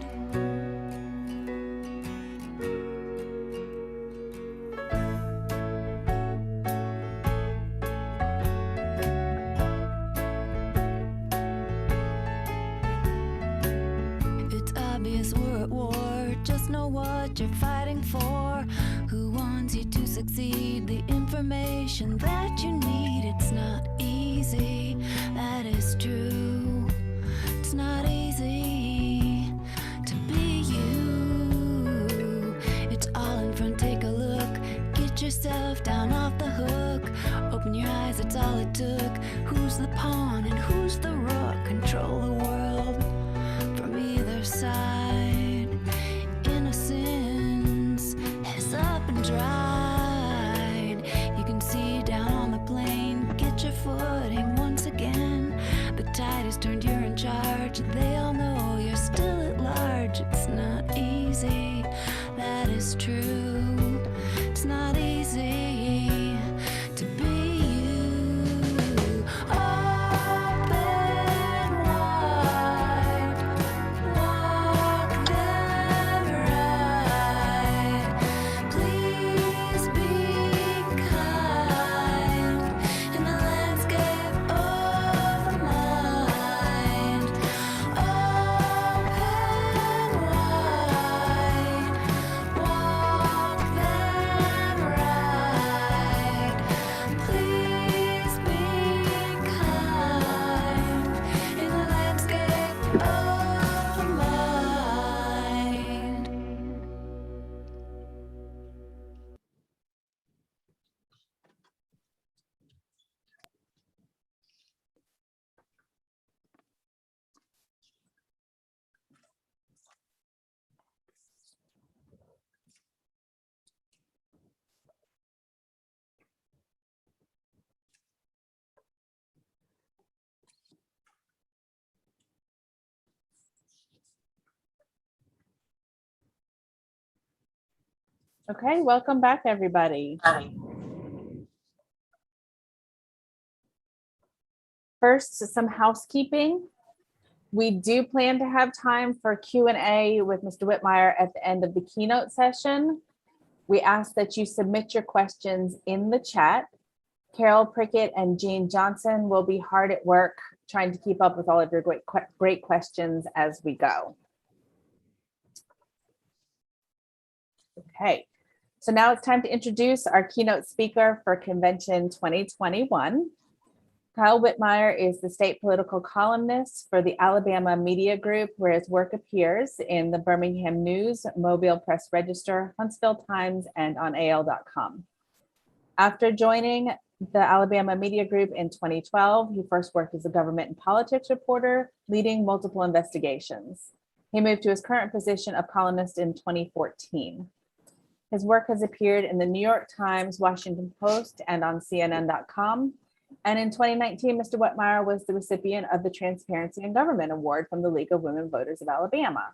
It's obvious we're at war. Just know what you're fighting for. Who wants you to succeed? The information that you need. It's not easy, that is true. It's not easy to be you. It's all in front, take a look. Get yourself down off the hook. Open your eyes, it's all it took. Who's the pawn and who's the rook? Control the world from either side. Innocence has up and dried. You can see down on the plain. Get your footing once again. The tide has turned, you're in charge. They all know you're still at large. It's not easy, that is true. It's not easy to be you. Open wide, walk them right. Please be kind in the landscape of the mind. Open wide, walk them right. Please be kind in the landscape of the mind. Okay, welcome back, everybody. First, some housekeeping. We do plan to have time for Q&A with Mr. Whitmire at the end of the keynote session. We ask that you submit your questions in the chat. Carol Prickett and Jean Johnson will be hard at work trying to keep up with all of your great questions as we go. Okay, so now it's time to introduce our keynote speaker for Convention 2021. Kyle Whitmire is the state political columnist for the Alabama Media Group, where his work appears in the Birmingham News, Mobile Press Register, Huntsville Times, and on AL.com. After joining the Alabama Media Group in 2012, he first worked as a government and politics reporter, leading multiple investigations. He moved to his current position of columnist in 2014. His work has appeared in the New York Times, Washington Post, and on CNN.com. And in 2019, Mr. Whitmire was the recipient of the Transparency in Government Award from the League of Women Voters of Alabama.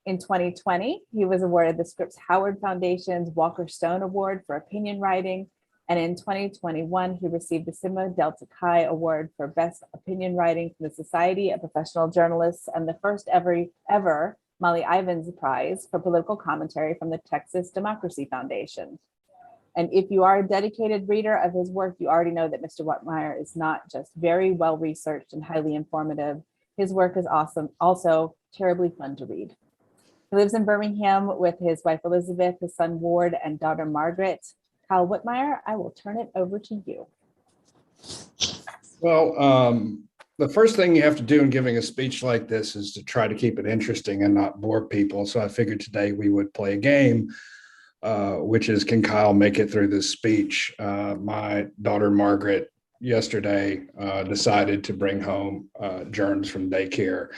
In 2020, he was awarded the Scripps Howard Foundation's Walker Stone Award for opinion writing. And in 2021, he received the Sigma Delta Chi Award for Best Opinion Writing from the Society of Professional Journalists and the first ever Molly Ivins Prize for political commentary from the Texas Democracy Foundation. And if you are a dedicated reader of his work, you already know that Mr. Whitmire is not just very well researched and highly informative. His work is awesome, also terribly fun to read. He lives in Birmingham with his wife Elizabeth, his son Ward, and daughter Margaret. Kyle Whitmire, I will turn it over to you. Well, the first thing you have to do in giving a speech like this is to try to keep it interesting and not bore people. So I figured today we would play a game, which is, can Kyle make it through this speech? My daughter Margaret yesterday decided to bring home germs from daycare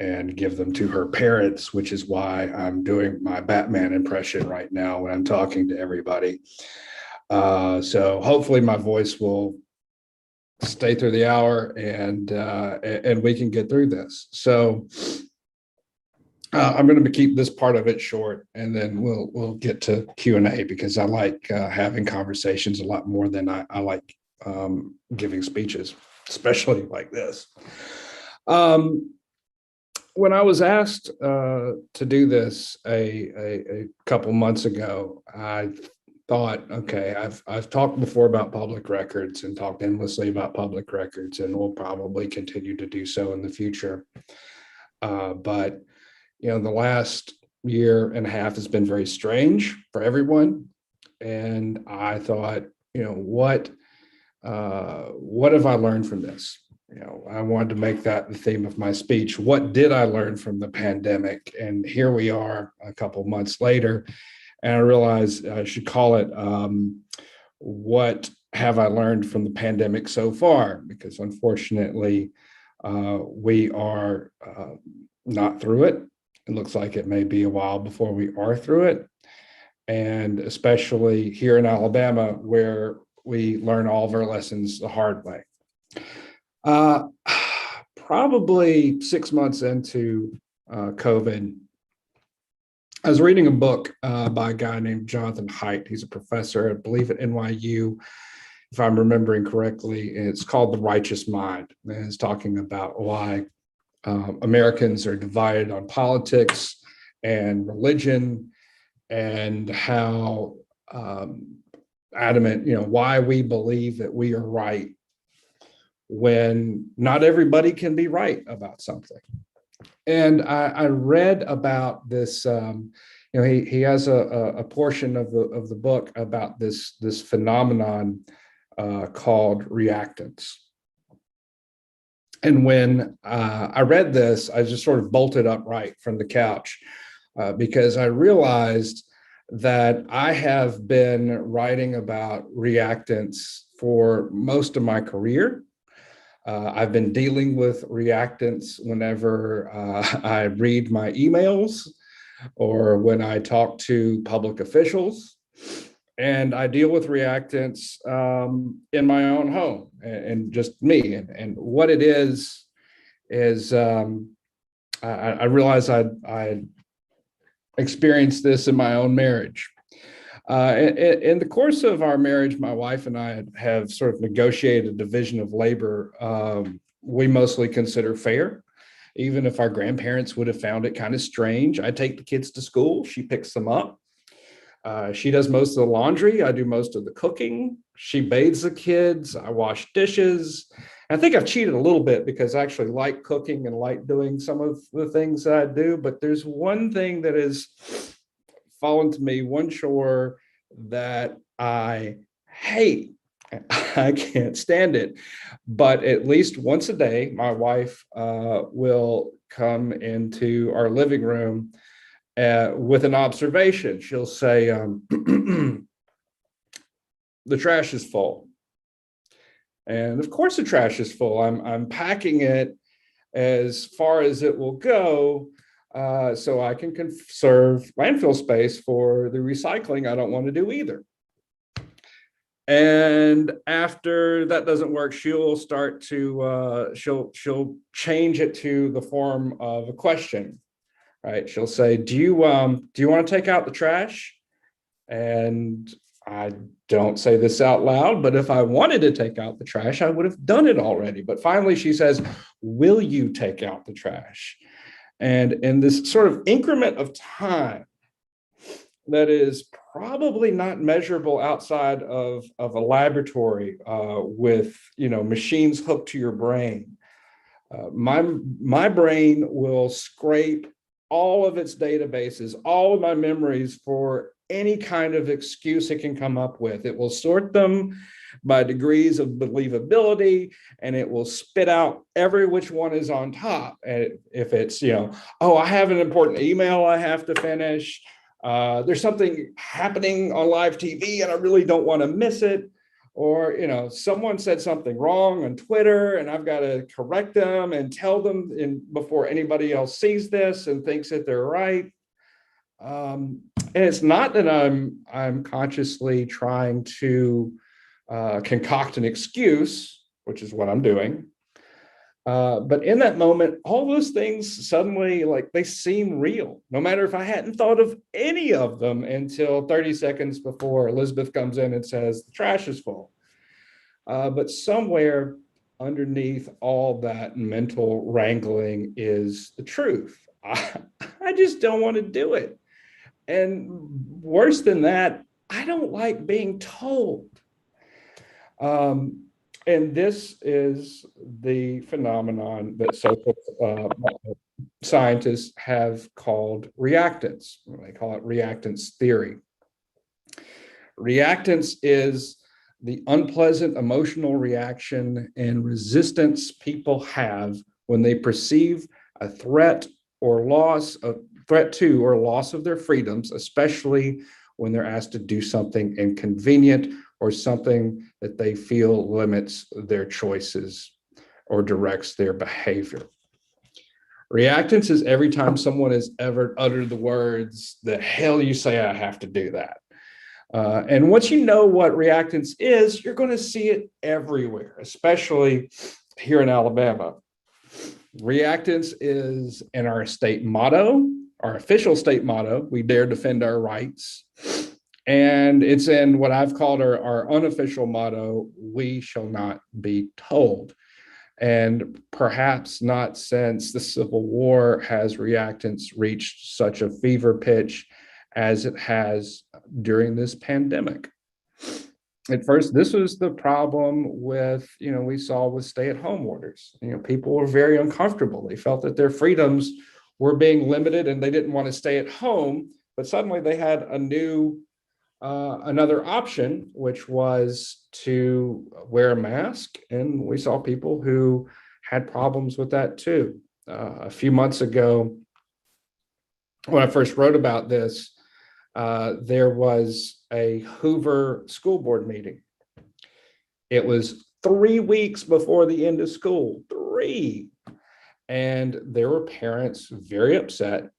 and give them to her parents, which is why I'm doing my Batman impression right now when I'm talking to everybody. So hopefully my voice will stay through the hour and we can get through this. So I'm going to keep this part of it short, and then we'll get to Q&A, because I like having conversations a lot more than I like giving speeches, especially like this. When I was asked to do this a couple months ago, I thought, okay, I've talked before about public records and talked endlessly about public records, and will probably continue to do so in the future. But the last year and a half has been very strange for everyone, and I thought, what have I learned from this? I wanted to make that the theme of my speech. What did I learn from the pandemic? And here we are a couple months later, and I realized I should call it, what have I learned from the pandemic so far? Because unfortunately, we are not through it. It looks like it may be a while before we are through it. And especially here in Alabama, where we learn all of our lessons the hard way. Probably 6 months into COVID, I was reading a book by a guy named Jonathan Haidt. He's a professor, I believe, at NYU, if I'm remembering correctly. It's called The Righteous Mind. And it's talking about why Americans are divided on politics and religion, and how adamant, why we believe that we are right when not everybody can be right about something. And I read about this, he has a portion of the book about this phenomenon called reactance. And when I read this, I just sort of bolted upright from the couch because I realized that I have been writing about reactance for most of my career. I've been dealing with reactance whenever I read my emails or when I talk to public officials. And I deal with reactance in my own home and just me. And what it is I realized I experienced this in my own marriage. In the course of our marriage, my wife and I have sort of negotiated a division of labor we mostly consider fair, even if our grandparents would have found it kind of strange. I take the kids to school, she picks them up. She does most of the laundry, I do most of the cooking. She bathes the kids, I wash dishes. I think I've cheated a little bit because I actually like cooking and like doing some of the things that I do, but there's one thing that has fallen to me, one chore that I hate. I can't stand it. But at least once a day, my wife will come into our living room with an observation. She'll say, the trash is full. And of course the trash is full. I'm packing it as far as it will go so I can conserve landfill space for the recycling I don't want to do either. And after that doesn't work, she'll start to, she'll change it to the form of a question, right? She'll say, do you want to take out the trash? And I don't say this out loud, but if I wanted to take out the trash, I would have done it already. But finally she says, will you take out the trash? And in this sort of increment of time that is probably not measurable outside of a laboratory with machines hooked to your brain, my brain will scrape all of its databases, all of my memories for any kind of excuse it can come up with. It will sort them by degrees of believability, and it will spit out every which one is on top. And if it's, oh, I have an important email I have to finish. There's something happening on live TV and I really don't want to miss it. Or, someone said something wrong on Twitter and I've got to correct them and tell them before anybody else sees this and thinks that they're right. And it's not that I'm consciously trying to concoct an excuse, which is what I'm doing. But in that moment, all those things suddenly, they seem real, no matter if I hadn't thought of any of them until 30 seconds before Elizabeth comes in and says, the trash is full. But somewhere underneath all that mental wrangling is the truth. I just don't want to do it. And worse than that, I don't like being told. And this is the phenomenon that social scientists have called reactance. They call it reactance theory. Reactance is the unpleasant emotional reaction and resistance people have when they perceive a threat or loss of their freedoms, especially when they're asked to do something inconvenient or something that they feel limits their choices or directs their behavior. Reactance is every time someone has ever uttered the words, the hell you say I have to do that. And once you know what reactance is, you're going to see it everywhere, especially here in Alabama. Reactance is in our state motto, our official state motto, we dare defend our rights. And it's in what I've called our unofficial motto, we shall not be told. And perhaps not since the Civil War has reactance reached such a fever pitch as it has during this pandemic. At first, this was the problem with, we saw with stay-at-home orders. People were very uncomfortable. They felt that their freedoms were being limited and they didn't want to stay at home. But suddenly they had another option, which was to wear a mask. And we saw people who had problems with that too. A few months ago, when I first wrote about this, there was a Hoover school board meeting. It was 3 weeks before the end of school, 3. And there were parents very upset,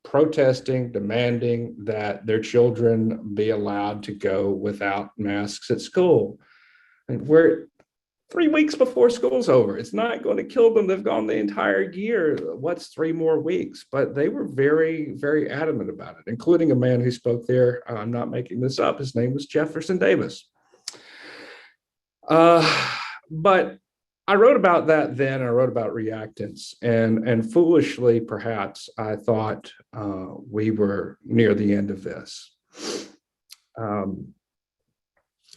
protesting, demanding that their children be allowed to go without masks at school. And we're 3 weeks before school's over. It's not going to kill them. They've gone the entire year. What's 3 more weeks? But they were very, very adamant about it, including a man who spoke there. I'm not making this up. His name was Jefferson Davis. But I wrote about that then. I wrote about reactance, and foolishly, perhaps, I thought we were near the end of this. I'm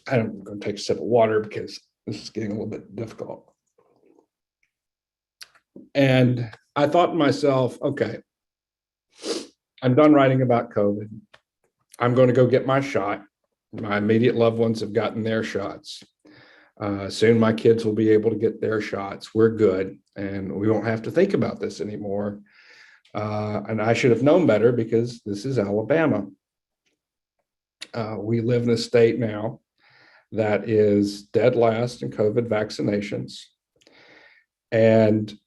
going to take a sip of water because this is getting a little bit difficult. And I thought to myself, okay, I'm done writing about COVID. I'm going to go get my shot. My immediate loved ones have gotten their shots. Soon my kids will be able to get their shots. We're good, and we won't have to think about this anymore. And I should have known better because this is Alabama. We live in a state now that is dead last in COVID vaccinations. And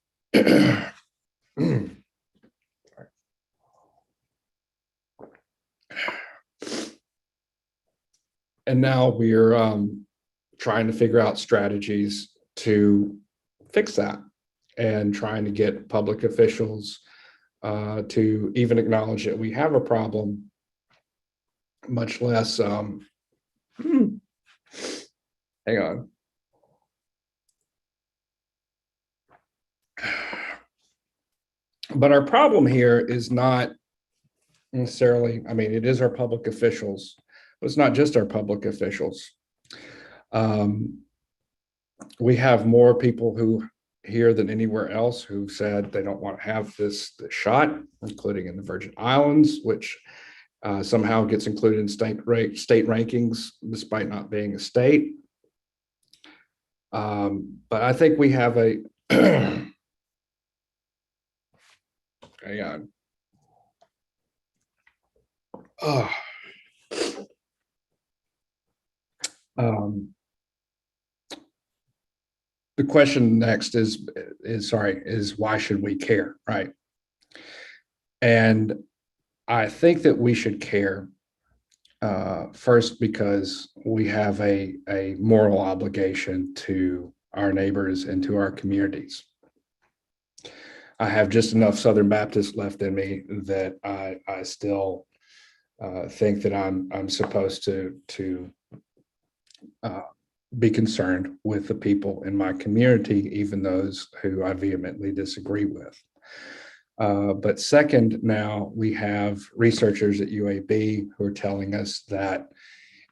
and now we're trying to figure out strategies to fix that and trying to get public officials to even acknowledge that we have a problem, much less, hang on. But our problem here is not necessarily, I mean, it is our public officials, but it's not just our public officials. We have more people who here than anywhere else who said they don't want to have this shot, including in the Virgin Islands, which somehow gets included in state rankings despite not being a state. But I think we have a hang on. The question next is why should we care, right? And I think that we should care first because we have a moral obligation to our neighbors and to our communities. I have just enough Southern Baptist left in me that I still think that I'm supposed to be concerned with the people in my community, even those who I vehemently disagree with. But second, now we have researchers at UAB who are telling us that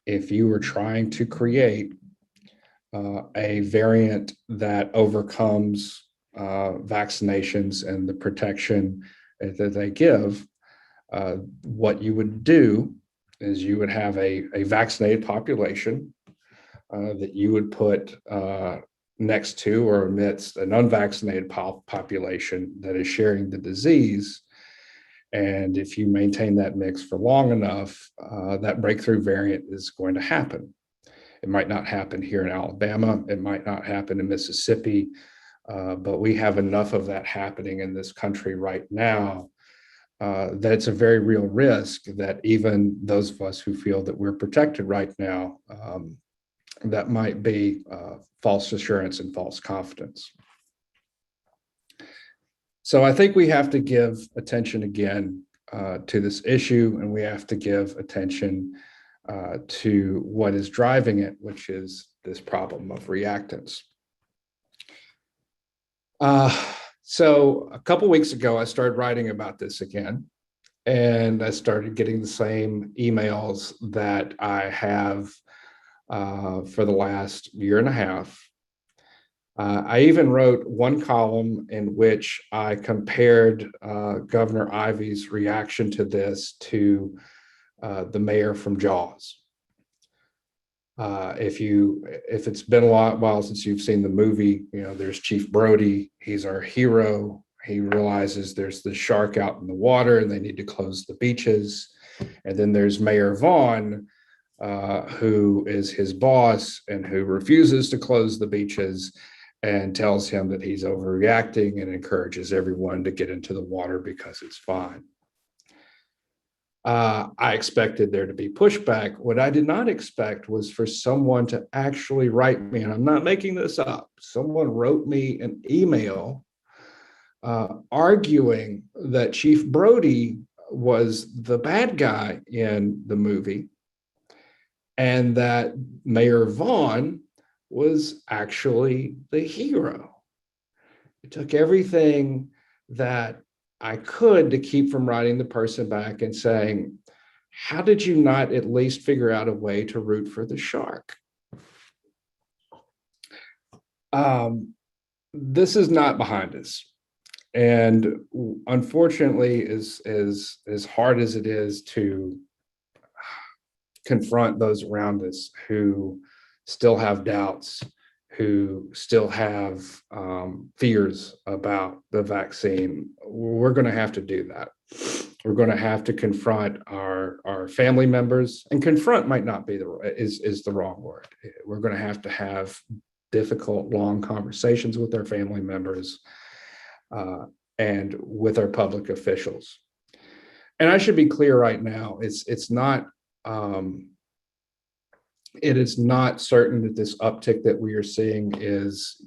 if you were trying to create a variant that overcomes vaccinations and the protection that they give, what you would do is you would have a vaccinated population that you would put next to or amidst an unvaccinated population that is sharing the disease. And if you maintain that mix for long enough, that breakthrough variant is going to happen. It might not happen here in Alabama. It might not happen in Mississippi, but we have enough of that happening in this country right now that it's a very real risk that even those of us who feel that we're protected right now, that might be false assurance and false confidence. So I think we have to give attention again to this issue, and we have to give attention to what is driving it, which is this problem of reactants. So a couple weeks ago, I started writing about this again, and I started getting the same emails that I have for the last year and a half. I even wrote one column in which I compared Governor Ivey's reaction to this to the mayor from Jaws. If it's been a while since you've seen the movie, you know, there's Chief Brody. He's our hero. He realizes there's the shark out in the water and they need to close the beaches. And then there's Mayor Vaughn, who is his boss and who refuses to close the beaches and tells him that he's overreacting and encourages everyone to get into the water because it's fine. I expected there to be pushback. What I did not expect was for someone to actually write me, and I'm not making this up, someone wrote me an email arguing that Chief Brody was the bad guy in the movie and that Mayor Vaughn was actually the hero. It took everything that I could to keep from writing the person back and saying, how did you not at least figure out a way to root for the shark? This is not behind us. And unfortunately, as hard as it is to confront those around us who still have doubts, who still have fears about the vaccine, we're going to have to do that. We're going to have to confront our family members, and confront might not be is the wrong word. We're going to have difficult, long conversations with our family members and with our public officials. And I should be clear right now, it is not certain that this uptick that we are seeing is,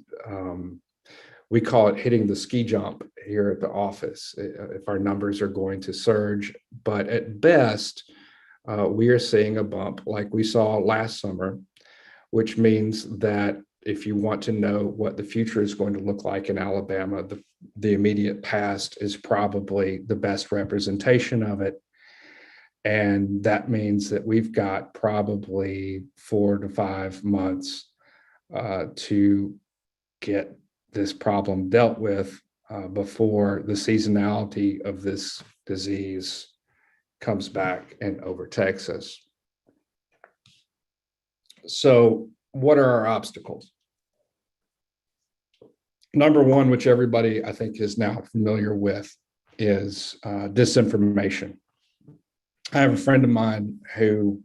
we call it hitting the ski jump here at the office, if our numbers are going to surge. But at best, we are seeing a bump like we saw last summer, which means that if you want to know what the future is going to look like in Alabama, the immediate past is probably the best representation of it. And that means that we've got probably 4 to 5 months to get this problem dealt with before the seasonality of this disease comes back and overtakes us. So what are our obstacles? Number one, which everybody I think is now familiar with, is disinformation. I have a friend of mine who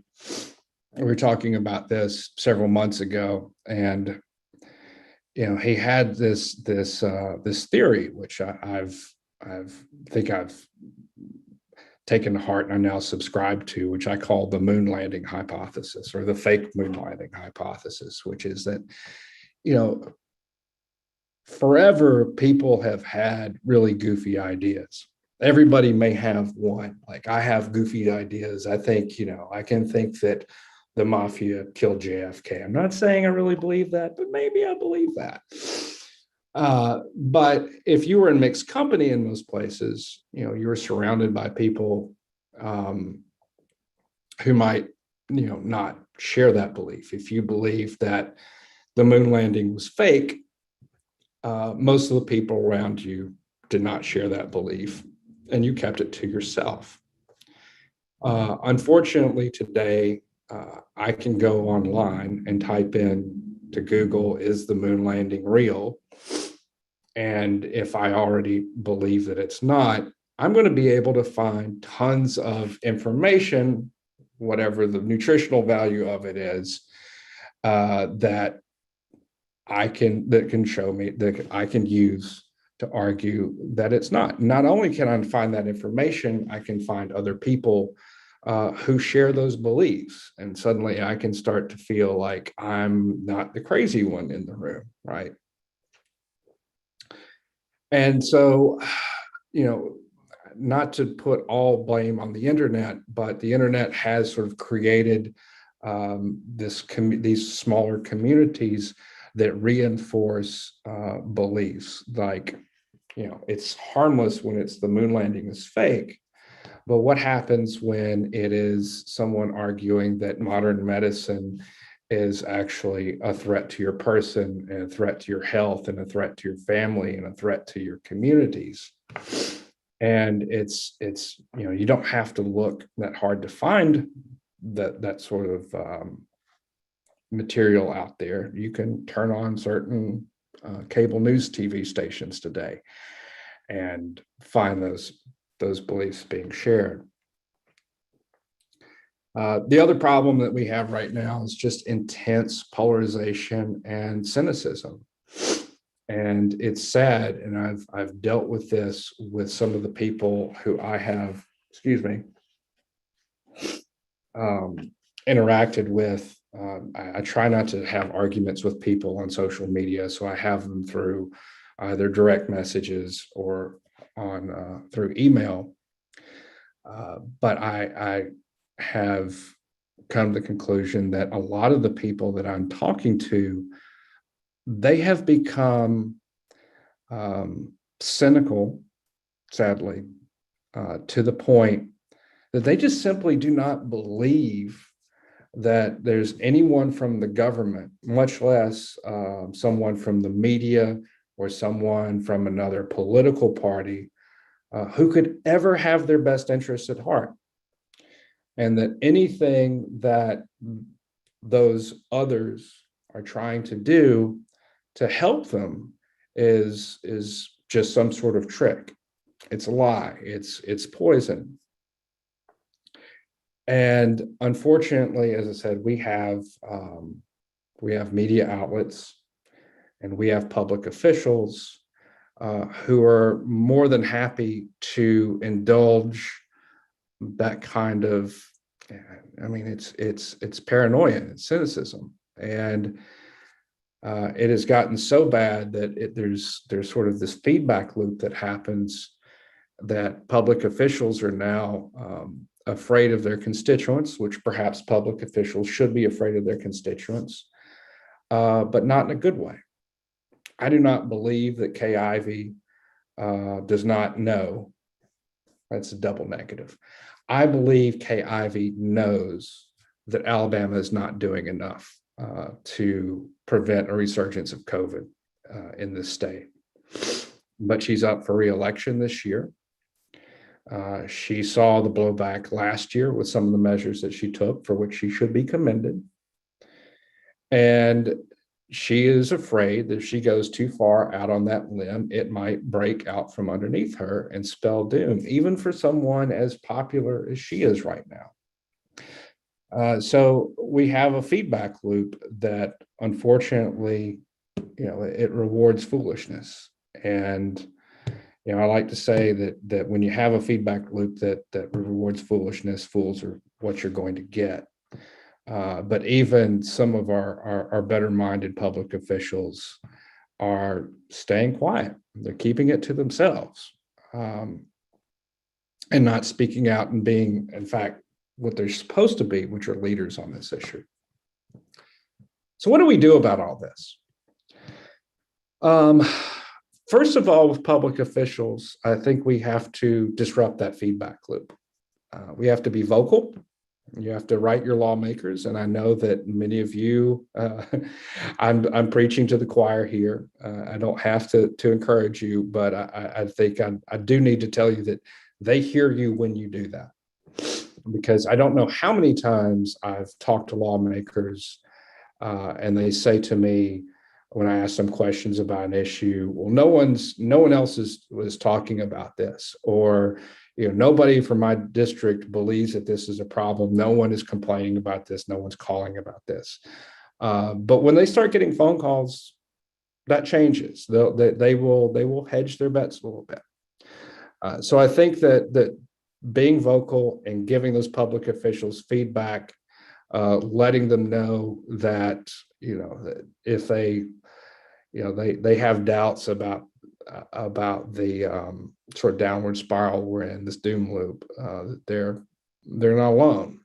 we were talking about this several months ago, and he had this theory, which I've taken to heart and I now subscribe to, which I call the moon landing hypothesis, or the fake moon landing hypothesis, which is that, forever people have had really goofy ideas. Everybody may have one. Like, I have goofy ideas. I think, I can think that the mafia killed JFK. I'm not saying I really believe that, but maybe I believe that. But if you were in mixed company in most places, you were surrounded by people who might, not share that belief. If you believe that the moon landing was fake, most of the people around you did not share that belief, and you kept it to yourself. Unfortunately, today, I can go online and type in to Google, "Is the moon landing real?" And if I already believe that it's not, I'm going to be able to find tons of information, whatever the nutritional value of it is, that can show me, that I can use to argue that it's not. Not only can I find that information, I can find other people who share those beliefs. And suddenly I can start to feel like I'm not the crazy one in the room, right? And so, not to put all blame on the internet, but the internet has sort of created these smaller communities that reinforce beliefs. Like, it's harmless when it's the moon landing is fake. But what happens when it is someone arguing that modern medicine is actually a threat to your person, and a threat to your health, and a threat to your family, and a threat to your communities? And it's you don't have to look that hard to find that sort of material out there. You can turn on certain cable news TV stations today and find those beliefs being shared. The other problem that we have right now is just intense polarization and cynicism. And it's sad, and I've dealt with this with some of the people who I have, interacted with. I try not to have arguments with people on social media, so I have them through either direct messages or on through email. But I have come to the conclusion that a lot of the people that I'm talking to, they have become cynical, sadly, to the point that they just simply do not believe that there's anyone from the government, much less someone from the media or someone from another political party, who could ever have their best interests at heart. And that anything that those others are trying to do to help them is just some sort of trick. It's a lie. It's poison. And unfortunately, as I said, we have media outlets and we have public officials who are more than happy to indulge that kind of, it's paranoia, it's cynicism. And it has gotten so bad that there's sort of this feedback loop that happens, that public officials are now afraid of their constituents, which perhaps public officials should be afraid of their constituents, but not in a good way. I do not believe that Kay Ivey does not know. That's a double negative. I believe Kay Ivey knows that Alabama is not doing enough to prevent a resurgence of COVID in this state. But she's up for re-election this year. She saw the blowback last year with some of the measures that she took, for which she should be commended. And she is afraid that if she goes too far out on that limb, it might break out from underneath her and spell doom, even for someone as popular as she is right now. So we have a feedback loop that, unfortunately, it rewards foolishness. And I like to say that when you have a feedback loop that rewards foolishness, fools are what you're going to get. But even some of our better-minded public officials are staying quiet. They're keeping it to themselves and not speaking out and being, in fact, what they're supposed to be, which are leaders on this issue. So what do we do about all this? First of all, with public officials, I think we have to disrupt that feedback loop. We have to be vocal. You have to write your lawmakers, and I know that many of you, I'm preaching to the choir here. I don't have to encourage you, but I think I do need to tell you that they hear you when you do that. Because I don't know how many times I've talked to lawmakers and they say to me, when I ask them questions about an issue, well, no one else was talking about this, or nobody from my district believes that this is a problem. No one is complaining about this. No one's calling about this. But when they start getting phone calls, that changes. They will hedge their bets a little bit. So I think that being vocal and giving those public officials feedback, letting them know that that if they have doubts about the sort of downward spiral we're in, this doom loop, that they're not alone,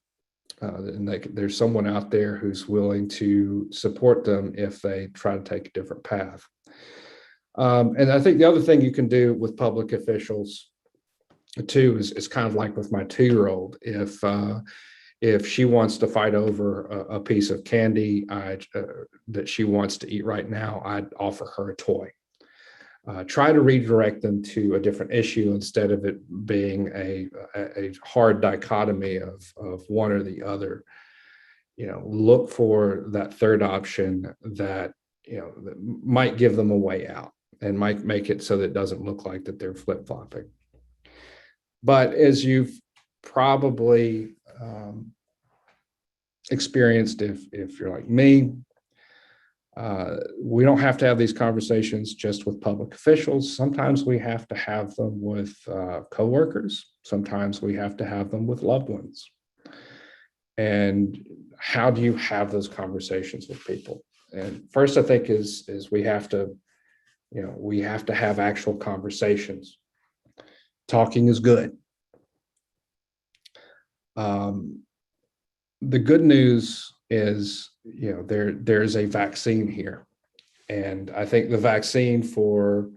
and there's someone out there who's willing to support them if they try to take a different path. And I think the other thing you can do with public officials too is kind of like with my 2-year-old. If she wants to fight over a piece of candy that she wants to eat right now, I'd offer her a toy. Try to redirect them to a different issue instead of it being a hard dichotomy of one or the other. Look for that third option that that might give them a way out and might make it so that it doesn't look like that they're flip-flopping. But as you've probably experienced, if you're like me, we don't have to have these conversations just with public officials. Sometimes we have to have them with coworkers. Sometimes we have to have them with loved ones. And how do you have those conversations with people? And first, I think is we have to, we have to have actual conversations. Talking is good. The good news is, there's a vaccine here. And I think the vaccine for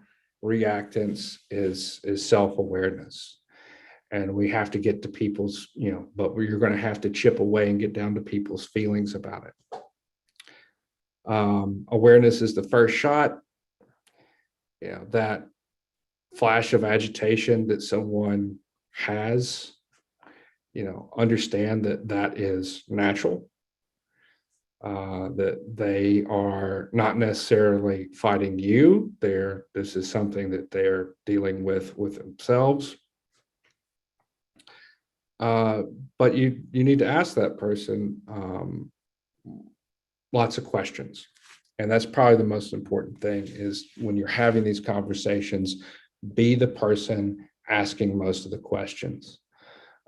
reactants is self-awareness. And we have to get to people's, but you're going to have to chip away and get down to people's feelings about it. Awareness is the first shot. That flash of agitation that someone has, understand that is natural. That they are not necessarily fighting you. This is something that they're dealing with themselves. But you need to ask that person lots of questions. And that's probably the most important thing, is when you're having these conversations, be the person asking most of the questions.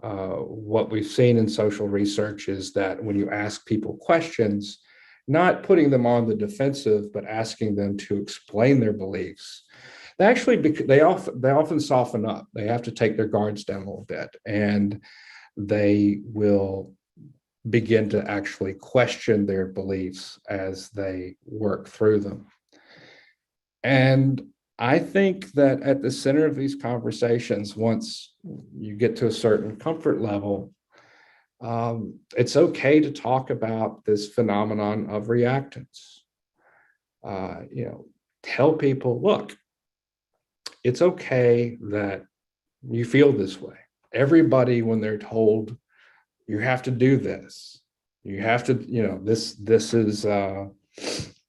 What we've seen in social research is that when you ask people questions, not putting them on the defensive, but asking them to explain their beliefs, they often soften up. They have to take their guards down a little bit, and they will begin to actually question their beliefs as they work through them. And I think that at the center of these conversations, once you get to a certain comfort level, it's okay to talk about this phenomenon of reactance. Tell people, look, it's okay that you feel this way. Everybody, when they're told you have to do this, you have to,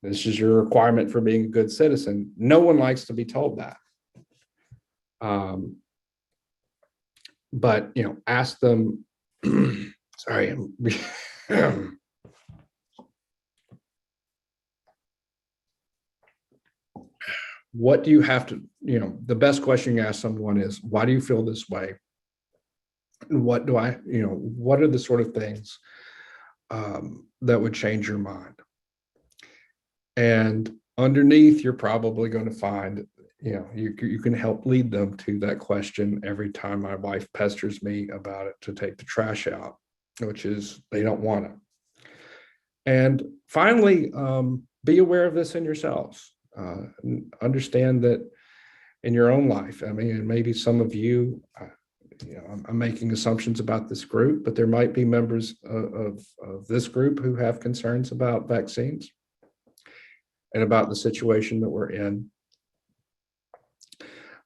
this is your requirement for being a good citizen. No one likes to be told that. But ask them. Sorry. What do you have to, the best question you ask someone is, why do you feel this way? And what are the sort of things that would change your mind? And underneath, you're probably going to find, you can help lead them to that question every time my wife pesters me about it to take the trash out, which is they don't want to. And finally, be aware of this in yourselves. Understand that in your own life. I mean, and maybe some of you, I'm making assumptions about this group, but there might be members of this group who have concerns about vaccines and about the situation that we're in.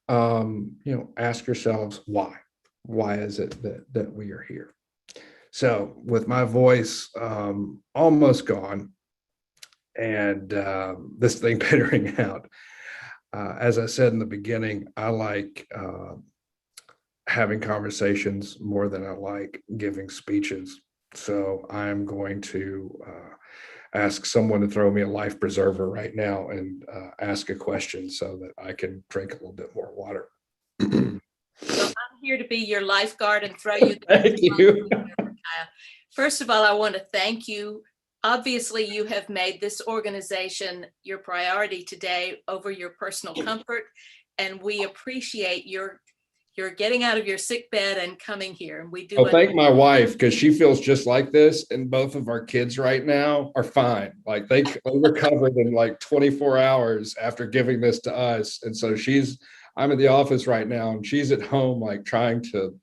Ask yourselves why. Why is it that we are here? So with my voice almost gone and this thing petering out, as I said in the beginning, I like having conversations more than I like giving speeches. So I'm going to ask someone to throw me a life preserver right now and ask a question so that I can drink a little bit more water. Well, I'm here to be your lifeguard and throw you. Thank you. First of all, I want to thank you. Obviously, you have made this organization your priority today over your personal comfort, and we appreciate your getting out of your sick bed and coming here. And we do. Oh, thank my wife, because she feels just like this, and both of our kids right now are fine. Like they recovered in like 24 hours after giving this to us, and so I'm at the office right now, and she's at home, like trying to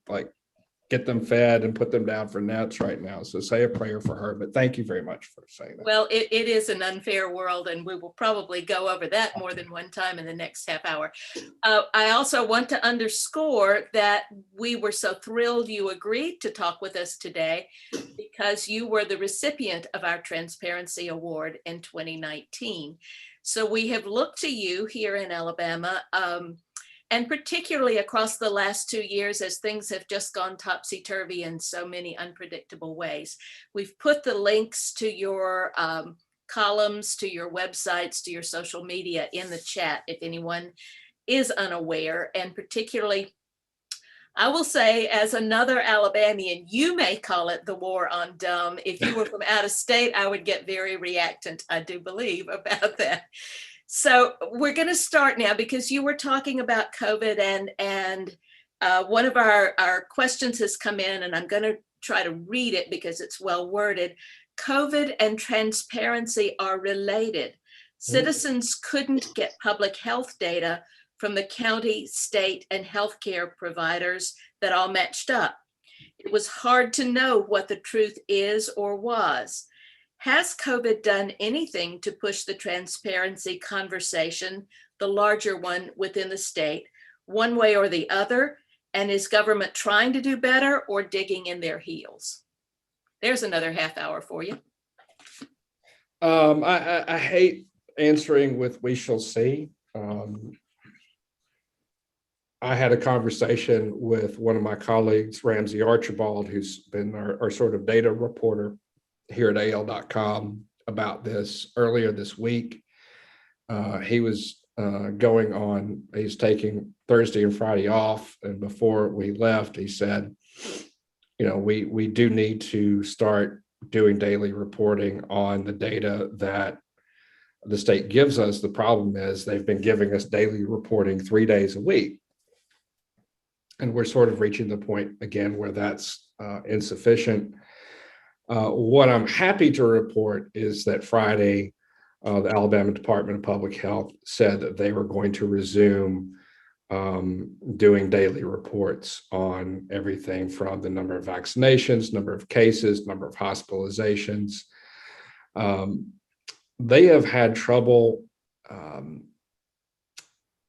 get them fed and put them down for naps right now. So say a prayer for her, but thank you very much for saying that. Well, it is an unfair world, and we will probably go over that more than one time in the next half hour. I also want to underscore that we were so thrilled you agreed to talk with us today because you were the recipient of our Transparency Award in 2019. So we have looked to you here in Alabama, and particularly across the last 2 years, as things have just gone topsy-turvy in so many unpredictable ways. We've put the links to your columns, to your websites, to your social media in the chat if anyone is unaware. And particularly, I will say, as another Alabamian, you may call it the war on dumb. If you were from out of state, I would get very reactant, I do believe, about that. So we're going to start now because you were talking about COVID and one of our questions has come in, and I'm going to try to read it because it's well worded. COVID and transparency are related. Citizens couldn't get public health data from the county, state, and healthcare providers that all matched up. It was hard to know what the truth is or was. Has COVID done anything to push the transparency conversation, the larger one within the state, one way or the other? And is government trying to do better or digging in their heels? There's another half hour for you. I hate answering with "we shall see." I had a conversation with one of my colleagues, Ramsey Archibald, who's been our sort of data reporter here at AL.com about this earlier this week. He was he's taking Thursday and Friday off. And before we left, he said, we do need to start doing daily reporting on the data that the state gives us. The problem is they've been giving us daily reporting 3 days a week. And we're sort of reaching the point again where that's insufficient. What I'm happy to report is that Friday, the Alabama Department of Public Health said that they were going to resume doing daily reports on everything from the number of vaccinations, number of cases, number of hospitalizations. They have had trouble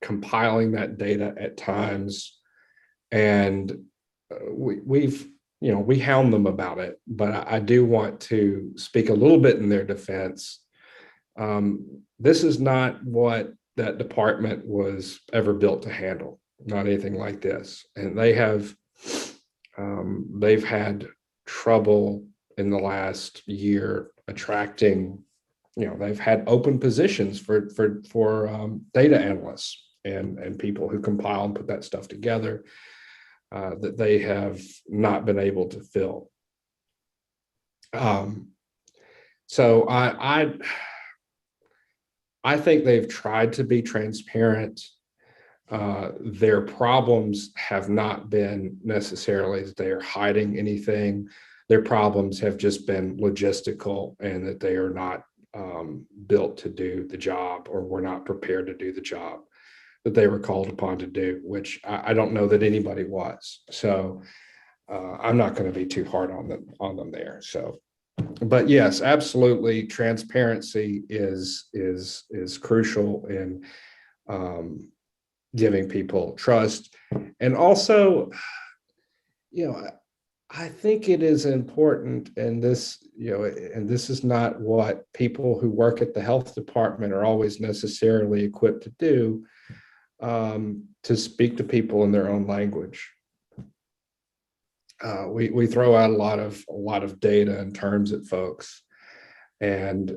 compiling that data at times, and we hound them about it, but I do want to speak a little bit in their defense. This is not what that department was ever built to handle, not anything like this. And they've had trouble in the last year attracting, they've had open positions for data analysts and people who compile and put that stuff together that they have not been able to fill. So I think they've tried to be transparent. Their problems have not been necessarily that they are hiding anything. Their problems have just been logistical, and that they are not built to do the job, or were not prepared to do the job that they were called upon to do, which I don't know that anybody was. So I'm not going to be too hard on them there. So, but yes, absolutely, transparency is crucial in giving people trust. And also, I think it is important, and this is not what people who work at the health department are always necessarily equipped to do, to speak to people in their own language. We throw out a lot of data and terms at folks, and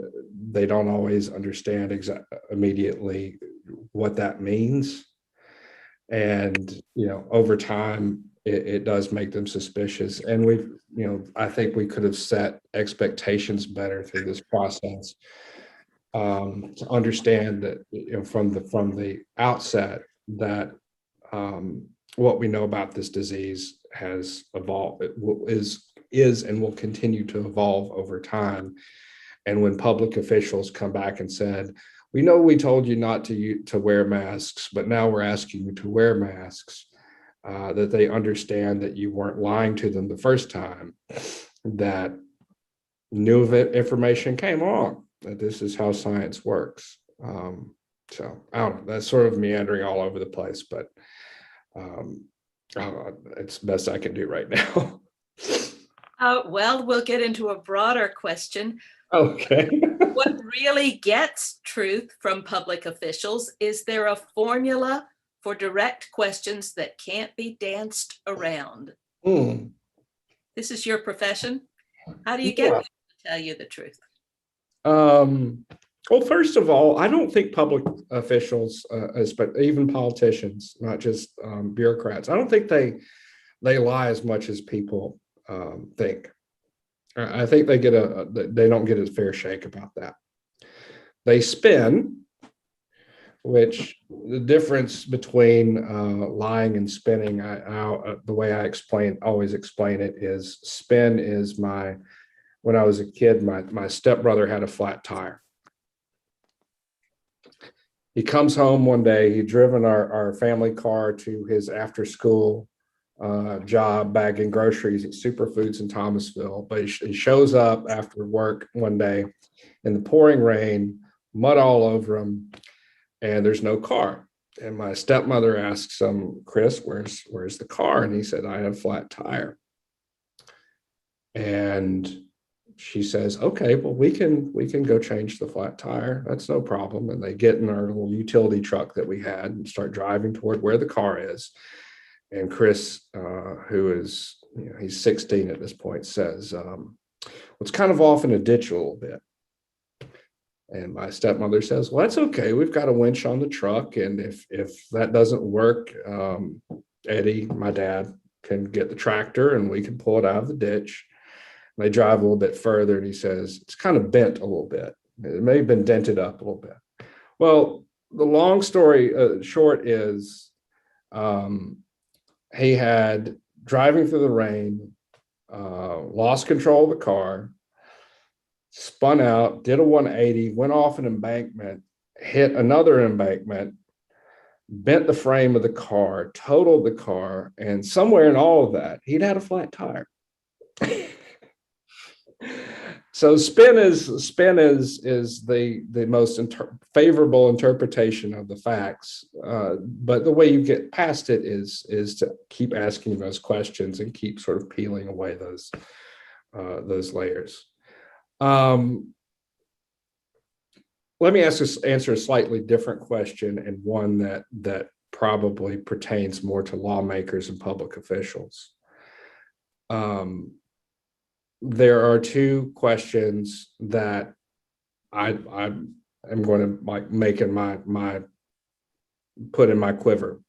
they don't always understand immediately what that means. And over time, it does make them suspicious. And I think we could have set expectations better through this process, to understand that from the outset that what we know about this disease has evolved, is and will continue to evolve over time. And when public officials come back and said, we know we told you not to wear masks, but now we're asking you to wear masks, that they understand that you weren't lying to them the first time, that new information came on, that this is how science works. So I don't know, that's sort of meandering all over the place, but it's the best I can do right now. Well, we'll get into a broader question. Okay. What really gets truth from public officials? Is there a formula for direct questions that can't be danced around? This is your profession. How do you get people to tell you the truth? Well, first of all, I don't think public officials, even politicians, not just bureaucrats, I don't think they lie as much as people think. I think they don't get a fair shake about that. They spin, which the difference between lying and spinning, the way I always explain it is, spin is when I was a kid, my stepbrother had a flat tire. He comes home one day, he'd driven our family car to his after school job bagging groceries at Superfoods in Thomasville, but he shows up after work one day in the pouring rain, mud all over him, and there's no car. And my stepmother asks him, Chris, where's the car? And he said, I have a flat tire. And she says, okay, well, we can go change the flat tire. That's no problem. And they get in our little utility truck that we had and start driving toward where the car is. And Chris, who is, he's 16 at this point, says, it's kind of off in a ditch a little bit. And my stepmother says, well, that's okay. We've got a winch on the truck. And if that doesn't work, Eddie, my dad, can get the tractor and we can pull it out of the ditch. And they drive a little bit further, and he says, it's kind of bent a little bit. It may have been dented up a little bit. Well, the long story short is, he had, driving through the rain, lost control of the car, spun out, did a 180, went off an embankment, hit another embankment, bent the frame of the car, totaled the car, and somewhere in all of that, he'd had a flat tire. So spin is the most favorable interpretation of the facts, but the way you get past it is to keep asking those questions and keep sort of peeling away those layers. Let me answer a slightly different question, and one that probably pertains more to lawmakers and public officials. There are two questions that I am going to make in my put in my quiver.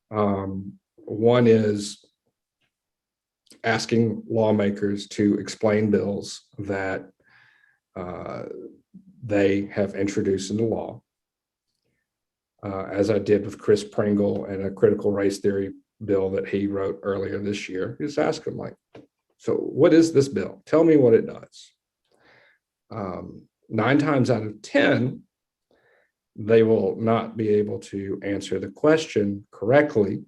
One is asking lawmakers to explain bills that they have introduced into law, as I did with Chris Pringle and a critical race theory bill that he wrote earlier this year. Just ask him, like, so what is this bill? Tell me what it does. 9 times out of 10, they will not be able to answer the question correctly.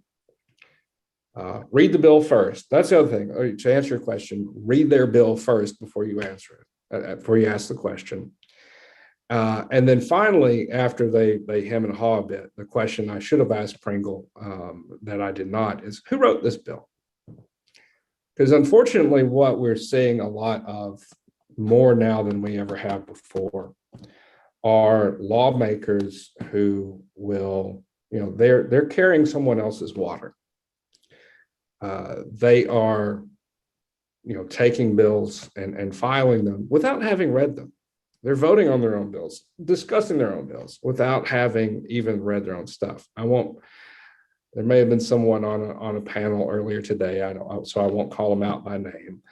Read the bill first. That's the other thing. To answer your question, read their bill first before you answer it, before you ask the question. And then finally, after they hem and haw a bit, the question I should have asked Pringle that I did not is, who wrote this bill? Because unfortunately, what we're seeing a lot of more now than we ever have before are lawmakers who will, they're carrying someone else's water. They are, taking bills and filing them without having read them. They're voting on their own bills, discussing their own bills without having even read their own stuff. There may have been someone on a panel earlier today, so I won't call them out by name,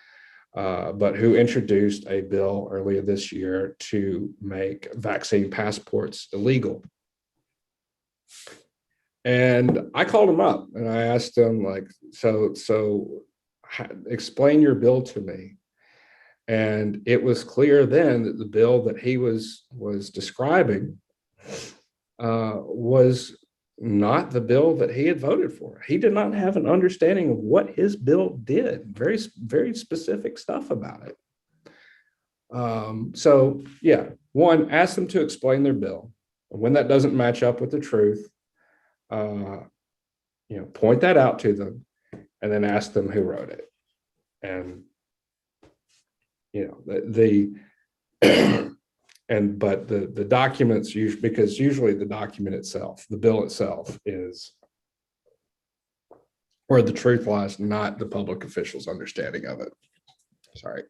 but who introduced a bill earlier this year to make vaccine passports illegal. And I called him up and I asked him, like, so explain your bill to me. And it was clear then that the bill that he was describing was not the bill that he had voted for. He did not have an understanding of what his bill did. Very, very specific stuff about it. So yeah, one, ask them to explain their bill. When that doesn't match up with the truth, point that out to them, and then ask them who wrote it. And but the documents, because usually the document itself, the bill itself, is where the truth lies, not the public official's understanding of it. Sorry.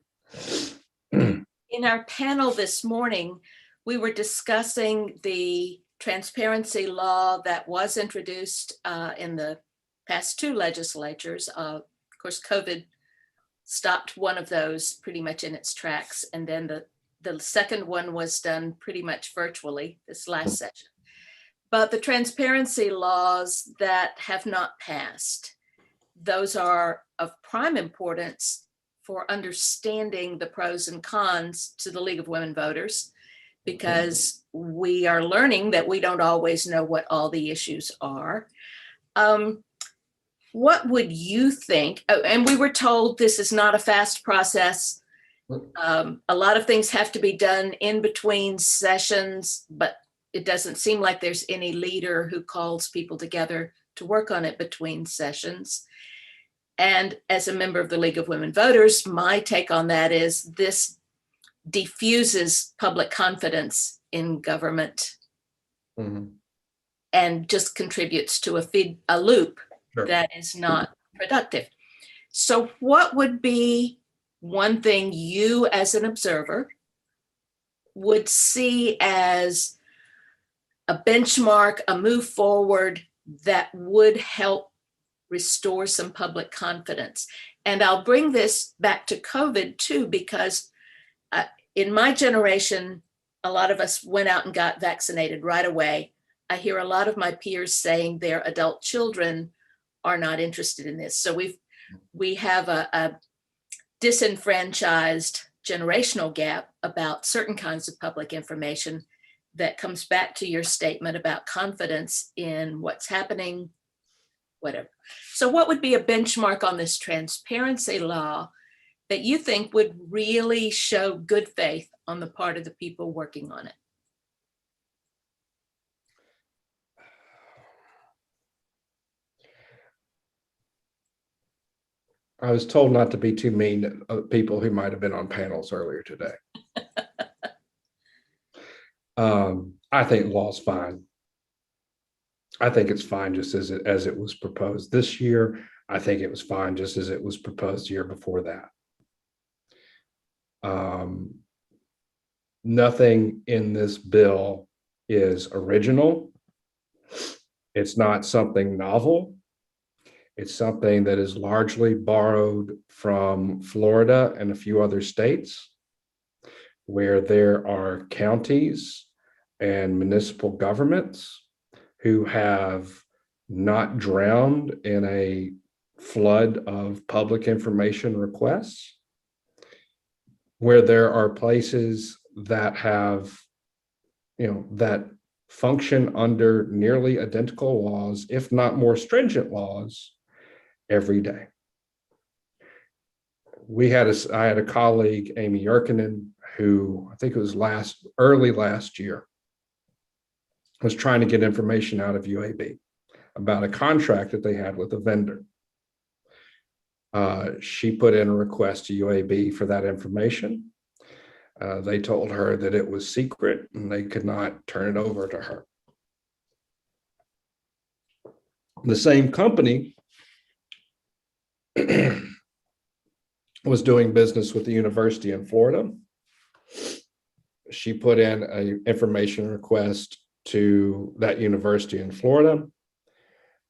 In our panel this morning, we were discussing the transparency law that was introduced in the past 2 legislatures. Of course, COVID stopped one of those pretty much in its tracks. And then the second one was done pretty much virtually this last session. But the transparency laws that have not passed, those are of prime importance for understanding the pros and cons to the League of Women Voters, because we are learning that we don't always know what all the issues are. What would you think? And we were told this is not a fast process. A lot of things have to be done in between sessions, but it doesn't seem like there's any leader who calls people together to work on it between sessions. And as a member of the League of Women Voters, my take on that is this diffuses public confidence in government and just contributes to a loop that is not productive. So what would be one thing you as an observer would see as a benchmark, a move forward that would help restore some public confidence? And I'll bring this back to COVID too, because in my generation, a lot of us went out and got vaccinated right away. I hear a lot of my peers saying their adult children are not interested in this. So we have a disenfranchised generational gap about certain kinds of public information that comes back to your statement about confidence in what's happening, whatever. So what would be a benchmark on this transparency law that you think would really show good faith on the part of the people working on it? I was told not to be too mean to people who might have been on panels earlier today. I think law's fine. I think it's fine just as it was proposed this year. I think it was fine just as it was proposed the year before that. Nothing in this bill is original. It's not something novel. It's something that is largely borrowed from Florida and a few other states, where there are counties and municipal governments who have not drowned in a flood of public information requests, where there are places that have, that function under nearly identical laws, if not more stringent laws, every day. I had a colleague, Amy Yerkinen, who I think it was early last year, was trying to get information out of UAB about a contract that they had with a vendor. She put in a request to UAB for that information. They told her that it was secret and they could not turn it over to her. The same company was doing business with the university in Florida. She put in an information request to that university in Florida,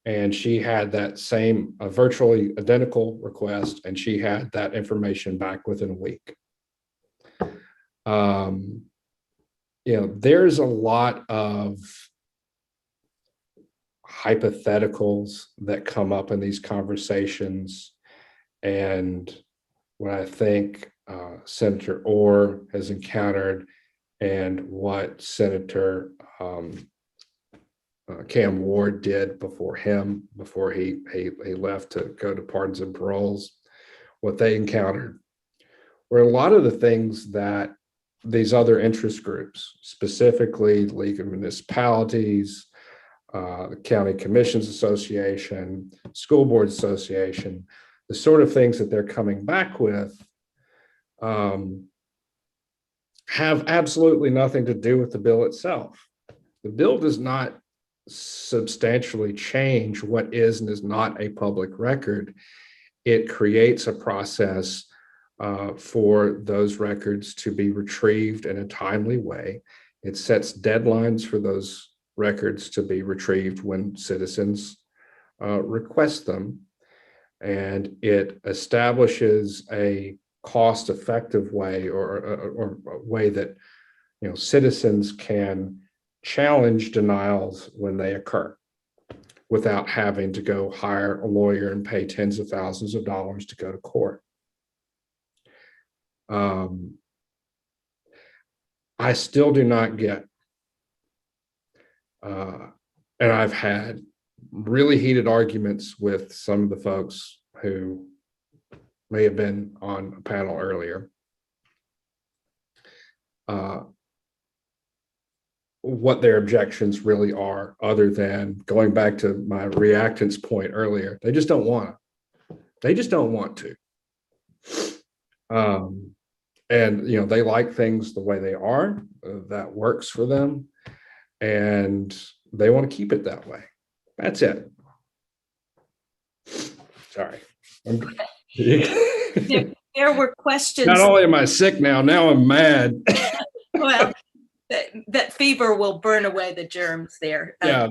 and she had that same virtually identical request, and she had that information back within a week. There's a lot of hypotheticals that come up in these conversations, and what I think Senator Orr has encountered and what Senator Cam Ward did before he left to go to pardons and paroles, what they encountered were a lot of the things that these other interest groups, specifically the League of Municipalities, the County Commissions Association, School Boards Association, the sort of things that they're coming back with have absolutely nothing to do with the bill itself. The bill does not substantially change what is and is not a public record. It creates a process for those records to be retrieved in a timely way. It sets deadlines for those records to be retrieved when citizens request them. And it establishes a cost-effective way or a way that citizens can challenge denials when they occur without having to go hire a lawyer and pay tens of thousands of dollars to go to court. I still do not get, and I've had really heated arguments with some of the folks who may have been on a panel earlier, what their objections really are, other than going back to my reactance point earlier. They just don't want to. They just don't want to. And they like things the way they are. That works for them, and they want to keep it that way. That's it. Sorry. There were questions. Not only am I sick now I'm mad. Well, that fever will burn away the germs there. Yeah,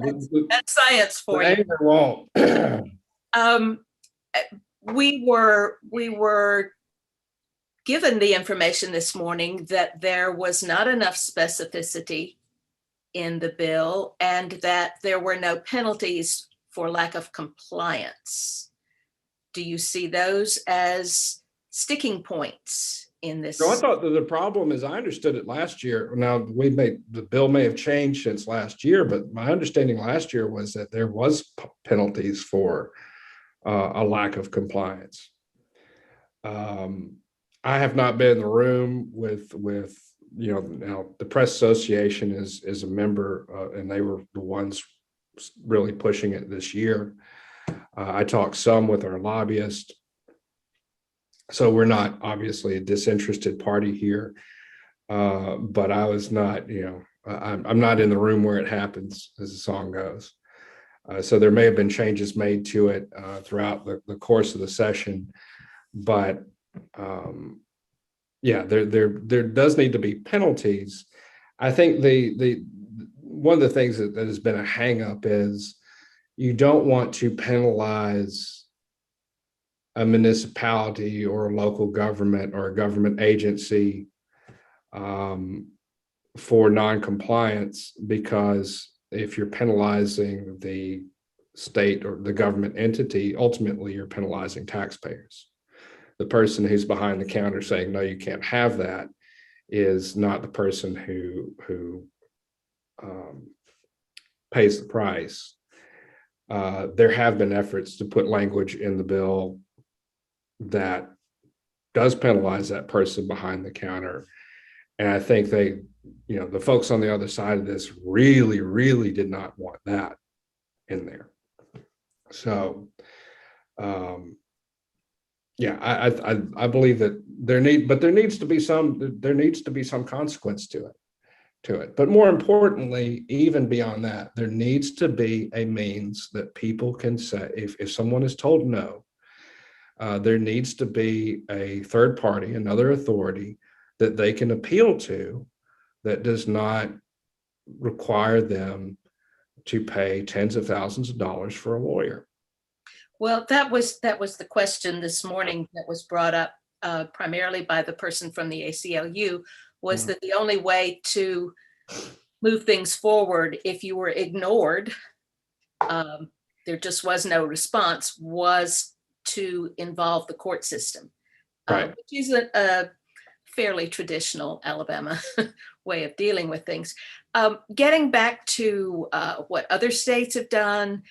that's science for you. Anger won't. We were given the information this morning that there was not enough specificity in the bill and that there were no penalties for lack of compliance. Do you see those as sticking points in this. So I thought that the problem is, I understood it last year. Now the bill may have changed since last year, but my understanding last year was that there was penalties for a lack of compliance. I have not been in the room with now the Press Association is a member, and they were the ones really pushing it this year. I talked some with our lobbyist. So we're not obviously a disinterested party here, but I was not, I'm not in the room where it happens, as the song goes. So there may have been changes made to it throughout the course of the session, but yeah, there does need to be penalties. I think the one of the things that has been a hang up is you don't want to penalize a municipality or a local government or a government agency for non-compliance, because if you're penalizing the state or the government entity, ultimately you're penalizing taxpayers. The person who's behind the counter saying, no, you can't have that, is not the person who pays the price. There have been efforts to put language in the bill that does penalize that person behind the counter. And I think they, the folks on the other side of this really, really did not want that in there. So, yeah, I believe that there needs to be some consequence to it. But more importantly, even beyond that, there needs to be a means that people can say, if someone is told no, there needs to be a third party, another authority that they can appeal to that does not require them to pay tens of thousands of dollars for a lawyer. Well, that was the question this morning that was brought up primarily by the person from the ACLU, was that the only way to move things forward if you were ignored, there just was no response, was to involve the court system, right. Which is a fairly traditional Alabama way of dealing with things. Getting back to what other states have done,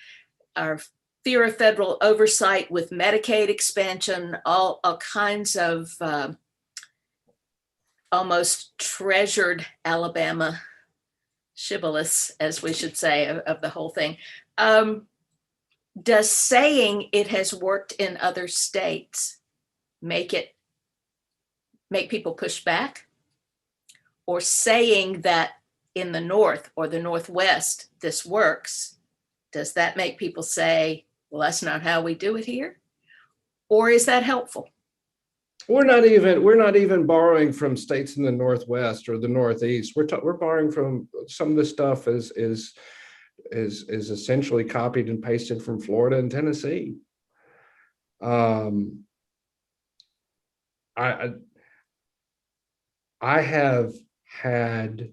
our fear of federal oversight with Medicaid expansion, all kinds of almost treasured Alabama shibboleths, as we should say, of the whole thing. Does saying it has worked in other states make people push back? Or saying that in the North or the Northwest this works, does that make people say, well, that's not how we do it here? Or is that helpful? We're not even borrowing from states in the Northwest or the Northeast. We're borrowing from some of the stuff is essentially copied and pasted from Florida and Tennessee. I have had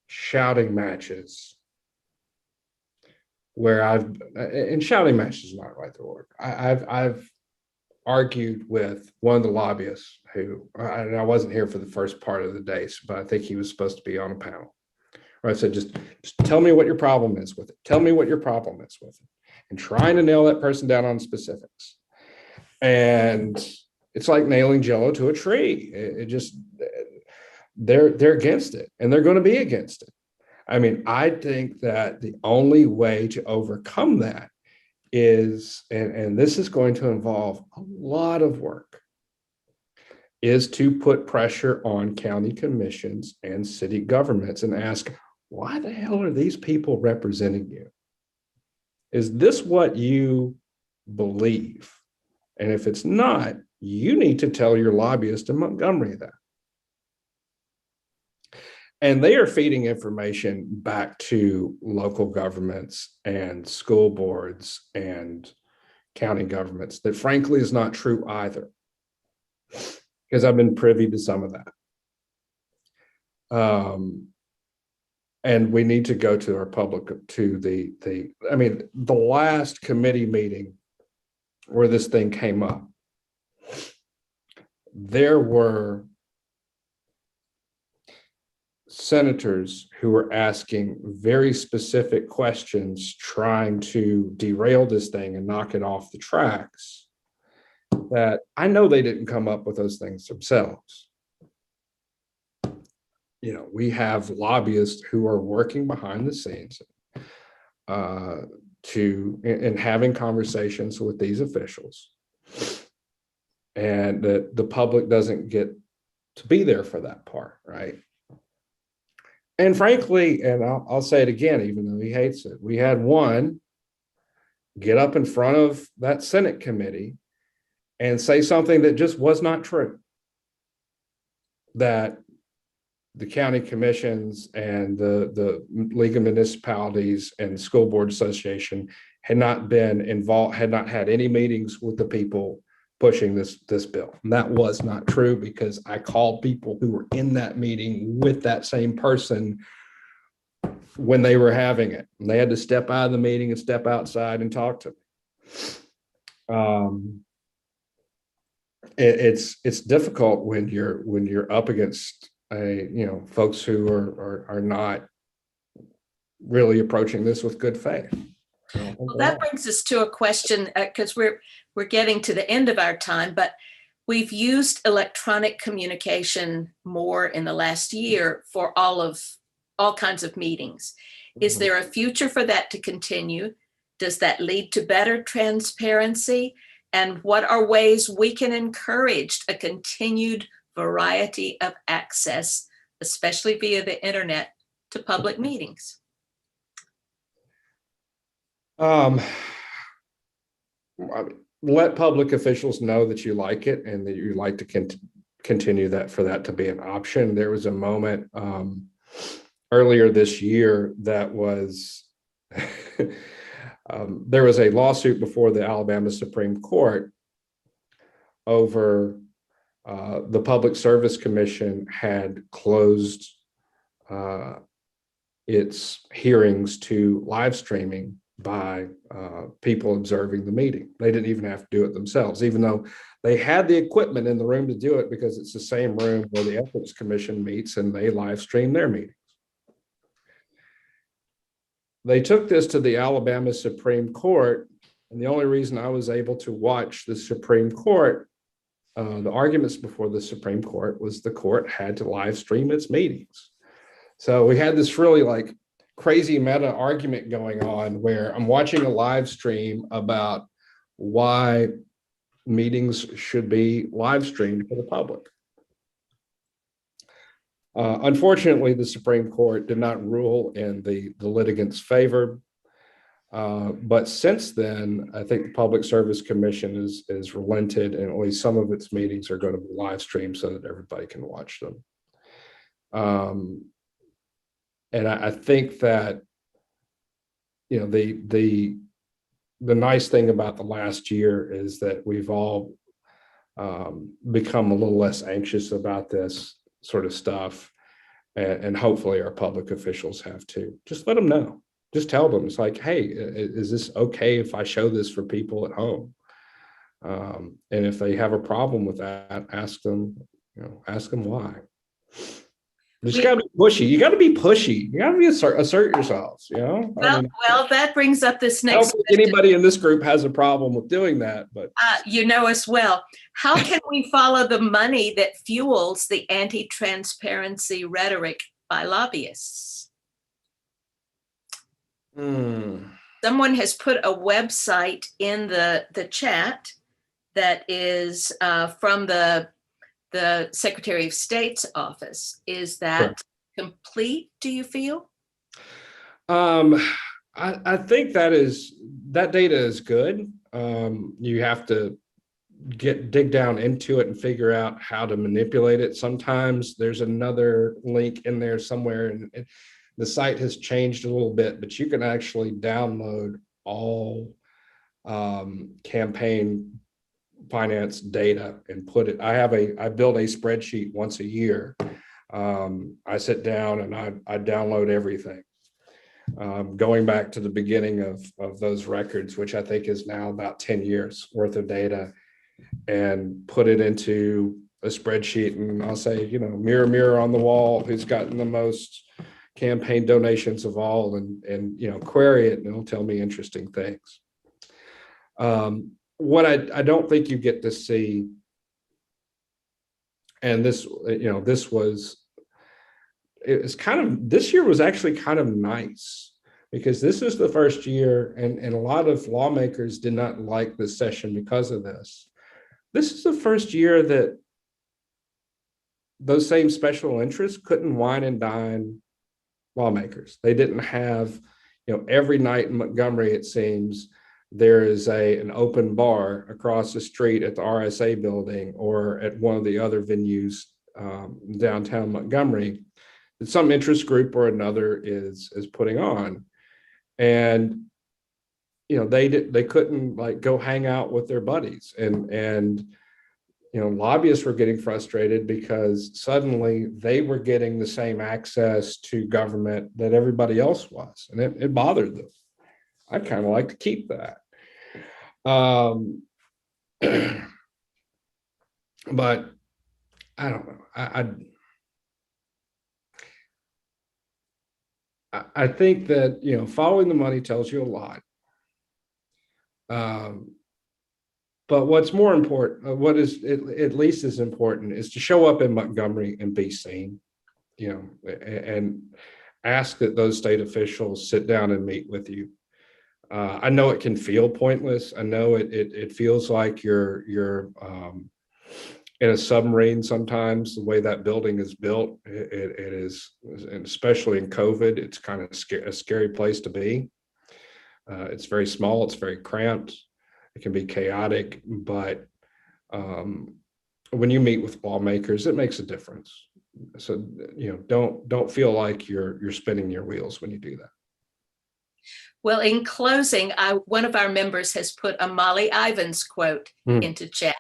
shouting matches where and shouting matches is not right the word. I've argued with one of the lobbyists who, and I wasn't here for the first part of the day, but I think he was supposed to be on a panel. Where I said, just tell me what your problem is with it. Tell me what your problem is with it. And trying to nail that person down on specifics. And it's like nailing Jello to a tree. They're against it, and they're going to be against it. I mean, I think that the only way to overcome that is, and this is going to involve a lot of work, is to put pressure on county commissions and city governments and ask, why the hell are these people representing you? Is this what you believe? And if it's not, you need to tell your lobbyist in Montgomery that. And they are feeding information back to local governments and school boards and county governments that frankly is not true either, because I've been privy to some of that. And we need to go to our public, to the last committee meeting where this thing came up. there were senators who were asking very specific questions, trying to derail this thing and knock it off the tracks, that I know they didn't come up with those things themselves. You know, we have lobbyists who are working behind the scenes and having conversations with these officials, and that the public doesn't get to be there for that part, right? And frankly, and I'll say it again, even though he hates it, we had one get up in front of that Senate committee and say something that just was not true. That the county commissions and the League of Municipalities and the School Board Association had not been involved, had not had any meetings with the people pushing this bill. And that was not true, because I called people who were in that meeting with that same person when they were having it. And they had to step out of the meeting and step outside and talk to me. It's difficult when you're up against folks who are not really approaching this with good faith. Well, that brings us to a question, because we're getting to the end of our time, but we've used electronic communication more in the last year for all kinds of meetings. Is there a future for that to continue? Does that lead to better transparency? And what are ways we can encourage a continued variety of access, especially via the internet, to public meetings? Let public officials know that you like it and that you like to continue that, for that to be an option. There was a moment earlier this year that was there was a lawsuit before the Alabama Supreme Court over the Public Service Commission had closed its hearings to live streaming by people observing the meeting. They didn't even have to do it themselves, even though they had the equipment in the room to do it, because it's the same room where the Ethics Commission meets and they live stream their meetings. They took this to the Alabama Supreme Court, and the only reason I was able to watch the Supreme Court, the arguments before the Supreme Court, was the court had to live stream its meetings. So we had this really crazy meta argument going on, where I'm watching a live stream about why meetings should be live streamed for the public. Unfortunately, the Supreme Court did not rule in the litigants' favor. But since then, I think the Public Service Commission is relented, and at least some of its meetings are going to be live streamed so that everybody can watch them. And I think that, the nice thing about the last year is that we've all become a little less anxious about this sort of stuff. And hopefully our public officials have too. Just let them know. Just tell them. It's like, hey, is this okay if I show this for people at home? And if they have a problem with that, ask them why. You got to be pushy. You got to be pushy. You got to be assert yourselves. Well, that brings up this next. I don't think anybody in this group has a problem with doing that, but you know us well. How can we follow the money that fuels the anti-transparency rhetoric by lobbyists? Someone has put a website in the chat that is from the Secretary of State's office. Is that complete, do you feel? I think that data is good. You have to dig down into it and figure out how to manipulate it. Sometimes there's another link in there somewhere, and the site has changed a little bit, but you can actually download all campaign finance data and put it. I build a spreadsheet once a year. I sit down and I download everything, going back to the beginning of those records, which I think is now about 10 years worth of data, and put it into a spreadsheet and I'll say, mirror, mirror on the wall, who's gotten the most campaign donations of all, and query it, and it'll tell me interesting things. What I don't think you get to see, and this year was actually kind of nice, because this is the first year, and a lot of lawmakers did not like this session because of this. This is the first year that those same special interests couldn't wine and dine lawmakers. They didn't have, every night in Montgomery, it seems, there is an open bar across the street at the RSA building or at one of the other venues downtown Montgomery that some interest group or another is putting on. And they couldn't go hang out with their buddies, and lobbyists were getting frustrated because suddenly they were getting the same access to government that everybody else was, and it bothered them. I'd kind of like to keep that. But I don't know. I think that, following the money tells you a lot. But what's more important, what is at least as important, is to show up in Montgomery and be seen, and ask that those state officials sit down and meet with you. I know it can feel pointless. I know it feels like you're in a submarine sometimes, the way that building is built. It is, and especially in COVID, it's kind of a scary place to be. It's very small, it's very cramped, it can be chaotic, but when you meet with lawmakers, it makes a difference. So, don't feel like you're spinning your wheels when you do that. Well, in closing, one of our members has put a Molly Ivins quote into chat,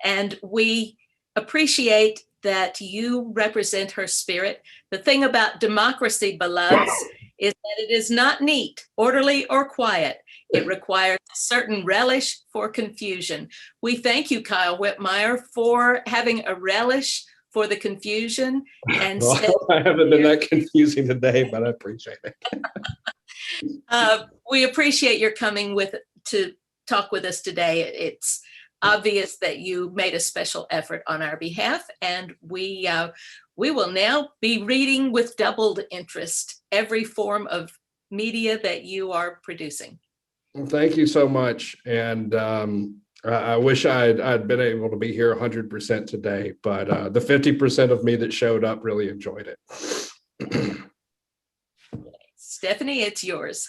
and we appreciate that you represent her spirit. The thing about democracy, beloveds, is that it is not neat, orderly, or quiet. It requires a certain relish for confusion. We thank you, Kyle Whitmire, for having a relish for the confusion. And well, I haven't been that confusing today, but I appreciate it. We appreciate your coming to talk with us today. It's obvious that you made a special effort on our behalf, and we will now be reading with doubled interest every form of media that you are producing. Well, thank you so much, and I wish I'd been able to be here 100% today, but the 50% of me that showed up really enjoyed it. Stephanie, it's yours.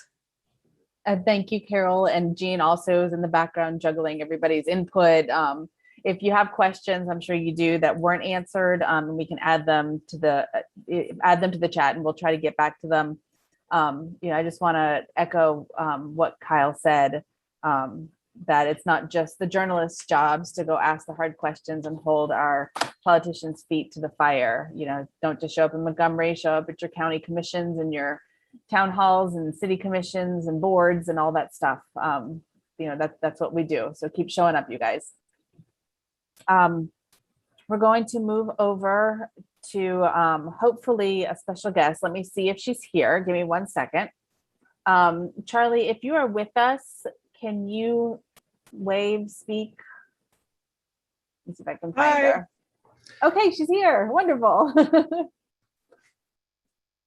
Thank you, Carol, and Jean also is in the background juggling everybody's input. If you have questions, I'm sure you do, that weren't answered, we can add them to the chat, and we'll try to get back to them. I just want to echo what Kyle said, that it's not just the journalists' jobs to go ask the hard questions and hold our politicians' feet to the fire. Don't just show up in Montgomery, show up at your county commissions and your town halls and city commissions and boards and all that stuff. That's what we do. So keep showing up, you guys. We're going to move over to hopefully a special guest. Let me see if she's here. Give me 1 second. Charlie, if you are with us, can you speak? Let's see if I can find her. Okay, she's here. Wonderful.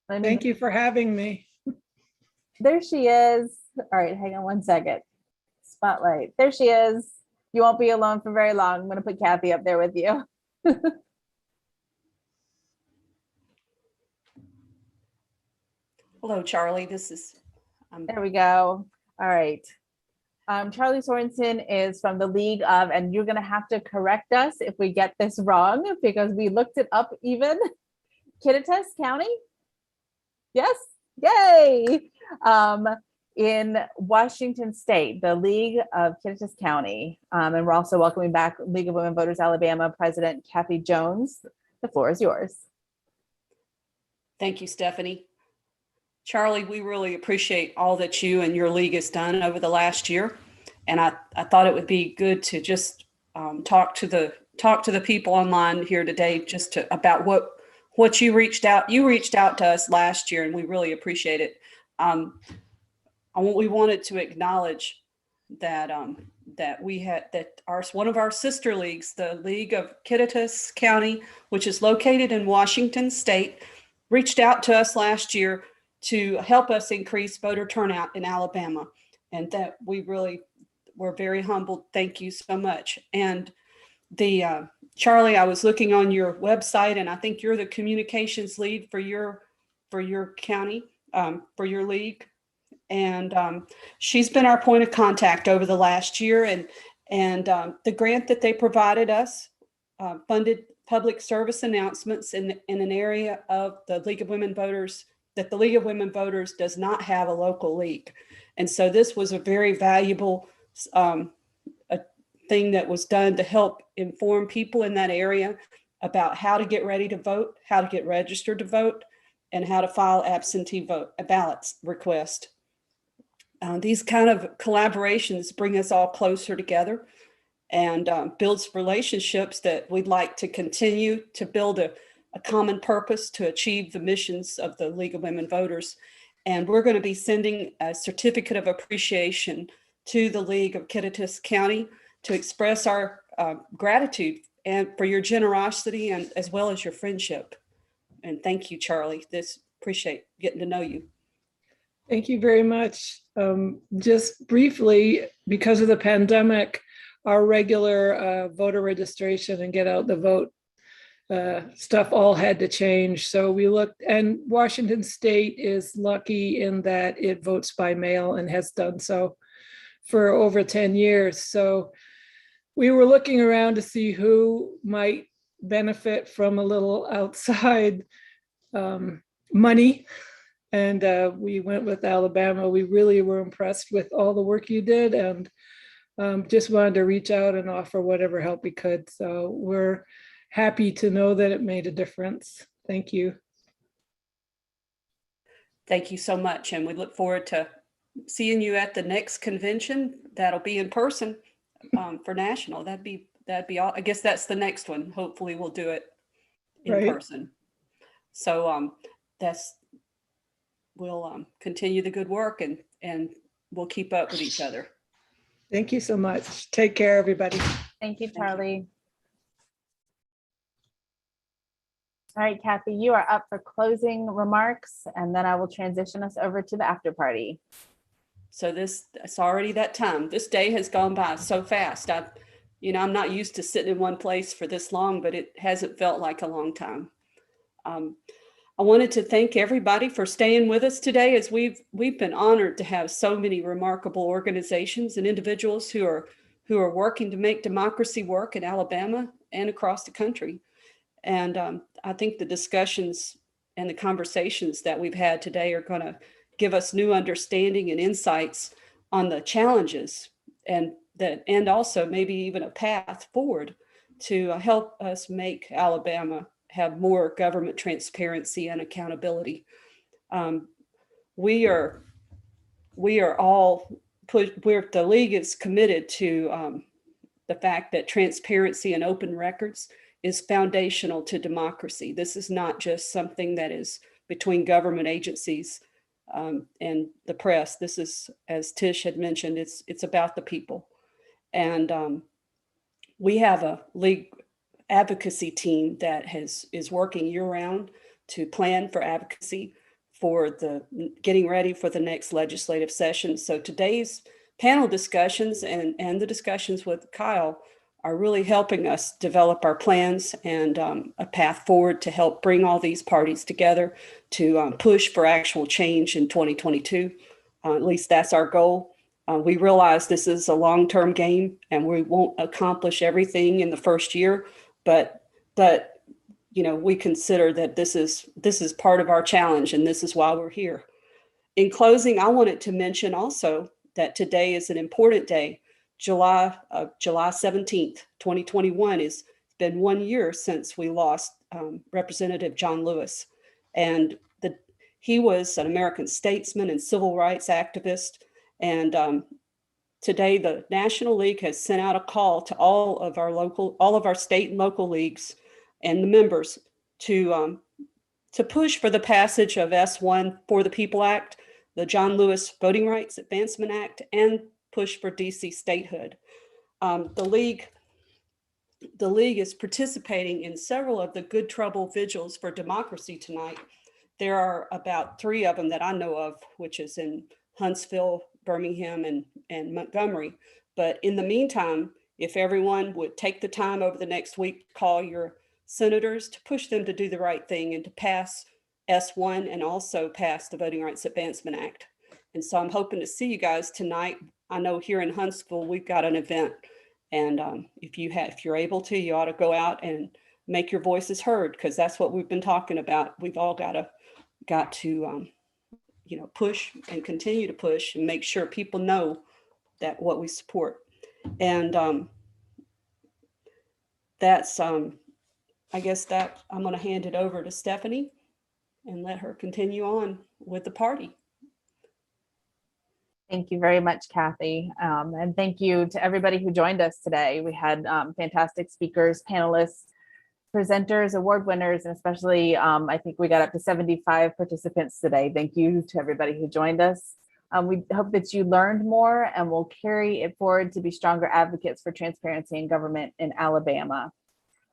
Thank you for having me. There she is. All right, hang on 1 second. Spotlight. There she is. You won't be alone for very long. I'm going to put Kathy up there with you. Hello, Charlie. There we go. All right. Charlie Sorensen is from the League of, and you're going to have to correct us if we get this wrong, because we looked it up even. Kittitas County? Yes, yay! In Washington State, the League of Kittitas County. And we're also welcoming back League of Women Voters Alabama President Kathy Jones. The floor is yours. Thank you, Stephanie. Charlie, we really appreciate all that you and your league has done over the last year. And I thought it would be good to just talk to the talk to the people online here today just about what you reached out to us last year, and we really appreciate it. We wanted to acknowledge that one of our sister leagues, the League of Kittitas County, which is located in Washington State, reached out to us last year to help us increase voter turnout in Alabama, and that we're very humbled. Thank you so much. And Charlie, I was looking on your website, and I think you're the communications lead for your county, for your league. And she's been our point of contact over the last year. And the grant that they provided us funded public service announcements in an area of the League of Women Voters that the League of Women Voters does not have a local league. And so this was a very valuable thing that was done to help inform people in that area about how to get ready to vote, how to get registered to vote, and how to file absentee ballots request. These kind of collaborations bring us all closer together and builds relationships that we'd like to continue to build a common purpose to achieve the missions of the League of Women Voters. And we're going to be sending a certificate of appreciation to the League of Kittitas County to express our gratitude and for your generosity and as well as your friendship. And thank you, Charlie. Appreciate getting to know you. Thank you very much. Just briefly, because of the pandemic, our regular voter registration and get out the vote stuff all had to change. So we looked, and Washington State is lucky in that it votes by mail and has done so for over 10 years. So we were looking around to see who might benefit from a little outside money. And we went with Alabama. We really were impressed with all the work you did, and just wanted to reach out and offer whatever help we could. So we're happy to know that it made a difference. Thank you. Thank you so much. And we look forward to seeing you at the next convention. That'll be in person for national. That'd be all. I guess that's the next one. Hopefully we'll do it in person. So we'll continue the good work and we'll keep up with each other. Thank you so much. Take care, everybody. Thank you, Charlie. All right, Kathy, you are up for closing remarks, and then I will transition us over to the after party. So it's already that time. This day has gone by so fast. I'm not used to sitting in one place for this long, but it hasn't felt like a long time. I wanted to thank everybody for staying with us today, as we've been honored to have so many remarkable organizations and individuals who are working to make democracy work in Alabama and across the country. And I think the discussions and the conversations that we've had today are going to give us new understanding and insights on the challenges and also maybe even a path forward to help us make Alabama have more government transparency and accountability. The league is committed to the fact that transparency and open records is foundational to democracy. This is not just something that is between government agencies and the press. This is, as Tish had mentioned, it's about the people. And we have a league advocacy team that is working year-round to plan for advocacy for getting ready for the next legislative session. So today's panel discussions and the discussions with Kyle are really helping us develop our plans and a path forward to help bring all these parties together to push for actual change in 2022. At least that's our goal. We realize this is a long-term game and we won't accomplish everything in the first year, but we consider that this is part of our challenge, and this is why we're here. In closing, I wanted to mention also that today is an important day. July 17th, 2021 has been 1 year since we lost Representative John Lewis. And he was an American statesman and civil rights activist. And today the National League has sent out a call to all of our state and local leagues and the members to push for the passage of S1 for the People Act, the John Lewis Voting Rights Advancement Act, and push for DC statehood. The league is participating in several of the Good Trouble vigils for democracy tonight. There are about 3 of them that I know of, which is in Huntsville, Birmingham, and Montgomery. But in the meantime, if everyone would take the time over the next week to call your senators to push them to do the right thing and to pass S1 and also pass the Voting Rights Advancement Act. And so I'm hoping to see you guys tonight. I know here in Huntsville, we've got an event. And if you're able to, you ought to go out and make your voices heard, because that's what we've been talking about. We've all got to push and continue to push and make sure people know that what we support. And that's I guess that I'm going to hand it over to Stephanie and let her continue on with the party. Thank you very much, Kathy. And thank you to everybody who joined us today. We had fantastic speakers, panelists, presenters, award winners, and especially I think we got up to 75 participants today. Thank you to everybody who joined us. We hope that you learned more and will carry it forward to be stronger advocates for transparency in government in Alabama.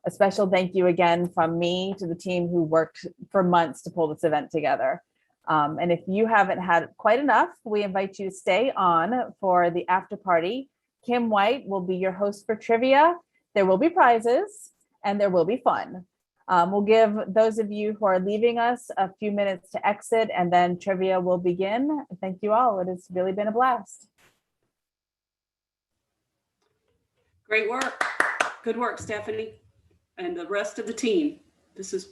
A special thank you again from me to the team who worked for months to pull this event together. And if you haven't had quite enough, we invite you to stay on for the after party. Kim White will be your host for trivia. There will be prizes and there will be fun. We'll give those of you who are leaving us a few minutes to exit, and then trivia will begin. Thank you all. It has really been a blast. Great work. Good work, Stephanie, and the rest of the team. This has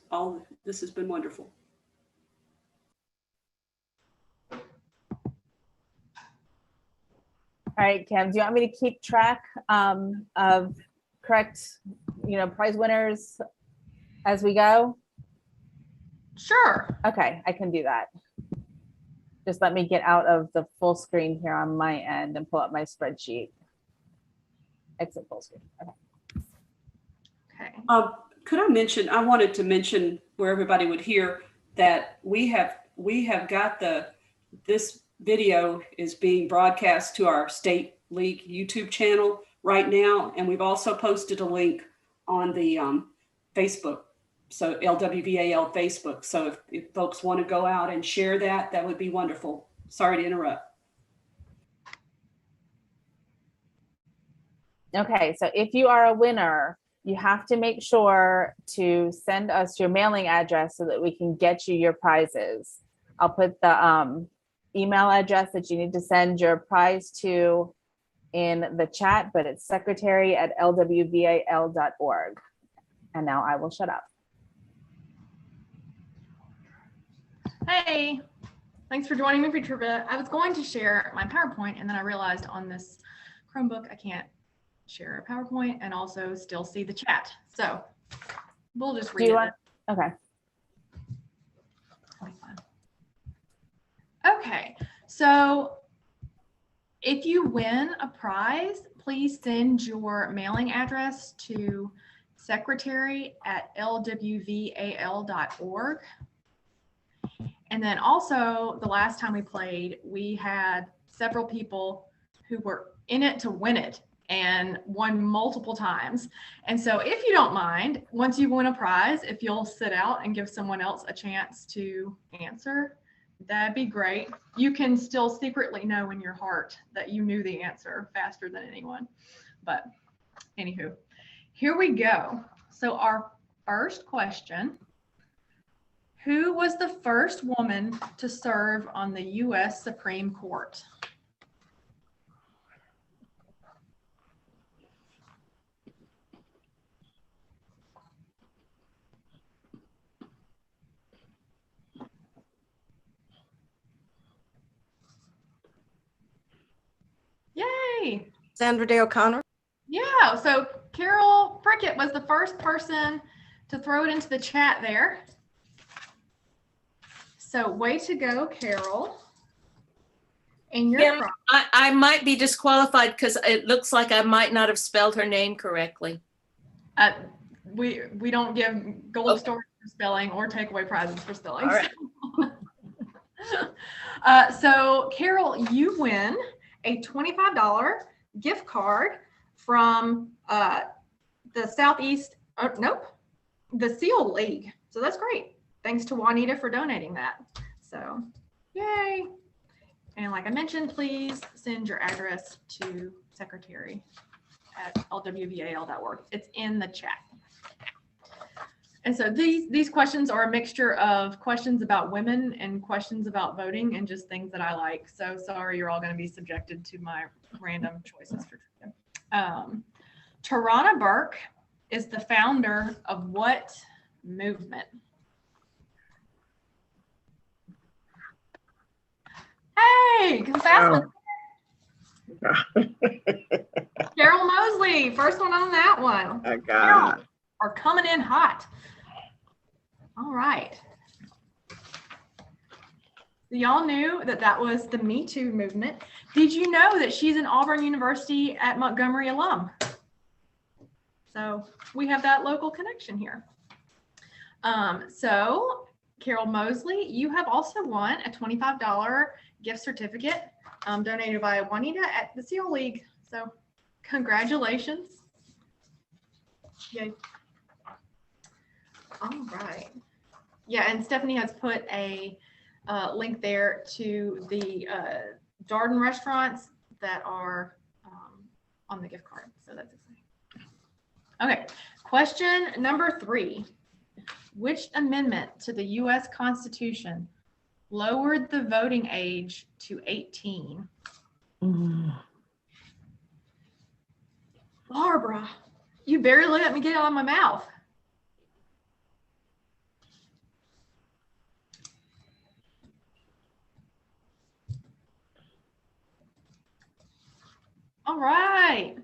been wonderful. All right, Kim, do you want me to keep track of correct, prize winners as we go? Sure. Okay, I can do that. Just let me get out of the full screen here on my end and pull up my spreadsheet. Exit full screen. Okay. Could I wanted to mention where everybody would hear that we have got this video is being broadcast to our State League YouTube channel right now. And we've also posted a link on the Facebook, so LWVAL Facebook. So if folks want to go out and share that would be wonderful. Sorry to interrupt. Okay, so if you are a winner, you have to make sure to send us your mailing address so that we can get you your prizes. I'll put the email address that you need to send your prize to in the chat, but it's secretary@lwval.org. And now I will shut up. Hey, thanks for joining me for trivia. I was going to share my PowerPoint, and then I realized on this Chromebook I can't share a PowerPoint and also still see the chat. So we'll just read it. Okay. Okay, so if you win a prize, please send your mailing address to secretary@lwval.org. And then also, the last time we played, we had several people who were in it to win it and won multiple times. And so if you don't mind, once you win a prize, if you'll sit out and give someone else a chance to answer, that'd be great. You can still secretly know in your heart that you knew the answer faster than anyone. But anywho, here we go. So our first question, who was the first woman to serve on the U.S. Supreme Court? Yay! Sandra Day O'Connor. Yeah, so Carol Prickett was the first person to throw it into the chat there. So way to go, Carol. And your Kim, I might be disqualified because it looks like I might not have spelled her name correctly. We don't give gold stars for spelling or take away prizes for spelling. All right. So Carol, you win a $25 gift card from the Southeast, the SEAL League. So that's great. Thanks to Juanita for donating that. So yay. And like I mentioned, please send your address to secretary@lwval.org. It's in the chat. And so these questions are a mixture of questions about women and questions about voting and just things that I like. So sorry, you're all going to be subjected to my random choices for trivia. Tarana Burke is the founder of what movement? Hey, fast one. Carol Mosley, first one on that one. I got it. Are coming in hot. All right. So y'all knew that was the Me Too movement. Did you know that she's an Auburn University at Montgomery alum? So we have that local connection here. So Carol Mosley, you have also won a $25 gift certificate donated by Juanita at the SEAL League. So congratulations. Yay. All right. Yeah, and Stephanie has put a link there to the Darden restaurants that are on the gift card. So that's exciting. Okay, question number 3. Which amendment to the U.S. Constitution lowered the voting age to 18? Barbara, you barely let me get it out of my mouth. All right.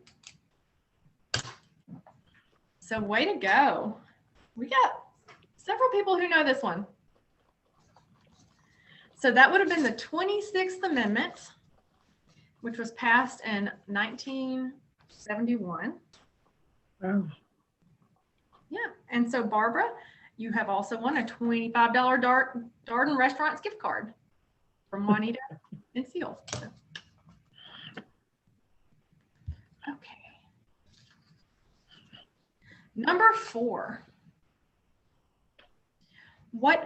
So way to go. We got several people who know this one. So that would have been the 26th Amendment, which was passed in 1971. Oh. Yeah. And so Barbara, you have also won a $25 Darden Restaurants gift card from Juanita and Seal. Okay. Number 4. What